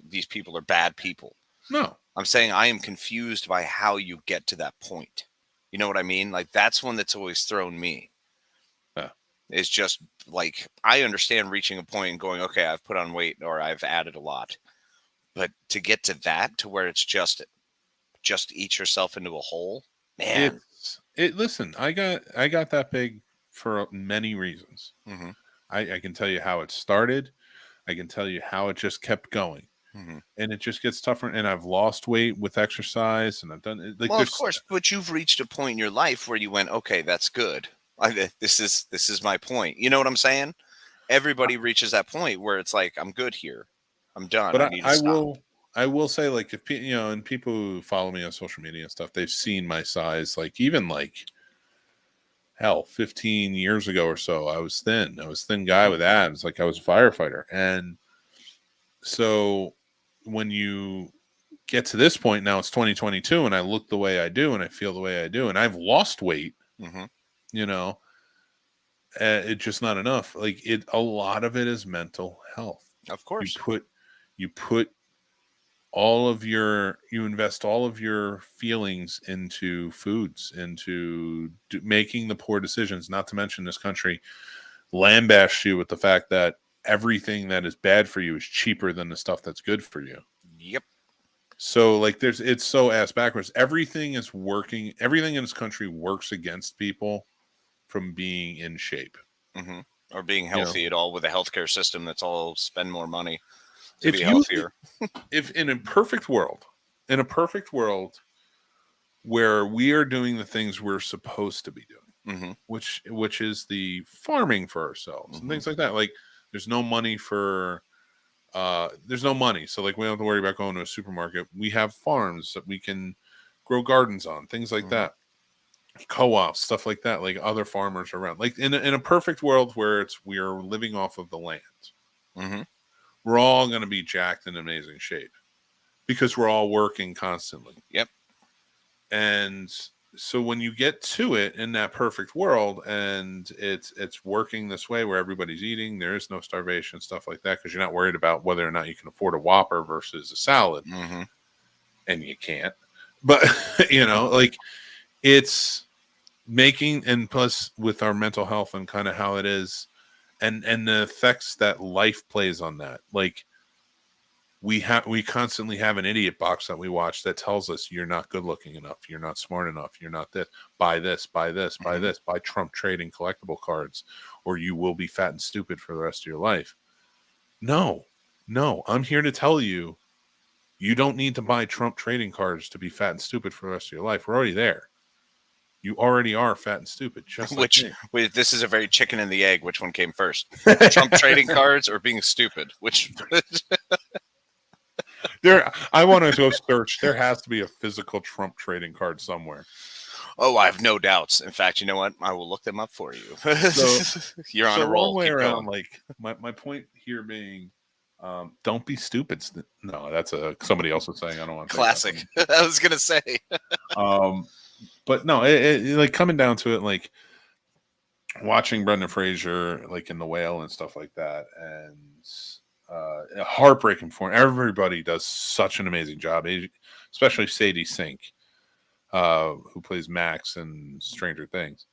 these people are bad people. No. I'm saying I am confused by how you get to that point. You know what I mean? Like that's one that's always thrown me. It's just like, I understand reaching a point and going, okay, I've put on weight or I've added a lot. But to get to that, to where it's just eat yourself into a hole, man. Listen, I got that big for many reasons. Mm-hmm. I can tell you how it started. I can tell you how it just kept going. Mm-hmm. And it just gets tougher. And I've lost weight with exercise, and I've done it. Like, well, of course, but you've reached a point in your life where you went, okay, that's good. This is my point. You know what I'm saying? Everybody reaches that point where it's like, I'm good here. I'm done. But I need to stop. I will say, like, if and people who follow me on social media and stuff, they've seen my size. Like, even like, hell, 15 years ago or so, I was thin. I was a thin guy with abs. Like I was a firefighter. And so when you get to this point now, it's 2022, and I look the way I do, and I feel the way I do, and I've lost weight. Mm-hmm. It's just not enough. Like a lot of it is mental health. Of course, you invest all of your feelings into foods, into making the poor decisions. Not to mention, this country lambasts you with the fact that everything that is bad for you is cheaper than the stuff that's good for you. Yep. So like it's so ass backwards. Everything is working. Everything in this country works against people from being in shape. Mm-hmm. Or being healthy at all, with a healthcare system that's all spend more money to be healthier. If in a perfect world where we are doing the things we're supposed to be doing, mm-hmm. which is the farming for ourselves, mm-hmm. and things like that. Like there's no money. So like we don't have to worry about going to a supermarket. We have farms that we can grow gardens on, things like mm-hmm. that. Co-ops, stuff like that, like other farmers around. Like in a perfect world where we are living off of the land, mm-hmm. we're all going to be jacked in amazing shape because we're all working constantly. Yep. And so when you get to it in that perfect world, and it's working this way where everybody's eating, there is no starvation, stuff like that, because you're not worried about whether or not you can afford a Whopper versus a salad, mm-hmm. and you can't. But like. It's making, and plus with our mental health and kind of how it is, and the effects that life plays on that. Like we constantly have an idiot box that we watch that tells us you're not good looking enough, you're not smart enough, you're not this, buy this, buy this, buy this, buy Trump trading collectible cards, or you will be fat and stupid for the rest of your life. No, I'm here to tell you, you don't need to buy Trump trading cards to be fat and stupid for the rest of your life. We're already there. You already are fat and stupid. Just like Which me. wait, this is a very chicken and the egg. Which one came first? Trump trading cards or being stupid? Which? I want to go search. There has to be a physical Trump trading card somewhere. Oh, I have no doubts. In fact, you know what? I will look them up for you. You're on a roll. Long way Keep around, going. like my point here being, don't be stupid. No, that's somebody else was saying. I don't want to Classic. I was gonna say. But no, it like coming down to it, like watching Brendan Fraser, like in The Whale and stuff like that, and heartbreaking for him. Everybody does such an amazing job, especially Sadie Sink, who plays Max in Stranger Things.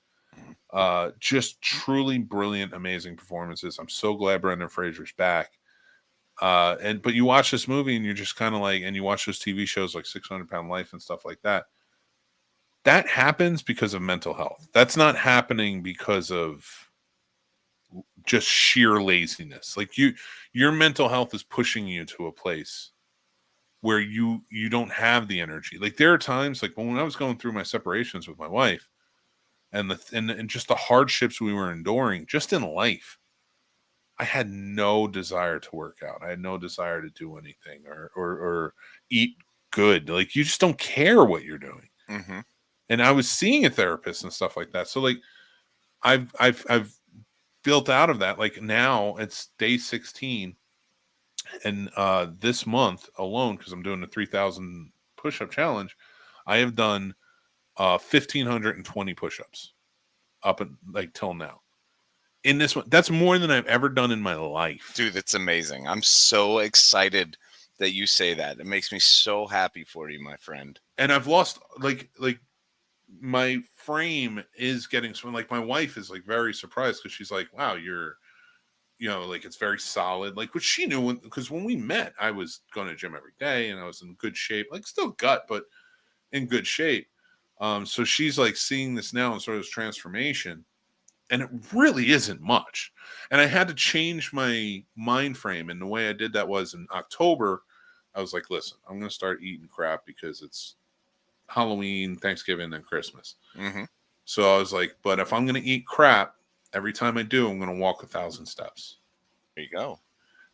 Just truly brilliant, amazing performances. I'm so glad Brendan Fraser's back. But you watch this movie and you're just kind of like, and you watch those TV shows like 600-Pound Life and stuff like that. That happens because of mental health. That's not happening because of just sheer laziness. Like your mental health is pushing you to a place where you don't have the energy. Like there are times, like when I was going through my separations with my wife, and just the hardships we were enduring, just in life, I had no desire to work out. I had no desire to do anything or eat good. Like you just don't care what you're doing. Mm-hmm. And I was seeing a therapist and stuff like that. So like I've built out of that. Like now it's day 16. And this month alone, because I'm doing the 3,000 push-up challenge, I have done 1,520 push-ups up and like till now. In this one, that's more than I've ever done in my life. Dude, that's amazing. I'm so excited that you say that. It makes me so happy for you, my friend. And I've lost like my frame is getting so like my wife is like very surprised because she's like, wow, you're like it's very solid, like which she knew because when we met, I was going to gym every day and I was in good shape, like still gut, but in good shape. So she's like seeing this now and sort of this transformation, and it really isn't much. And I had to change my mind frame, and the way I did that was in October, I was like, listen, I'm going to start eating crap because it's Halloween, Thanksgiving, and Christmas. Mm-hmm. So I was like, but if I'm going to eat crap, every time I do, I'm going to walk 1,000 steps. There you go.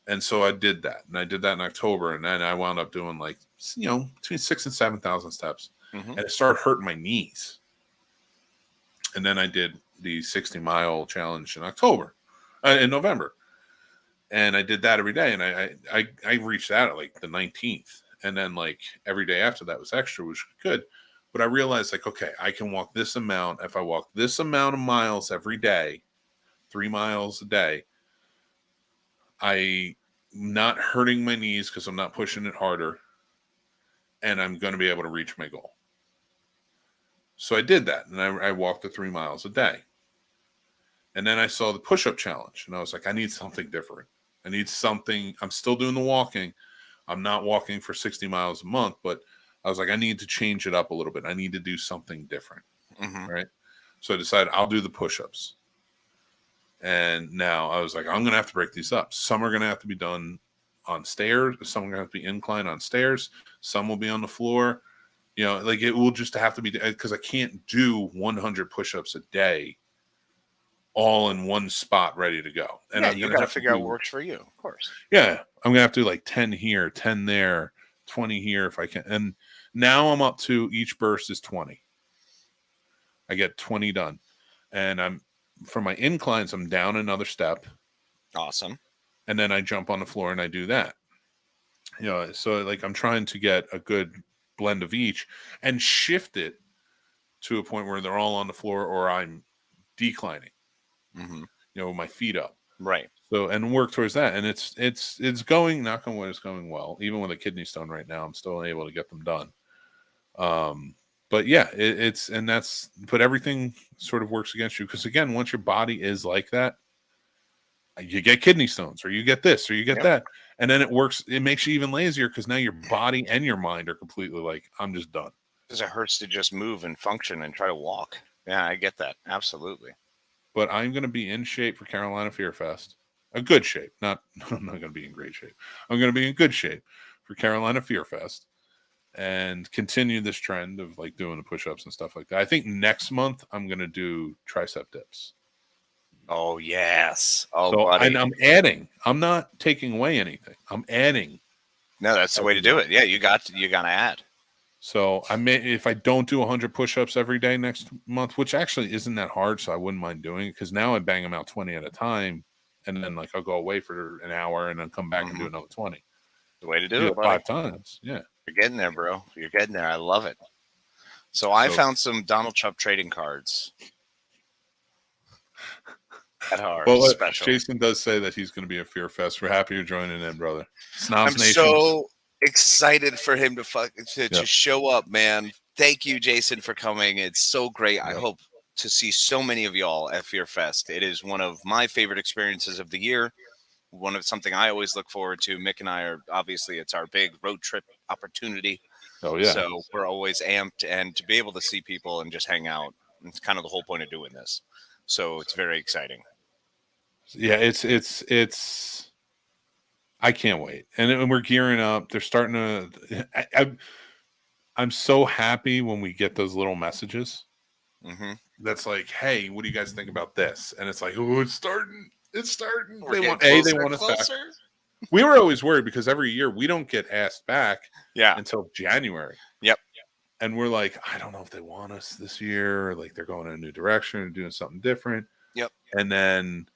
And so I did that. And I did that in October. And then I wound up doing like, between 6,000 and 7,000 steps. Mm-hmm. And it started hurting my knees. And then I did the 60-mile challenge in November. And I did that every day. And I reached that at like the 19th. And then like every day after that was extra, which was good. But I realized like, okay, I can walk this amount. If I walk this amount of miles every day, 3 miles a day, I'm not hurting my knees because I'm not pushing it harder. And I'm going to be able to reach my goal. So I did that. And I walked the 3 miles a day. And then I saw the push-up challenge. And I was like, I need something different. I need something. I'm still doing the walking. I'm not walking for 60 miles a month, but I was like, I need to change it up a little bit. I need to do something different. Mm-hmm. Right. So I decided I'll do the push-ups. And now I was like, I'm going to have to break these up. Some are going to have to be done on stairs. Some are going to have to be inclined on stairs. Some will be on the floor. Like it will just have to be, because I can't do 100 push-ups a day all in one spot ready to go. And yeah, you got to figure out what works for you, of course. Yeah. I'm going to have to do like 10 here, 10 there, 20 here if I can. And now I'm up to each burst is 20. I get 20 done. And for my inclines, I'm down another step. Awesome. And then I jump on the floor and I do that. So like I'm trying to get a good blend of each and shift it to a point where they're all on the floor or I'm declining. Mm-hmm. With my feet up. Right. So, and work towards that. And it's going, knock on wood, it's going well. Even with a kidney stone right now, I'm still able to get them done. But yeah, but everything sort of works against you. Because again, once your body is like that, you get kidney stones or you get this or you get that. And then it makes you even lazier because now your body and your mind are completely like, I'm just done. Because it hurts to just move and function and try to walk. Yeah, I get that. Absolutely. But I'm going to be in shape for Carolina Fear Fest. A good shape. I'm not going to be in great shape. I'm going to be in good shape for Carolina Fear Fest. and continue this trend of like doing the push-ups and stuff like that. I think next month I'm going to do tricep dips. Oh, yes. Oh, So, buddy. and I'm adding. I'm not taking away anything. I'm adding. No, that's the way to do it. Yeah, you got to add. So I may, if I don't do 100 push-ups every day next month, which actually isn't that hard, so I wouldn't mind doing it, because now I bang them out 20 at a time, and then like I'll go away for an hour and then come back and do another 20. The way to do it, buddy. 5 times. Yeah. You're getting there, bro. You're getting there. I love it. So I found some Donald Trump trading cards that are special. Jason does say that he's going to be at Fear Fest. We're happy you're joining in, brother. Snobs I'm Nation. so excited for him to show up, man. Thank you, Jason, for coming. It's so great. I hope to see so many of y'all at Fear Fest. It is one of my favorite experiences of the year. Something I always look forward to. Mick and I are obviously, it's our big road trip opportunity. Oh yeah. So we're always amped, and to be able to see people and just hang out, it's kind of the whole point of doing this. So it's very exciting. Yeah, it's I can't wait. And we're gearing up. They're starting to I'm so happy when we get those little messages. That's like, hey, what do you guys think about this? And it's like, oh, it's starting. It's starting. They want us back. We were always worried because every year we don't get asked back until January. Yep. And we're like, I don't know if they want us this year, or like they're going in a new direction and doing something different. Yep. And then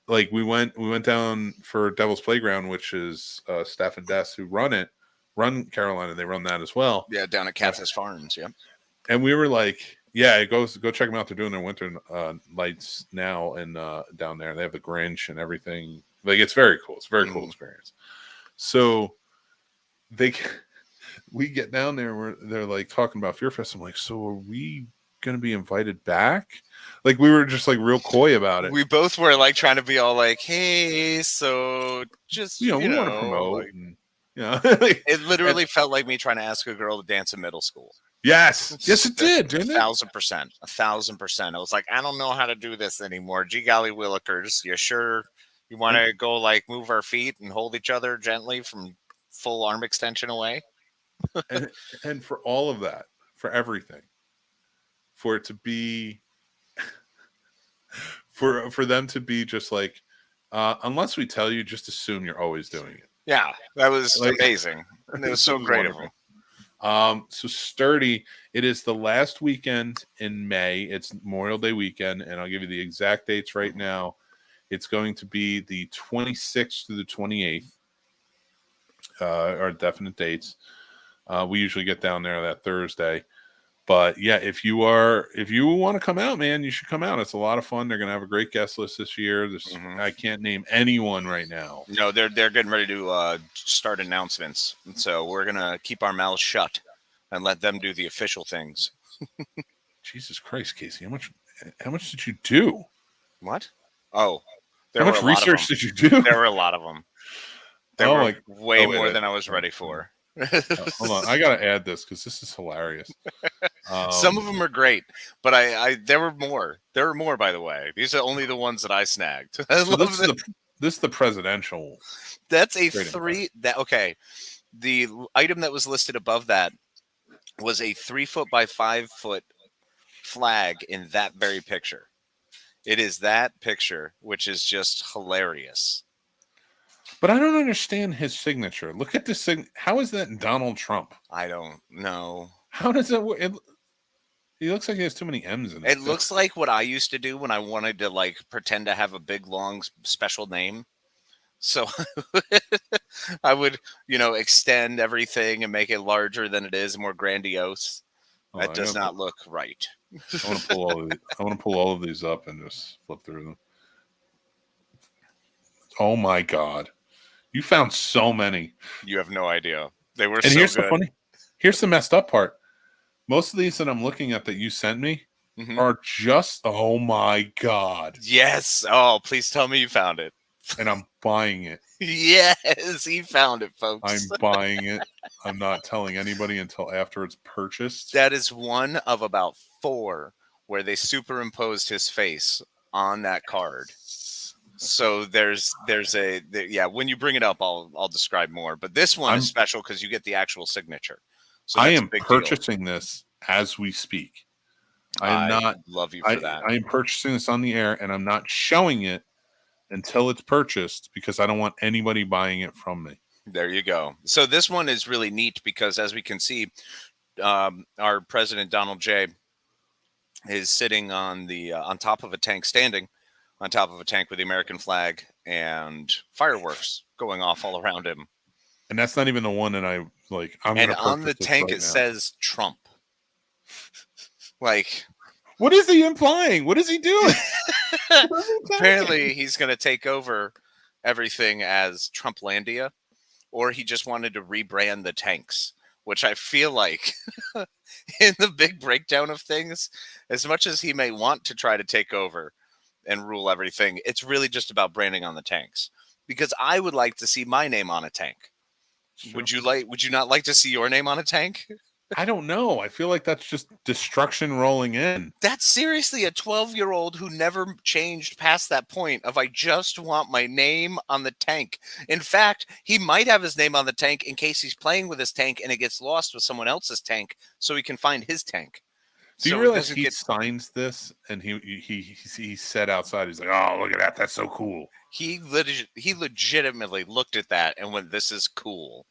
like we went down for Devil's Playground, which is Steph and Des who run Carolina. They run that as well. Yeah, down at Kansas Farms. Yeah. And we were like, yeah, go check them out. They're doing their winter lights now and down there. They have the Grinch and everything. Like, it's very cool. It's a very cool experience. So we get down there where they're like talking about Fear Fest. I'm like, so are we going to be invited back? Like, we were just like real coy about it. We both were like trying to be all like, hey, so just, we want to promote. Like, and, it literally felt like me trying to ask a girl to dance in middle school. Yes, it did, didn't it? 1,000%. 1,000%. I was like, I don't know how to do this anymore. Gee golly willikers, you sure you want to go like move our feet and hold each other gently from full arm extension away? and for all of that, for everything, for it to be, for them to be just like, unless we tell you, just assume you're always doing it. Yeah, that was amazing. It was so great of them. So Sturdy, it is the last weekend in May. It's Memorial Day weekend, and I'll give you the exact dates right now. It's going to be the 26th through the 28th, are definite dates. We usually get down there that Thursday. But yeah, if you want to come out, man, you should come out. It's a lot of fun. They're going to have a great guest list this year. I can't name anyone right now. No, they're getting ready to start announcements. And so we're going to keep our mouths shut and let them do the official things. Jesus Christ, Casey, how much did you do? What? Oh, how much research did you do? There were a lot of them. There were way more than I was ready for. Hold on, I gotta add this because this is hilarious. Some of them are great, but there were more. There were more, by the way. These are only the ones that I snagged. This is the presidential. That's a 3. The item that was listed above that was a 3 foot by 5 foot flag in that very picture. It is that picture, which is just hilarious. But I don't understand his signature. Look at this How is that Donald Trump? I don't know. How does that work? He looks like he has too many M's in it. It looks like what I used to do when I wanted to like pretend to have a big, long, special name. So I would, extend everything and make it larger than it is, more grandiose. That does not look right. I want to pull all of these up and just flip through them. Oh my God. You found so many. You have no idea. They were so good. Here's the messed up part. Most of these that I'm looking at that you sent me are just, oh my God. Yes. Oh, please tell me you found it. And I'm buying it. Yes, he found it, folks. I'm buying it. I'm not telling anybody until after it's purchased. That is one of about 4 where they superimposed his face on that card. So there's when you bring it up, I'll describe more. But this one is special because you get the actual signature. So I that's a am big deal. purchasing this as we speak. I am not. Love you for that. I am purchasing this on the air, and I'm not showing it until it's purchased because I don't want anybody buying it from me. There you go. So this one is really neat because, as we can see, our president Donald J. is sitting on the on top of a tank, standing on top of a tank with the American flag and fireworks going off all around him. And that's not even the one that I like. And on the tank it says Trump. Like, what is he implying? What is he doing? Apparently, he's going to take over everything as Trumplandia, or he just wanted to rebrand the tanks, which I feel like in the big breakdown of things, as much as he may want to try to take over and rule everything, it's really just about branding on the tanks. Because I would like to see my name on a tank. Sure. Would you not like to see your name on a tank? I don't know. I feel like that's just destruction rolling in. That's seriously a 12-year-old who never changed past that point of I just want my name on the tank. In fact, he might have his name on the tank in case he's playing with his tank and it gets lost with someone else's tank so he can find his tank. Do you realize he signs this and he said outside, he's like, oh, look at that. That's so cool. He legitimately looked at that and went, this is cool.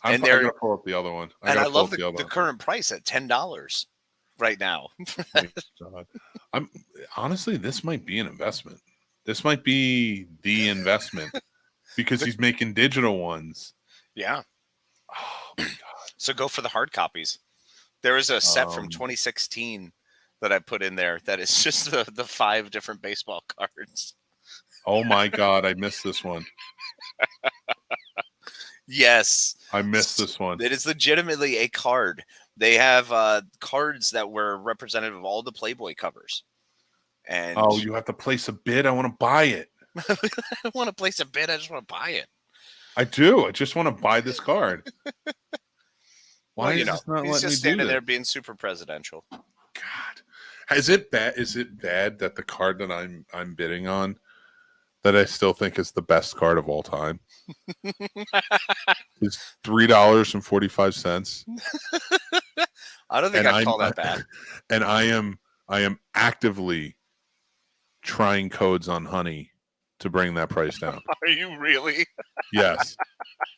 I'm going to pull up the other one. I love the current price at $10 right now. Honestly, this might be an investment. This might be the investment because he's making digital ones. Yeah. Oh my God. So go for the hard copies. There is a set from 2016 that I put in there that is just the 5 different baseball cards. Oh my God, I missed this one. Yes. I missed this one. It is legitimately a card. They have cards that were representative of all the Playboy covers. And you have to place a bid? I want to buy it. I want to place a bid. I just want to buy it. I do. I just want to buy this card. Why well, is this not he's letting just me do standing that? there being super presidential. God. Is it bad? Is it bad that the card that I'm bidding on that I still think is the best card of all time is $3.45. I don't think I'd call that bad. And I am actively trying codes on Honey to bring that price down. Are you really? Yes,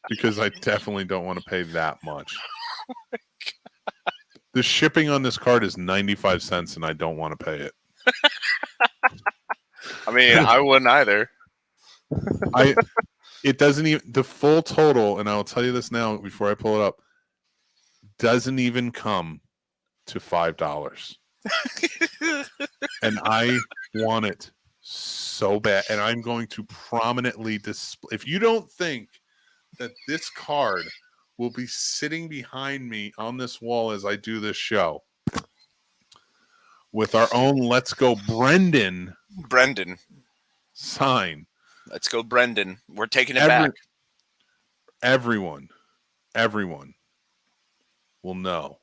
because I definitely don't want to pay that much. Oh my God. The shipping on this card is 95 cents, and I don't want to pay it. I mean, I wouldn't either. It doesn't even, the full total, and I'll tell you this now before I pull it up, doesn't even come to $5. And I want it so bad, and I'm going to prominently display. If you don't think that this card will be sitting behind me on this wall as I do this show with our own Let's Go Brendan sign. Let's go, Brendan. We're taking it back. Everyone will know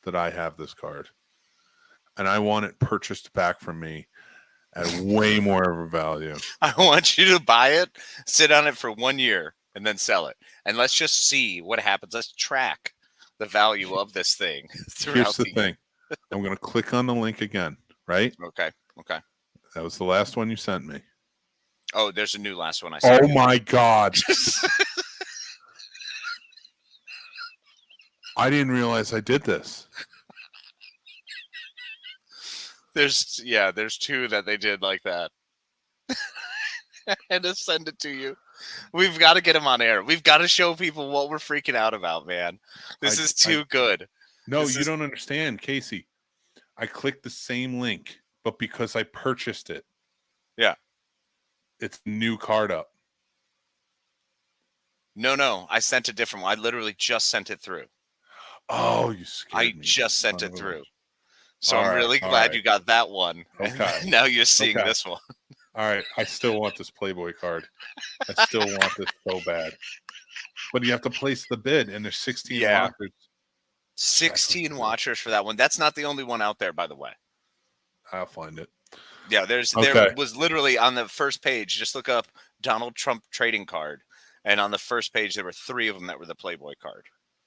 that I have this card. And I want it purchased back from me at way more of a value. I want you to buy it, sit on it for 1 year, and then sell it. And let's just see what happens. Let's track the value of this thing. Here's the thing. I'm going to click on the link again, right? Okay. That was the last one you sent me. Oh, there's a new last one I saw. Oh my God. I didn't realize I did this. There's 2 that they did like that. I had to send it to you. We've got to get them on air. We've got to show people what we're freaking out about, man. This is too good. No, you don't understand, Casey. I clicked the same link, but because I purchased it. Yeah. It's new card up. No. I sent a different one. I literally just sent it through. Oh, you scared me. I just sent it through. So I'm really glad you got that one. Okay. And now you're seeing this one. All right. I still want this Playboy card. I still want this so bad. But you have to place the bid, and there's 16 watchers. 16 watchers for that one. That's not the only one out there, by the way. I'll find it. Yeah, there was literally on the first page, just look up Donald Trump trading card. And on the first page, there were 3 of them that were the Playboy card.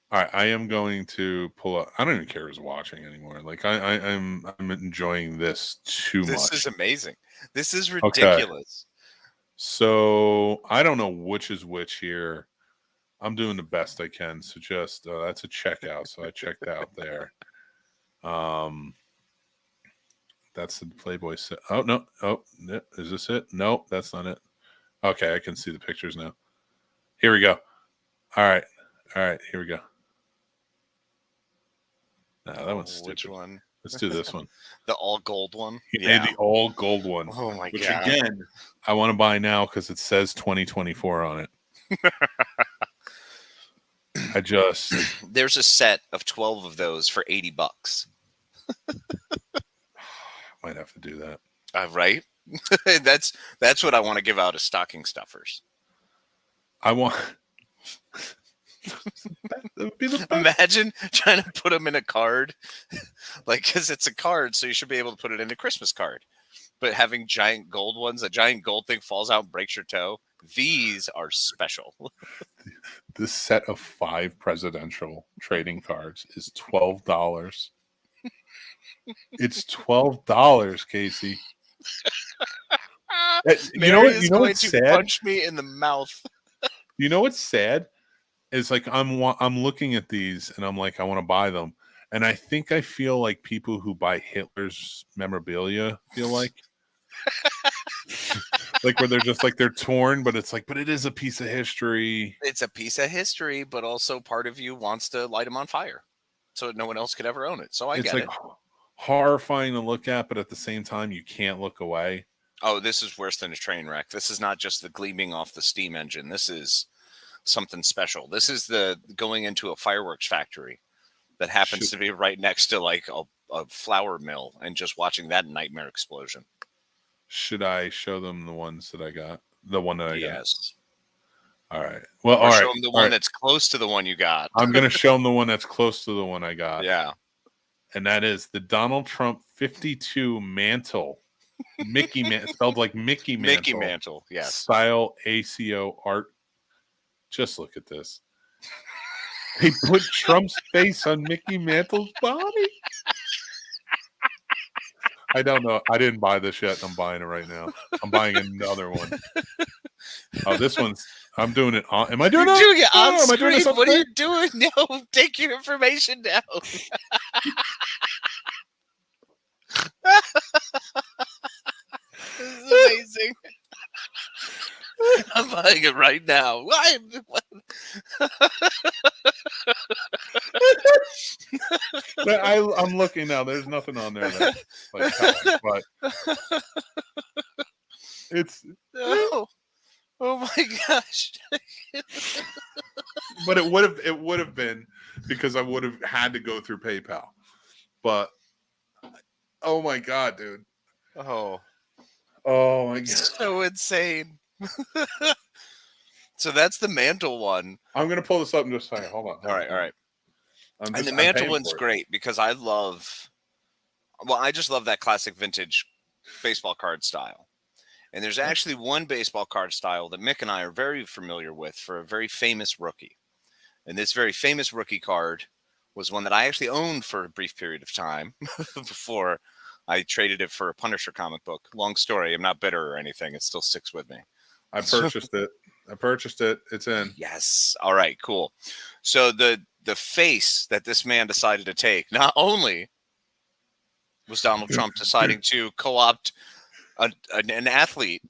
All right, I am going to pull up. I don't even care who's watching anymore. Like I'm enjoying this too This much. is amazing. This is Okay. ridiculous. So I don't know which is which here. I'm doing the best I can. So just that's a checkout. So I checked out there. That's the Playboy set. Oh no. Oh, is this it? No, that's not it. Okay, I can see the pictures now. Here we go. All right. Here we go. No, that one's stupid. Which one? Let's do this one. The all gold one? Yeah, the all gold one. Oh my Which God. again, I want to buy now because it says 2024 on it. There's a set of 12 of those for $80. Might have to do that. Right? That's what I want to give out as stocking stuffers. I want. That would be the best. Imagine trying to put them in a card, like, because it's a card, so you should be able to put it in a Christmas card. But having giant gold ones, a giant gold thing falls out and breaks your toe. These are special. This set of 5 presidential trading cards is $12. It's $12, Casey. You know what's sad? Punch me in the mouth. You know what's sad? Is like I'm looking at these and I'm like, I want to buy them, and I think I feel like people who buy Hitler's memorabilia feel like where they're just like they're torn, but it's like, but it is a piece of history. It's a piece of history, but also part of you wants to light them on fire so that no one else could ever own it. So I get it. Horrifying to look at, but at the same time, you can't look away. Oh, this is worse than a train wreck. This is not just the gleaming off the steam engine. This is something special. This is the going into a fireworks factory that happens to be right next to like a flour mill and just watching that nightmare explosion. Should I show them the ones that I got? The one that I got? Yes. All right. Well, or show them the one that's close to the one you got. I'm going to show them the one that's close to the one I got. Yeah. And that is the Donald Trump 52 mantle. Mickey Mantle, spelled like Mickey Mantle. Mickey Mantle, yes. Style ACO art. Just look at this. They put Trump's face on Mickey Mantle's body. I don't know. I didn't buy this yet. I'm buying it right now. I'm buying another one. Oh, this one's. I'm doing it on. Am I doing it? Doing it on screen. What are you doing? No, take your information down. This is amazing. I'm buying it right now. I'm looking now. There's nothing on there that, like, but it's. Oh my gosh! But it would have been because I would have had to go through PayPal. But oh my god, dude! Oh my god! So insane. So that's the mantle one. I'm gonna pull this up in just a second. Hold on. All right. And the mantle one's great because I just love that classic vintage baseball card style. And there's actually one baseball card style that Mick and I are very familiar with for a very famous rookie. And this very famous rookie card was one that I actually owned for a brief period of time before I traded it for a Punisher comic book. Long story. I'm not bitter or anything. It still sticks with me. I purchased it. It's in. Yes. All right, cool. So the face that this man decided to take, not only was Donald Trump deciding to co-opt an athlete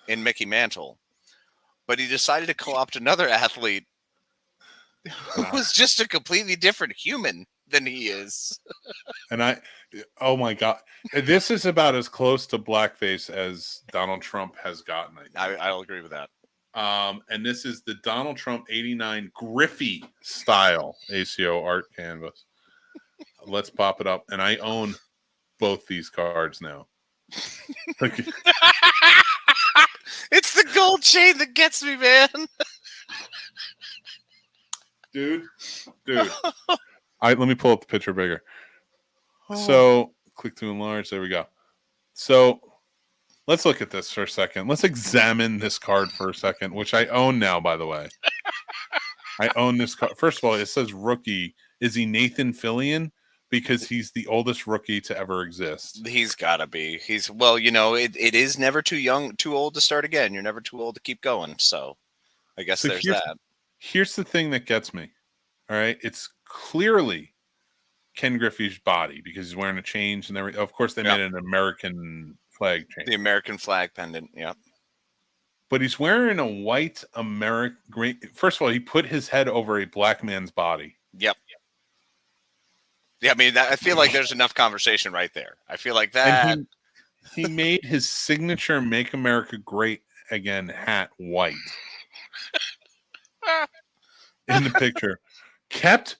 in Mickey Mantle, but he decided to co-opt another athlete who was just a completely different human than he is. And oh my god, this is about as close to blackface as Donald Trump has gotten. I'll agree with that. And this is the Donald Trump 89 Griffey style ACO art canvas. Let's pop it up. And I own both these cards now. It's the gold chain that gets me, man. Dude. Let me pull up the picture bigger. So click to enlarge. There we go. So let's look at this for a second. Let's examine this card for a second, which I own now, by the way. I own this car. First of all, it says rookie. Is he Nathan Fillion? Because he's the oldest rookie to ever exist. He's got to be. It is never too old to start again. You're never too old to keep going. So I guess there's that. Here's the thing that gets me. All right. It's clearly Ken Griffey's body because he's wearing a change and everything. Of course, they made an American flag change. The American flag pendant. Yep. But he's wearing a white American. First of all, he put his head over a black man's body. Yep. Yeah, I mean, I feel like there's enough conversation right there. I feel like that. And he made his signature "Make America Great Again" hat white in the picture. Kept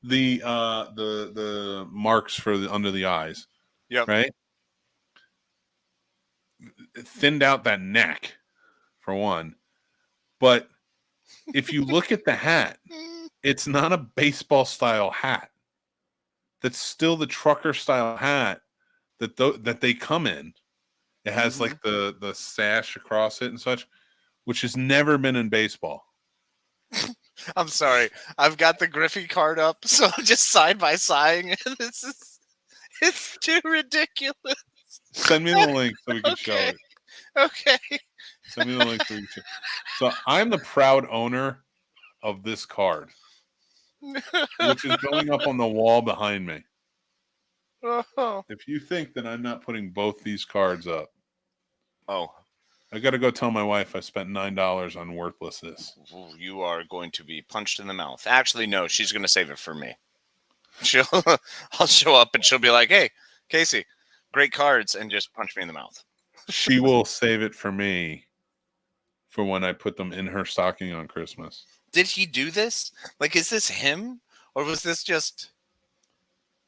the marks for under the eyes. Yep. Right. Thinned out that neck, for one. But if you look at the hat, it's not a baseball style hat. That's still the trucker style hat that they come in. It has like the sash across it and such, which has never been in baseball. I'm sorry. I've got the Griffey card up, so I'm just side by side. It's too ridiculous. Send me the link so we can show it. Okay. Send me the link so we can show it. So I'm the proud owner of this card, which is going up on the wall behind me. Oh. If you think that I'm not putting both these cards up, I got to go tell my wife I spent $9 on worthlessness. You are going to be punched in the mouth. Actually, no, she's going to save it for me. I'll show up and she'll be like, "Hey, Casey, great cards," and just punch me in the mouth. She will save it for me for when I put them in her stocking on Christmas. Did he do this? Like, is this him? Or was this just...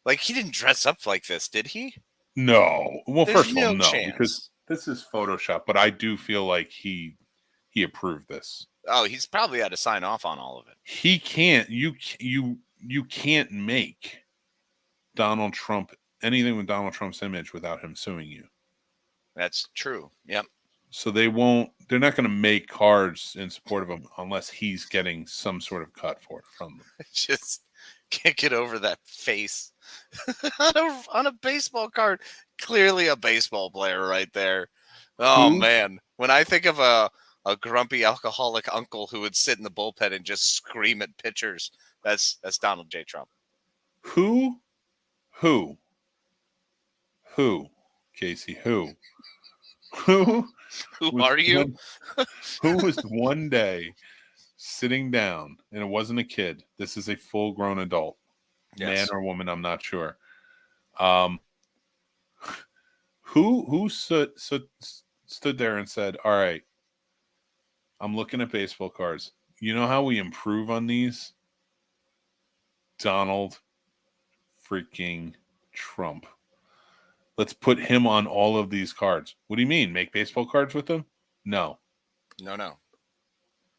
Like, he didn't dress up like this, did he? No. Well, There's first of all, no. chance. Because this is Photoshop, but I do feel like he approved this. Oh, he's probably had to sign off on all of it. He can't. You can't make Donald Trump anything with Donald Trump's image without him suing you. That's true. Yep. So they're not going to make cards in support of him unless he's getting some sort of cut for it from them. Just can't get over that face on a baseball card. Clearly a baseball player right there. Oh, man. When I think of a grumpy alcoholic uncle who would sit in the bullpen and just scream at pitchers, that's Donald J. Trump. Who, Casey, who are you? Who was one day sitting down, and it wasn't a kid. This is a full-grown adult, man or woman, I'm not sure. Who stood there and said, "All right, I'm looking at baseball cards. You know how we improve on these? Donald freaking Trump. Let's put him on all of these cards." What do you mean? Make baseball cards with him? No.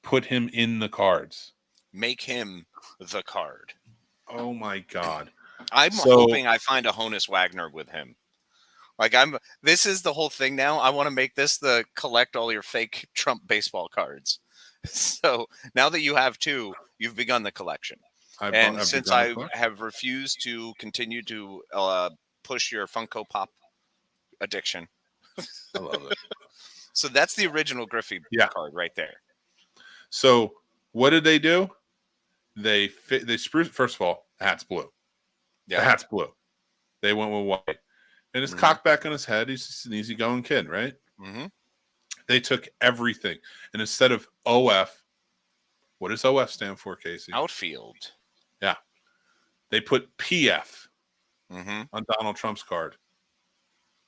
Put him in the cards. Make him the card. Oh my God. I'm hoping I find a Honus Wagner with him. Like this is the whole thing now. I want to make this the collect all your fake Trump baseball cards. So now that you have two, you've begun the collection. Since I have refused to continue to push your Funko Pop addiction. I love it. So that's the original Griffey card right there. So what did they do? They spruced. First of all, the hat's blue. Yeah, the hat's blue. They went with white, and it's cocked back on his head. He's just an easygoing kid, right? Mm-hmm. They took everything, and instead of OF, what does OF stand for, Casey? Outfield. Yeah, they put PF on Donald Trump's card,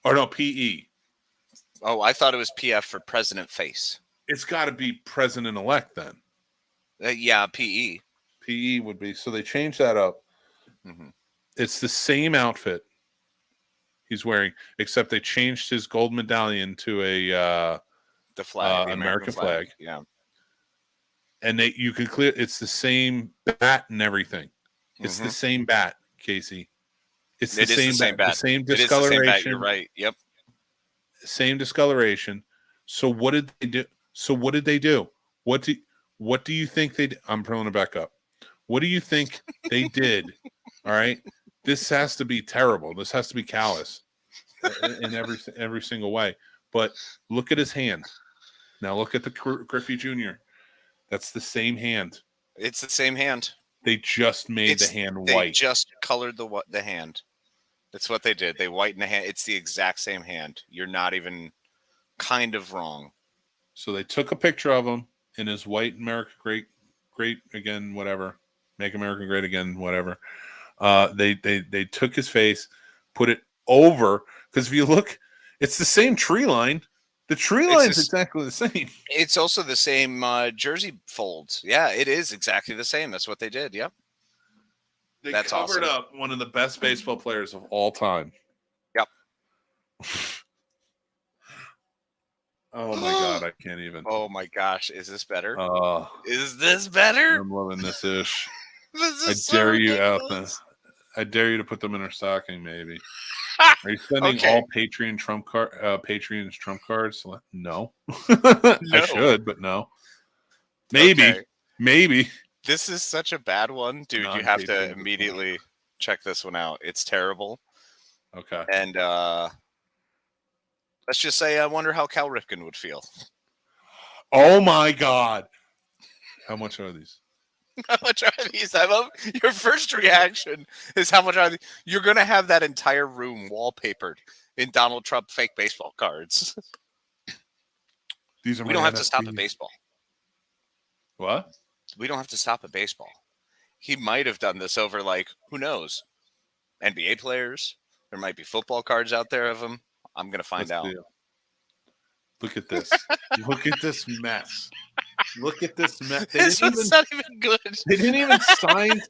or no, PE. Oh, I thought it was PF for President Face. It's got to be President-elect then. Yeah, PE. PE would be. So they changed that up. Mm-hmm. It's the same outfit he's wearing, except they changed his gold medallion to the flag, the American flag. Yeah, and you can clear. It's the same bat and everything. It's the same bat, Casey. It is the same bat. The same discoloration. It is the same bat. You're right. Yep. Same discoloration. So what did they do? What What do you think I'm pulling it back up. What do you think they did? All right. This has to be terrible. This has to be callous in every single way. But look at his hand. Now look at the Griffey Jr. That's the same hand. It's the same hand. They just made the hand white. They just colored the hand. That's what they did. They whitened the hand. It's the exact same hand. You're not even kind of wrong. So they took a picture of him in his white America great again, whatever. Make America great again, whatever. They took his face, put it over, because if you look, it's the same tree line. The tree line is exactly the same. It's also the same jersey folds. Yeah, it is exactly the same. That's what they did. Yep. That's covered up one of the best baseball players of all time. Yep. Oh my God, I can't even. Oh my gosh, is this better? Is this better? I'm loving this ish. I dare you out there. I dare you to put them in our stocking, maybe. Are you sending all Patreon's trump cards? No. I should, but no. Maybe. This is such a bad one, dude. You have to immediately check this one out. It's terrible. Okay. And let's just say I wonder how Cal Ripken would feel. Oh my God. How much are these? How much are these? I love your first reaction is how much are these? You're going to have that entire room wallpapered in Donald Trump fake baseball cards. We don't have to stop at baseball. What? We don't have to stop at baseball. He might have done this over, like, who knows? NBA players. There might be football cards out there of him. I'm going to find out. Look at this. Look at this mess. Look at this mess. This one's not even good. They didn't even sign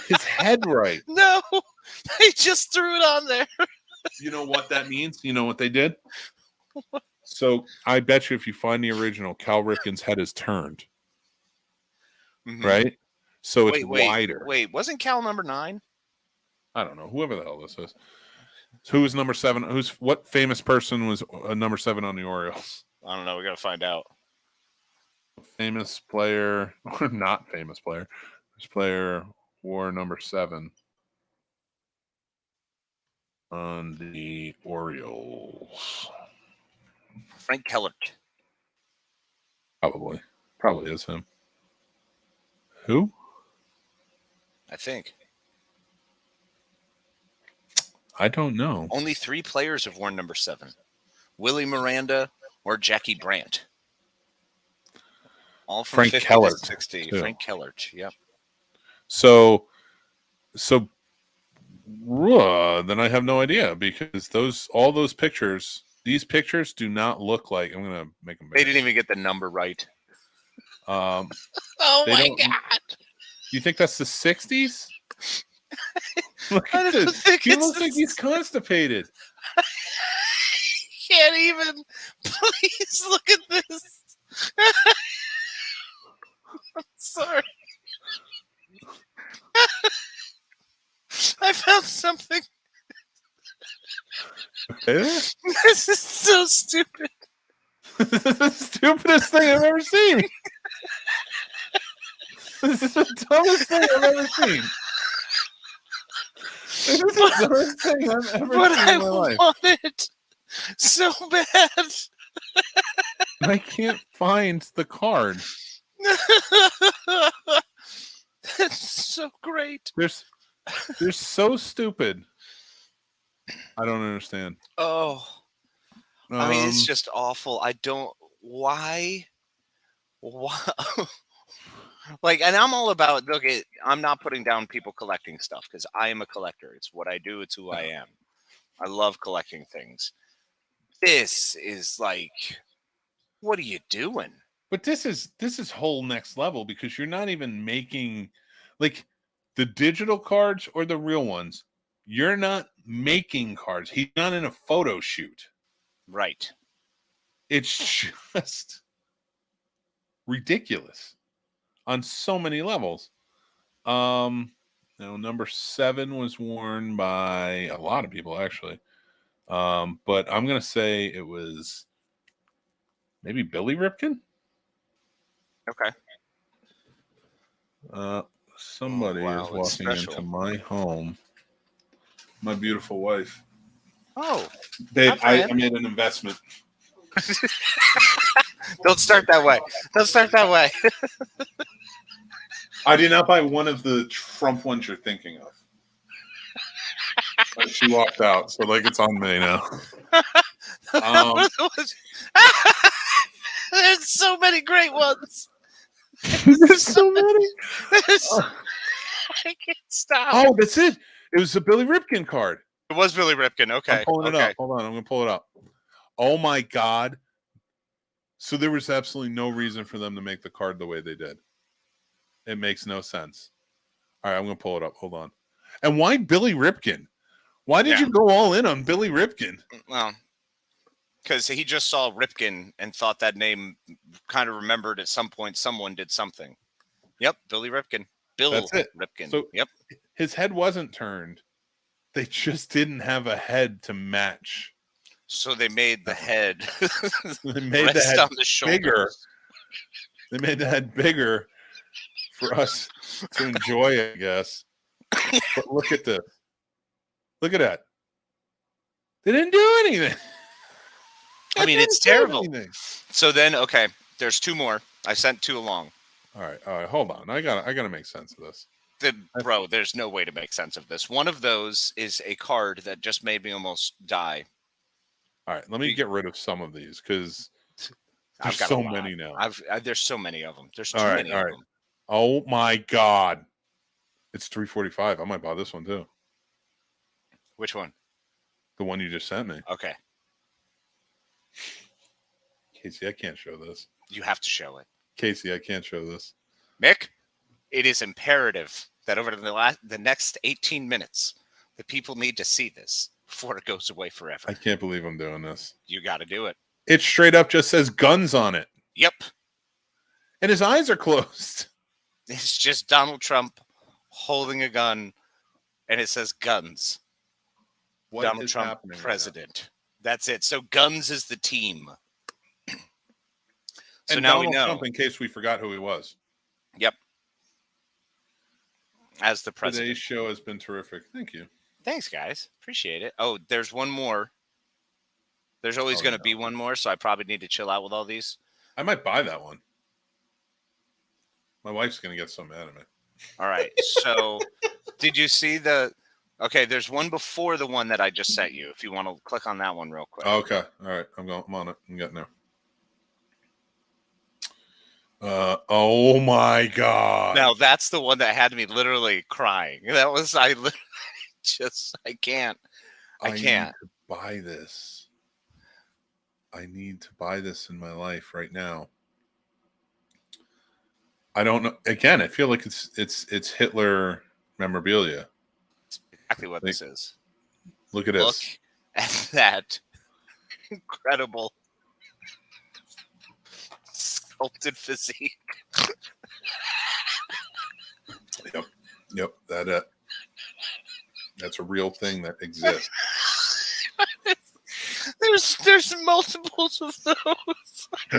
his head right. No. They just threw it on there. You know what that means? You know what they did? So I bet you if you find the original, Cal Ripken's head is turned. Mm-hmm. Right? So it's wider. Wait, wasn't Cal number 9? I don't know. Whoever the hell this is. So who was number 7? What famous person was number 7 on the Orioles? I don't know. We got to find out. Famous player or not famous player. This player wore number 7 on the Orioles. Frank Kellert. Probably is him. Who? I think. I don't know. Only 3 players have worn number 7. Willie Miranda or Jackie Brandt. All from Frank 50 Kellert, to 60. too. Frank Kellert, yep. So then I have no idea because all those pictures, these pictures do not look like. I'm gonna make them. They didn't even get the number right. Oh my God! You think that's the 60s? Look at this. He looks like he's constipated. Can't even. Please look at this. I'm sorry. I found something. Okay. This is so stupid. This is the stupidest thing I've ever seen. This is the dumbest thing I've ever seen. This is the dumbest thing I've ever seen in my life. I want it so bad. I can't find the card. That's so great. They're so stupid. I don't understand. Oh. I mean, it's just awful. I don't. Why? Like, and I'm all about. Look, I'm not putting down people collecting stuff because I am a collector. It's what I do. It's who I am. I love collecting things. This is like, what are you doing? But this is whole next level because you're not even making like the digital cards or the real ones. You're not making cards. He's not in a photo shoot. Right. It's just ridiculous on so many levels. Number 7 was worn by a lot of people actually. But I'm gonna say it was maybe Billy Ripken. Okay. Somebody wow, is it's walking special. into my home. My beautiful wife. Oh, Babe, I friend. made an investment. Don't start that way. Don't start that way. I did not buy one of the Trump ones you're thinking of. But she walked out, so like it's on me now. There's so many great ones. There's so many. I can't stop. Oh, that's it. It was a Billy Ripken card. It was Billy Ripken. Okay. I'm pulling it up. Hold on. I'm going to pull it up. Oh, my God. So there was absolutely no reason for them to make the card the way they did. It makes no sense. All right, I'm going to pull it up. Hold on. And why Billy Ripken? Why did you go all in on Billy Ripken? Well, because he just saw Ripken and thought that name kind of remembered at some point someone did something. Yep, Billy Ripken. That's it. Ripken. So yep. His head wasn't turned. They just didn't have a head to match. So they made the head they made rest the head on the shoulders. bigger. They made the head bigger for us to enjoy, I guess. But look at this. Look at that. They didn't do anything. I mean, it's terrible. So then, okay, there's two more. I sent two along. All right, hold on. I gotta make sense of this. Bro, there's no way to make sense of this. One of those is a card that just made me almost die. All right, let me get rid of some of these because there's so many now. There's so many of them. There's too many of them. Oh my God, it's 3:45. I might buy this one too. Which one? The one you just sent me. Okay. Casey, I can't show this. You have to show it. Casey, I can't show this. Mick, it is imperative that over the next 18 minutes, the people need to see this before it goes away forever. I can't believe I'm doing this. You got to do it. It straight up just says guns on it. Yep. And his eyes are closed. It's just Donald Trump holding a gun, and it says guns. What Donald is Trump, happening president. That's it. So guns is the team. So and now Donald we know. Trump, in case we forgot who he was. Yep. As the president. Today's show has been terrific. Thank you. Thanks, guys. Appreciate it. Oh, there's one more. There's always going to be one more, so I probably need to chill out with all these. I might buy that one. My wife's going to get so mad at me. All right. So did you see the... Okay, there's one before the one that I just sent you. If you want to click on that one real quick. Okay. All right. I'm on it. I'm getting there. Oh my God. Now that's the one that had me literally crying. That was, I can't. I can't. Need to buy this. I need to buy this in my life right now. I don't know. Again, I feel like it's Hitler memorabilia. That's exactly what this is. Look at this. Look at that incredible sculpted physique. Yep. That's a real thing that exists. There's multiples of those. I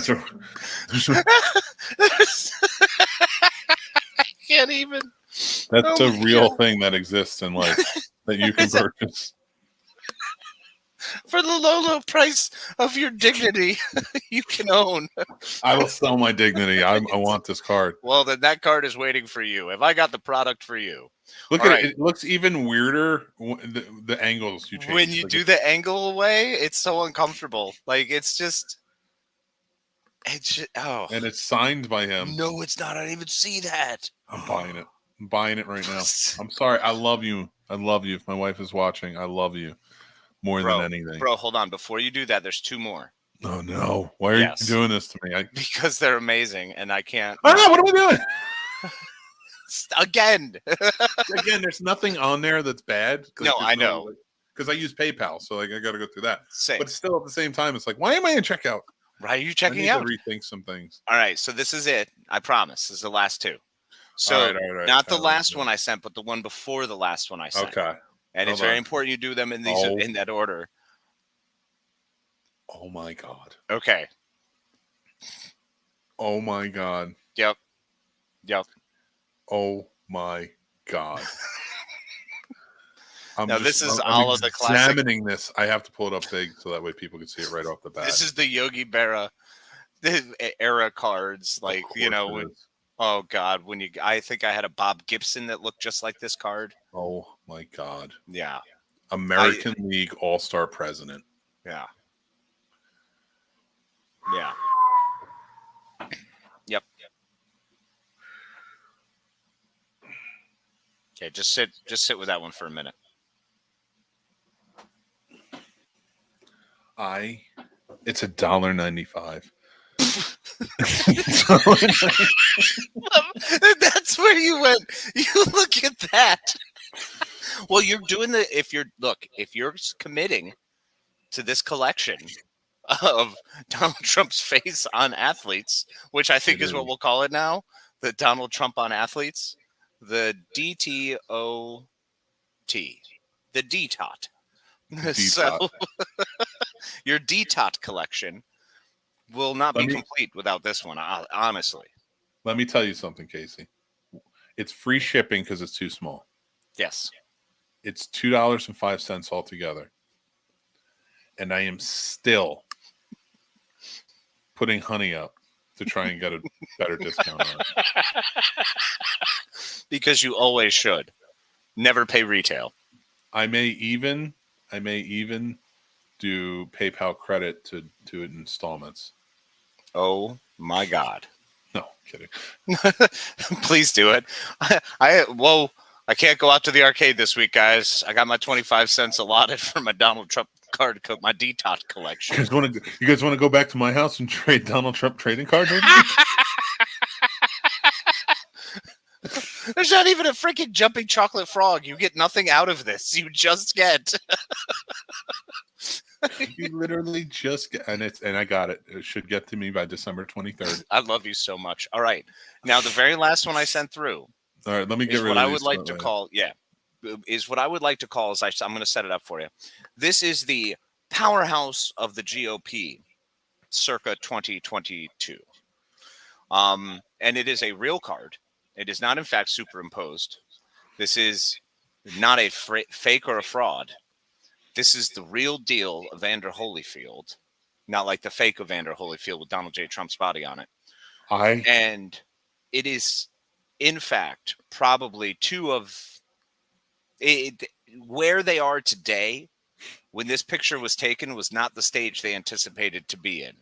can't even. That's a real thing that exists in life that you can purchase. For the low price of your dignity, you can own. I will sell my dignity. I want this card. Well, then that card is waiting for you. If I got the product for you. Look at it. It looks even weirder, the angles you change. When you do the angle away, it's so uncomfortable. Like, it's just... oh. And it's signed by him. No, it's not. I didn't even see that. I'm buying it. I'm buying it right now. I'm sorry. I love you. I love you. If my wife is watching, I love you more than anything. Bro, hold on. Before you do that, there's two more. Oh, no. Why are you doing this to me? Because they're amazing, and I can't... what am I doing? Again, there's nothing on there that's bad. No, I know. Because I use PayPal, so I got to go through that. Same. But still, at the same time, it's like, why am I in checkout? Why are you checking I out? need to rethink some things. All right, so this is it. I promise. This is the last two. So all right. Not the last one I sent, but the one before the last one I sent. Okay. And it's very important you do them in these in that order. Oh my God. Okay. Oh my God. Yep. Oh my God. Now, this is I'm all of the classic. examining this. I have to pull it up big so that way people can see it right off the bat. This is the Yogi Berra era cards. Like, you know, oh God, I think I had a Bob Gibson that looked just like this card. Oh my God. Yeah. American League All-Star President. Yeah. Yeah. Yep. Okay, just sit with that one for a minute. It's $1.95. That's where you went. You look at that. Well, you're doing if you're committing to this collection of Donald Trump's face on athletes, which I think is what we'll call it now, the Donald Trump on athletes, the DTOT, the DTOT. So your DTOT collection will not be complete without this one, honestly. Let me tell you something, Casey. It's free shipping because it's too small. Yes. It's $2.05 altogether. And I am still putting honey up to try and get a better discount on it. Because you always should. Never pay retail. I may even do PayPal credit to it in installments. Oh my God. No, kidding. Please do it. I can't go out to the arcade this week, guys. I got my 25 cents allotted for my Donald Trump card, my DTOT collection. You guys want to go back to my house and trade Donald Trump trading cards? There's not even a freaking jumping chocolate frog. You get nothing out of this. You just get. You literally just get, and I got it. It should get to me by December 23rd. I love you so much. All right, now the very last one I sent through. All right, let me get rid of what I would like to call. Yeah, is what I would like to call. I'm going to set it up for you. This is the powerhouse of the GOP, circa 2022. And it is a real card. It is not, in fact, superimposed. This is not a fake or a fraud. This is the real deal Evander Holyfield, not like the fake Evander Holyfield with Donald J. Trump's body on it. And it is, in fact, probably where they are today when this picture was taken was not the stage they anticipated to be in.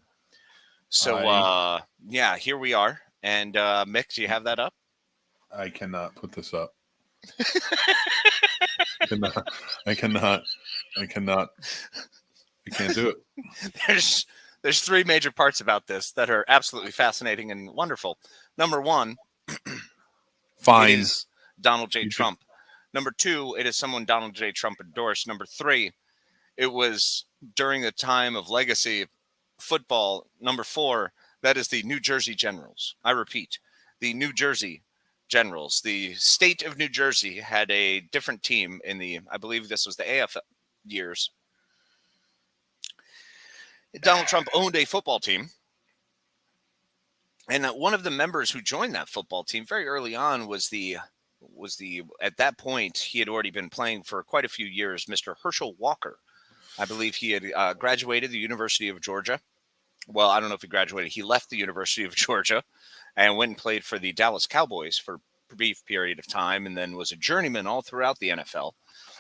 So, yeah, here we are. And Mick, do you have that up? I cannot put this up. I cannot. I can't do it. There's three major parts about this that are absolutely fascinating and wonderful. Number one, fine, it is Donald J. Trump. Number two, it is someone Donald J. Trump endorsed. Number three, it was during the time of legacy football. Number four, that is the New Jersey Generals. I repeat, the New Jersey Generals. The state of New Jersey had a different team in I believe this was the AF years. Donald Trump owned a football team. And one of the members who joined that football team very early on was at that point, he had already been playing for quite a few years, Mr. Herschel Walker. I believe he had graduated the University of Georgia. Well, I don't know if he graduated. He left the University of Georgia and went and played for the Dallas Cowboys for a brief period of time, and then was a journeyman all throughout the NFL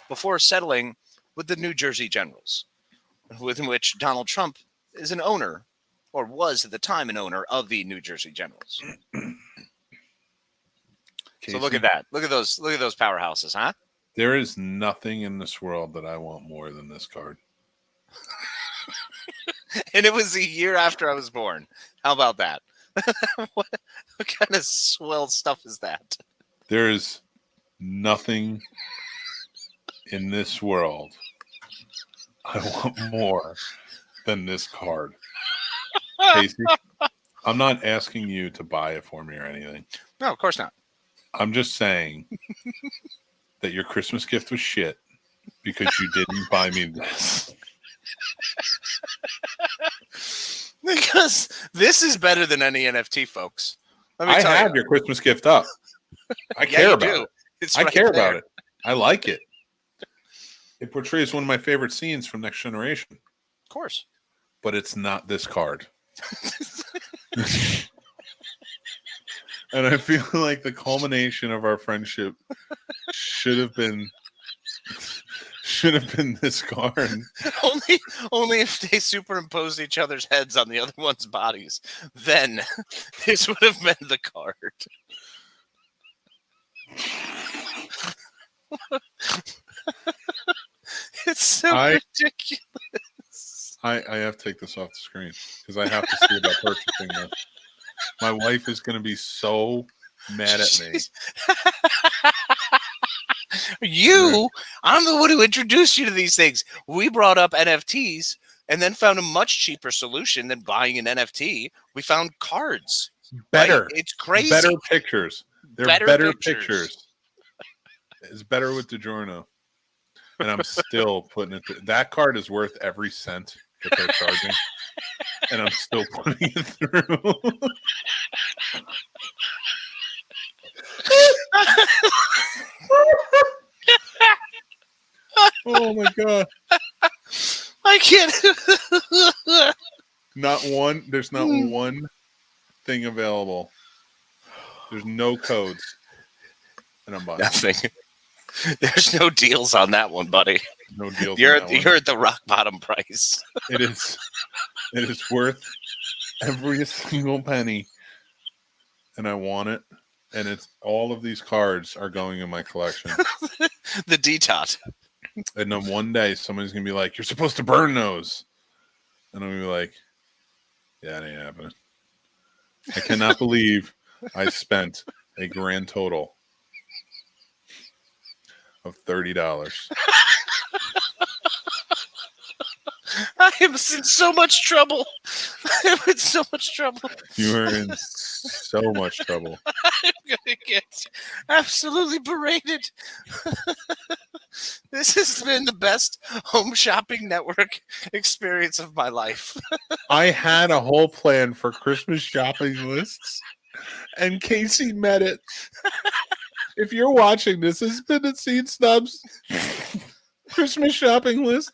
before settling with the New Jersey Generals, with which Donald Trump is an owner, or was at the time an owner of the New Jersey Generals. So look at that. Look at those powerhouses, huh? There is nothing in this world that I want more than this card. And it was a year after I was born. How about that? what kind of swell stuff is that? There is nothing in this world I want more than this card. Casey, I'm not asking you to buy it for me or anything. No, of course not. I'm just saying that your Christmas gift was shit because you didn't buy me this. Because this is better than any NFT, folks. I have your Christmas gift up. I care about it. It's I right care there. about it. I like it. It portrays one of my favorite scenes from Next Generation. Of course. But it's not this card. And I feel like the culmination of our friendship should have been this card. Only if they superimposed each other's heads on the other one's bodies. Then this would have been the card. It's so ridiculous. I have to take this off the screen because I have to see about purchasing this. My wife is going to be so mad at me. I'm the one who introduced you to these things. We brought up NFTs and then found a much cheaper solution than buying an NFT. We found cards. Better. Right? It's crazy. Better pictures. They're better pictures. It's better with DiGiorno. And I'm still putting it through. That card is worth every cent that they're charging. And I'm still putting it through. Oh my god. I can't. There's not one thing available. There's no codes. And I'm buying nothing. There's no deals on that one, buddy. No deals. You're at the rock bottom price. It is worth every single penny. And I want it. And it's all of these cards are going in my collection. The D-Tot. And then one day somebody's gonna be like, "You're supposed to burn those," and I'm gonna be like, "Yeah, it ain't happening." I cannot believe I spent a grand total of $30. I am in so much trouble. I'm in so much trouble. You are in so much trouble. I'm gonna get absolutely berated. This has been the best home shopping network experience of my life. I had a whole plan for Christmas shopping lists, and Casey met it. If you're watching this, has been a Scene Snobs Christmas shopping list.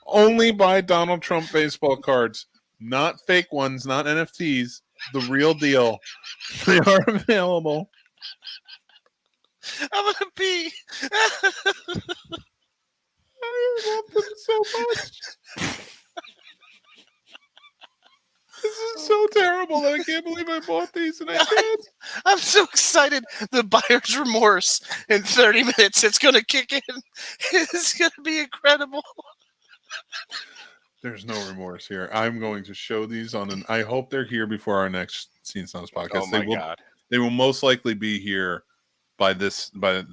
Only buy Donald Trump baseball cards, not fake ones, not NFTs. The real deal. They are available. I'm gonna pee. I love them so much. This is so terrible that I can't believe I bought these and I can't. I'm so excited. The buyer's remorse in 30 minutes. It's going to kick in. It's going to be incredible. There's no remorse here. I'm going to show these on I hope they're here before our next Scene Snobs podcast. Oh my God. They will most likely be here by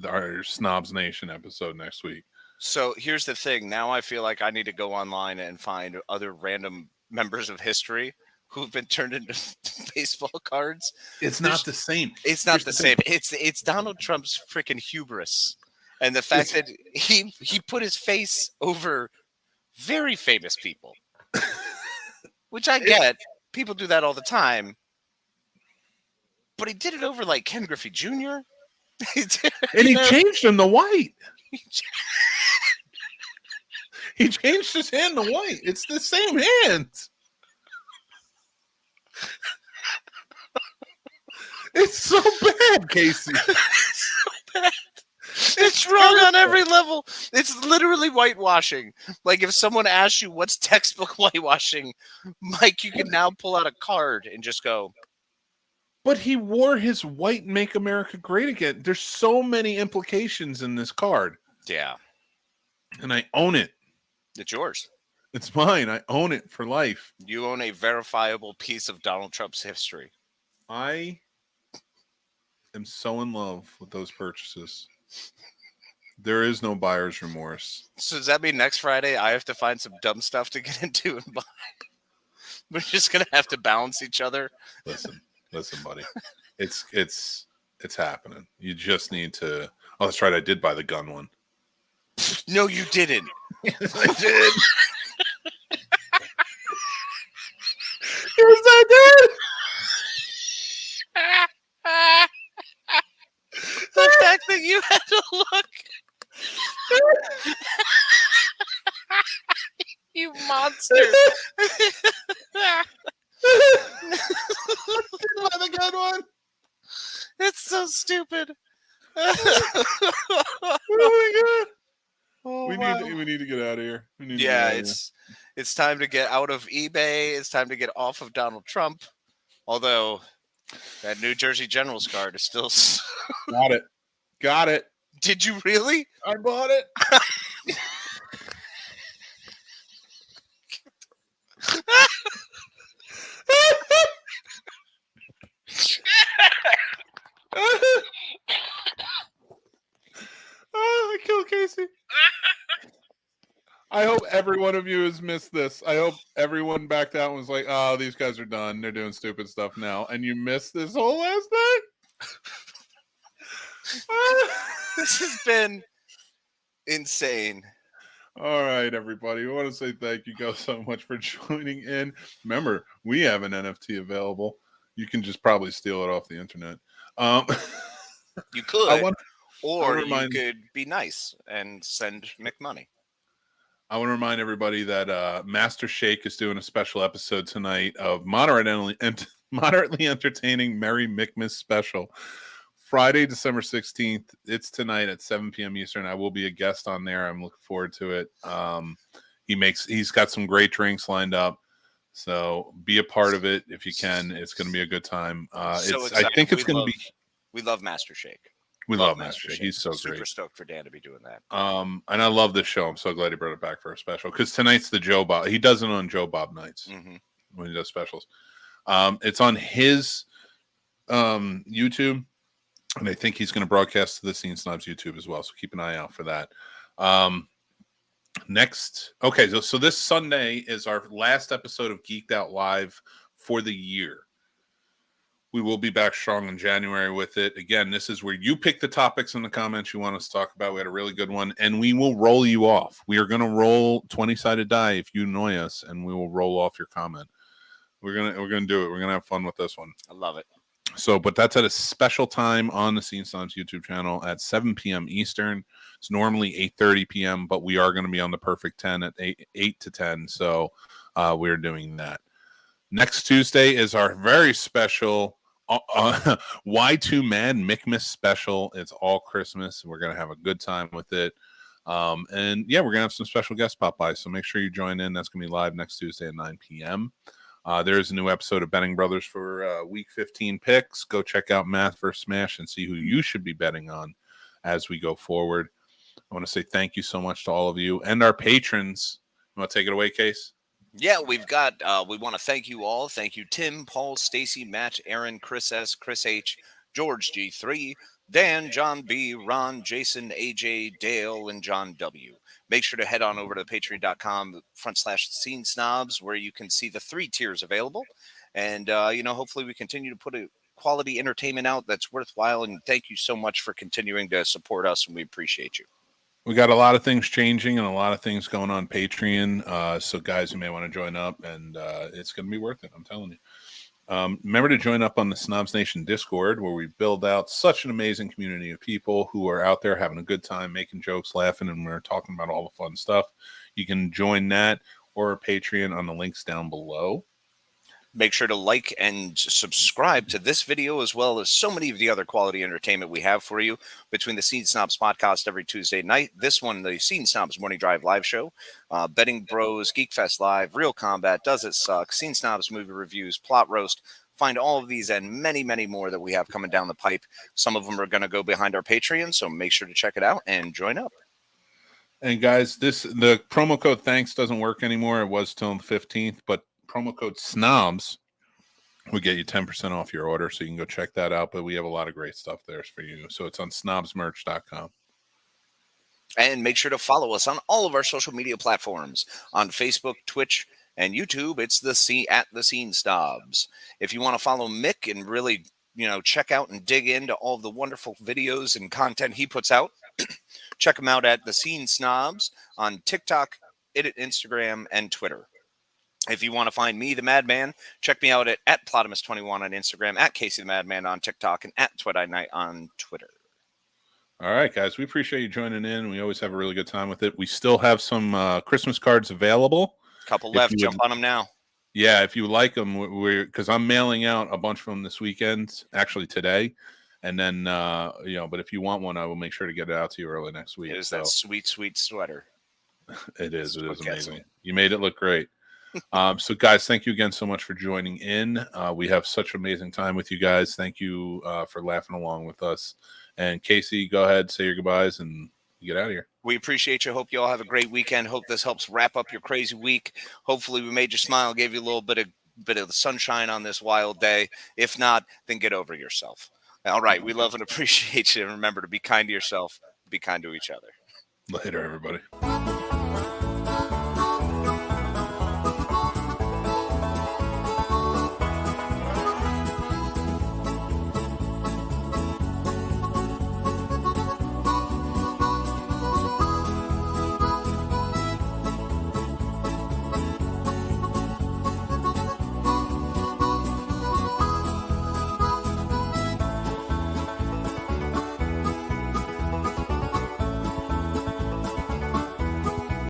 our Snobs Nation episode next week. So here's the thing. Now I feel like I need to go online and find other random members of history who've been turned into baseball cards. It's not the same. It's not the same. It's Donald Trump's freaking hubris. And the fact that he put his face over very famous people. Which I get. People do that all the time. But he did it over like Ken Griffey Jr. He changed him to white. He changed his hand to white. It's the same hand. It's so bad, Casey. It's so bad. It's wrong on every level. It's literally whitewashing. Like if someone asks you what's textbook whitewashing, Mike, you can now pull out a card and just go. But he wore his white Make America Great Again. There's so many implications in this card. Yeah. And I own it. It's yours. It's mine. I own it for life. You own a verifiable piece of Donald Trump's history. I am so in love with those purchases. There is no buyer's remorse. So does that mean next Friday I have to find some dumb stuff to get into and buy? We're just gonna have to balance each other. Listen, buddy. It's happening. You just need to. Oh, that's right. I did buy the gun one. No, you didn't. Yes, I did. Yes, I did. laughing. You had to look. You monster. The good one. It's so stupid. Oh my god. Oh, We need to get out of here. It's time to get out of eBay. It's time to get off of Donald Trump. Although that New Jersey General's card is still. Got it. Did you really? I bought it. I killed Casey. I hope every one of you has missed this. I hope everyone backed out and was like, oh, these guys are done. They're doing stupid stuff now. And you missed this whole last thing? This has been insane. All right, everybody. We want to say thank you guys so much for joining in. Remember, we have an NFT available. You can just probably steal it off the internet. You could. Or you could be nice and send Mick money. I want to remind everybody that Master Shake is doing a special episode tonight of moderately entertaining Merry Mickmas special. Friday, December 16th. It's tonight at 7 p.m. Eastern. I will be a guest on there. I'm looking forward to it. He's got some great drinks lined up. So be a part of it if you can. It's going to be a good time. I think it's going to be. We love Master Shake. We love Master Shake. He's so great. Super stoked for Dan to be doing that. And I love this show. I'm so glad he brought it back for a special because tonight's the Joe Bob. He does it on Joe Bob nights when he does specials. It's on his YouTube, and I think he's going to broadcast to the Scene Snobs YouTube as well. So keep an eye out for that. So this Sunday is our last episode of Geeked Out Live for the year. We will be back strong in January with it. Again, this is where you pick the topics in the comments you want us to talk about. We had a really good one, and we will roll you off. We are going to roll 20-sided die if you annoy us, and we will roll off your comment. We're gonna do it. We're gonna have fun with this one. I love it. So, but that's at a special time on the Scene Snobs YouTube channel at 7 p.m. Eastern. It's normally 8:30 p.m., but we are going to be on the perfect 10 at 8 to 10. So we're doing that. Next Tuesday is our very special Y2 Mad Mickmas special. It's all Christmas. We're going to have a good time with it. And yeah, we're going to have some special guests pop by. So make sure you join in. That's going to be live next Tuesday at 9 p.m. There's a new episode of Betting Brothers for Week 15 picks. Go check out Math vs. Smash and see who you should be betting on as we go forward. I want to say thank you so much to all of you and our patrons. You want to take it away, Case? Yeah, we've got, we want to thank you all. Thank you, Tim, Paul, Stacy, Matt, Aaron, Chris S., Chris H., George G3, Dan, John B., Ron, Jason, AJ, Dale, and John W. Make sure to head on over to patreon.com/Scene Snobs, where you can see the 3 tiers available. And, hopefully we continue to put a quality entertainment out that's worthwhile. And thank you so much for continuing to support us, and we appreciate you. We got a lot of things changing and a lot of things going on Patreon. So guys, you may want to join up, and it's going to be worth it. I'm telling you. Remember to join up on the SnobNation Discord, where we build out such an amazing community of people who are out there having a good time, making jokes, laughing, and we're talking about all the fun stuff. You can join that or Patreon on the links down below. Make sure to like and subscribe to this video, as well as so many of the other quality entertainment we have for you between the Scene Snobs podcast every Tuesday night. This one, the Scene Snobs Morning Drive live show, Betting Bros, Geek Fest Live, Real Combat, Does It Suck, Scene Snobs movie reviews, Plot Roast. Find all of these and many, many more that we have coming down the pipe. Some of them are going to go behind our Patreon, so make sure to check it out and join up. And guys, the promo code thanks doesn't work anymore. It was till the 15th, but promo code SNOBS will get you 10% off your order, so you can go check that out. But we have a lot of great stuff there for you. So it's on snobsmerch.com. And make sure to follow us on all of our social media platforms. On Facebook, Twitch, and YouTube, it's the Scene Snobs. If you want to follow Mick and really, check out and dig into all the wonderful videos and content he puts out, check him out at the Scene Snobs on TikTok, Instagram, and Twitter. If you want to find me, the Madman, check me out at Plotimus21 on Instagram, at Casey the Madman on TikTok, and at TwitIgnite on Twitter. All right, guys. We appreciate you joining in. We always have a really good time with it. We still have some Christmas cards available. Couple left. Jump on them now. Yeah, if you like them, because I'm mailing out a bunch of them this weekend, actually today. And then, but if you want one, I will make sure to get it out to you early next week. It is that sweet, sweet sweater. It is. It is amazing. You made it look great. So, guys, thank you again so much for joining in. We have such an amazing time with you guys. Thank you for laughing along with us. And Casey, go ahead, say your goodbyes, and get out of here. We appreciate you. Hope you all have a great weekend. Hope this helps wrap up your crazy week. Hopefully, we made you smile, gave you a little bit of the sunshine on this wild day. If not, then get over yourself. All right. We love and appreciate you. And remember to be kind to yourself, be kind to each other. Later, everybody.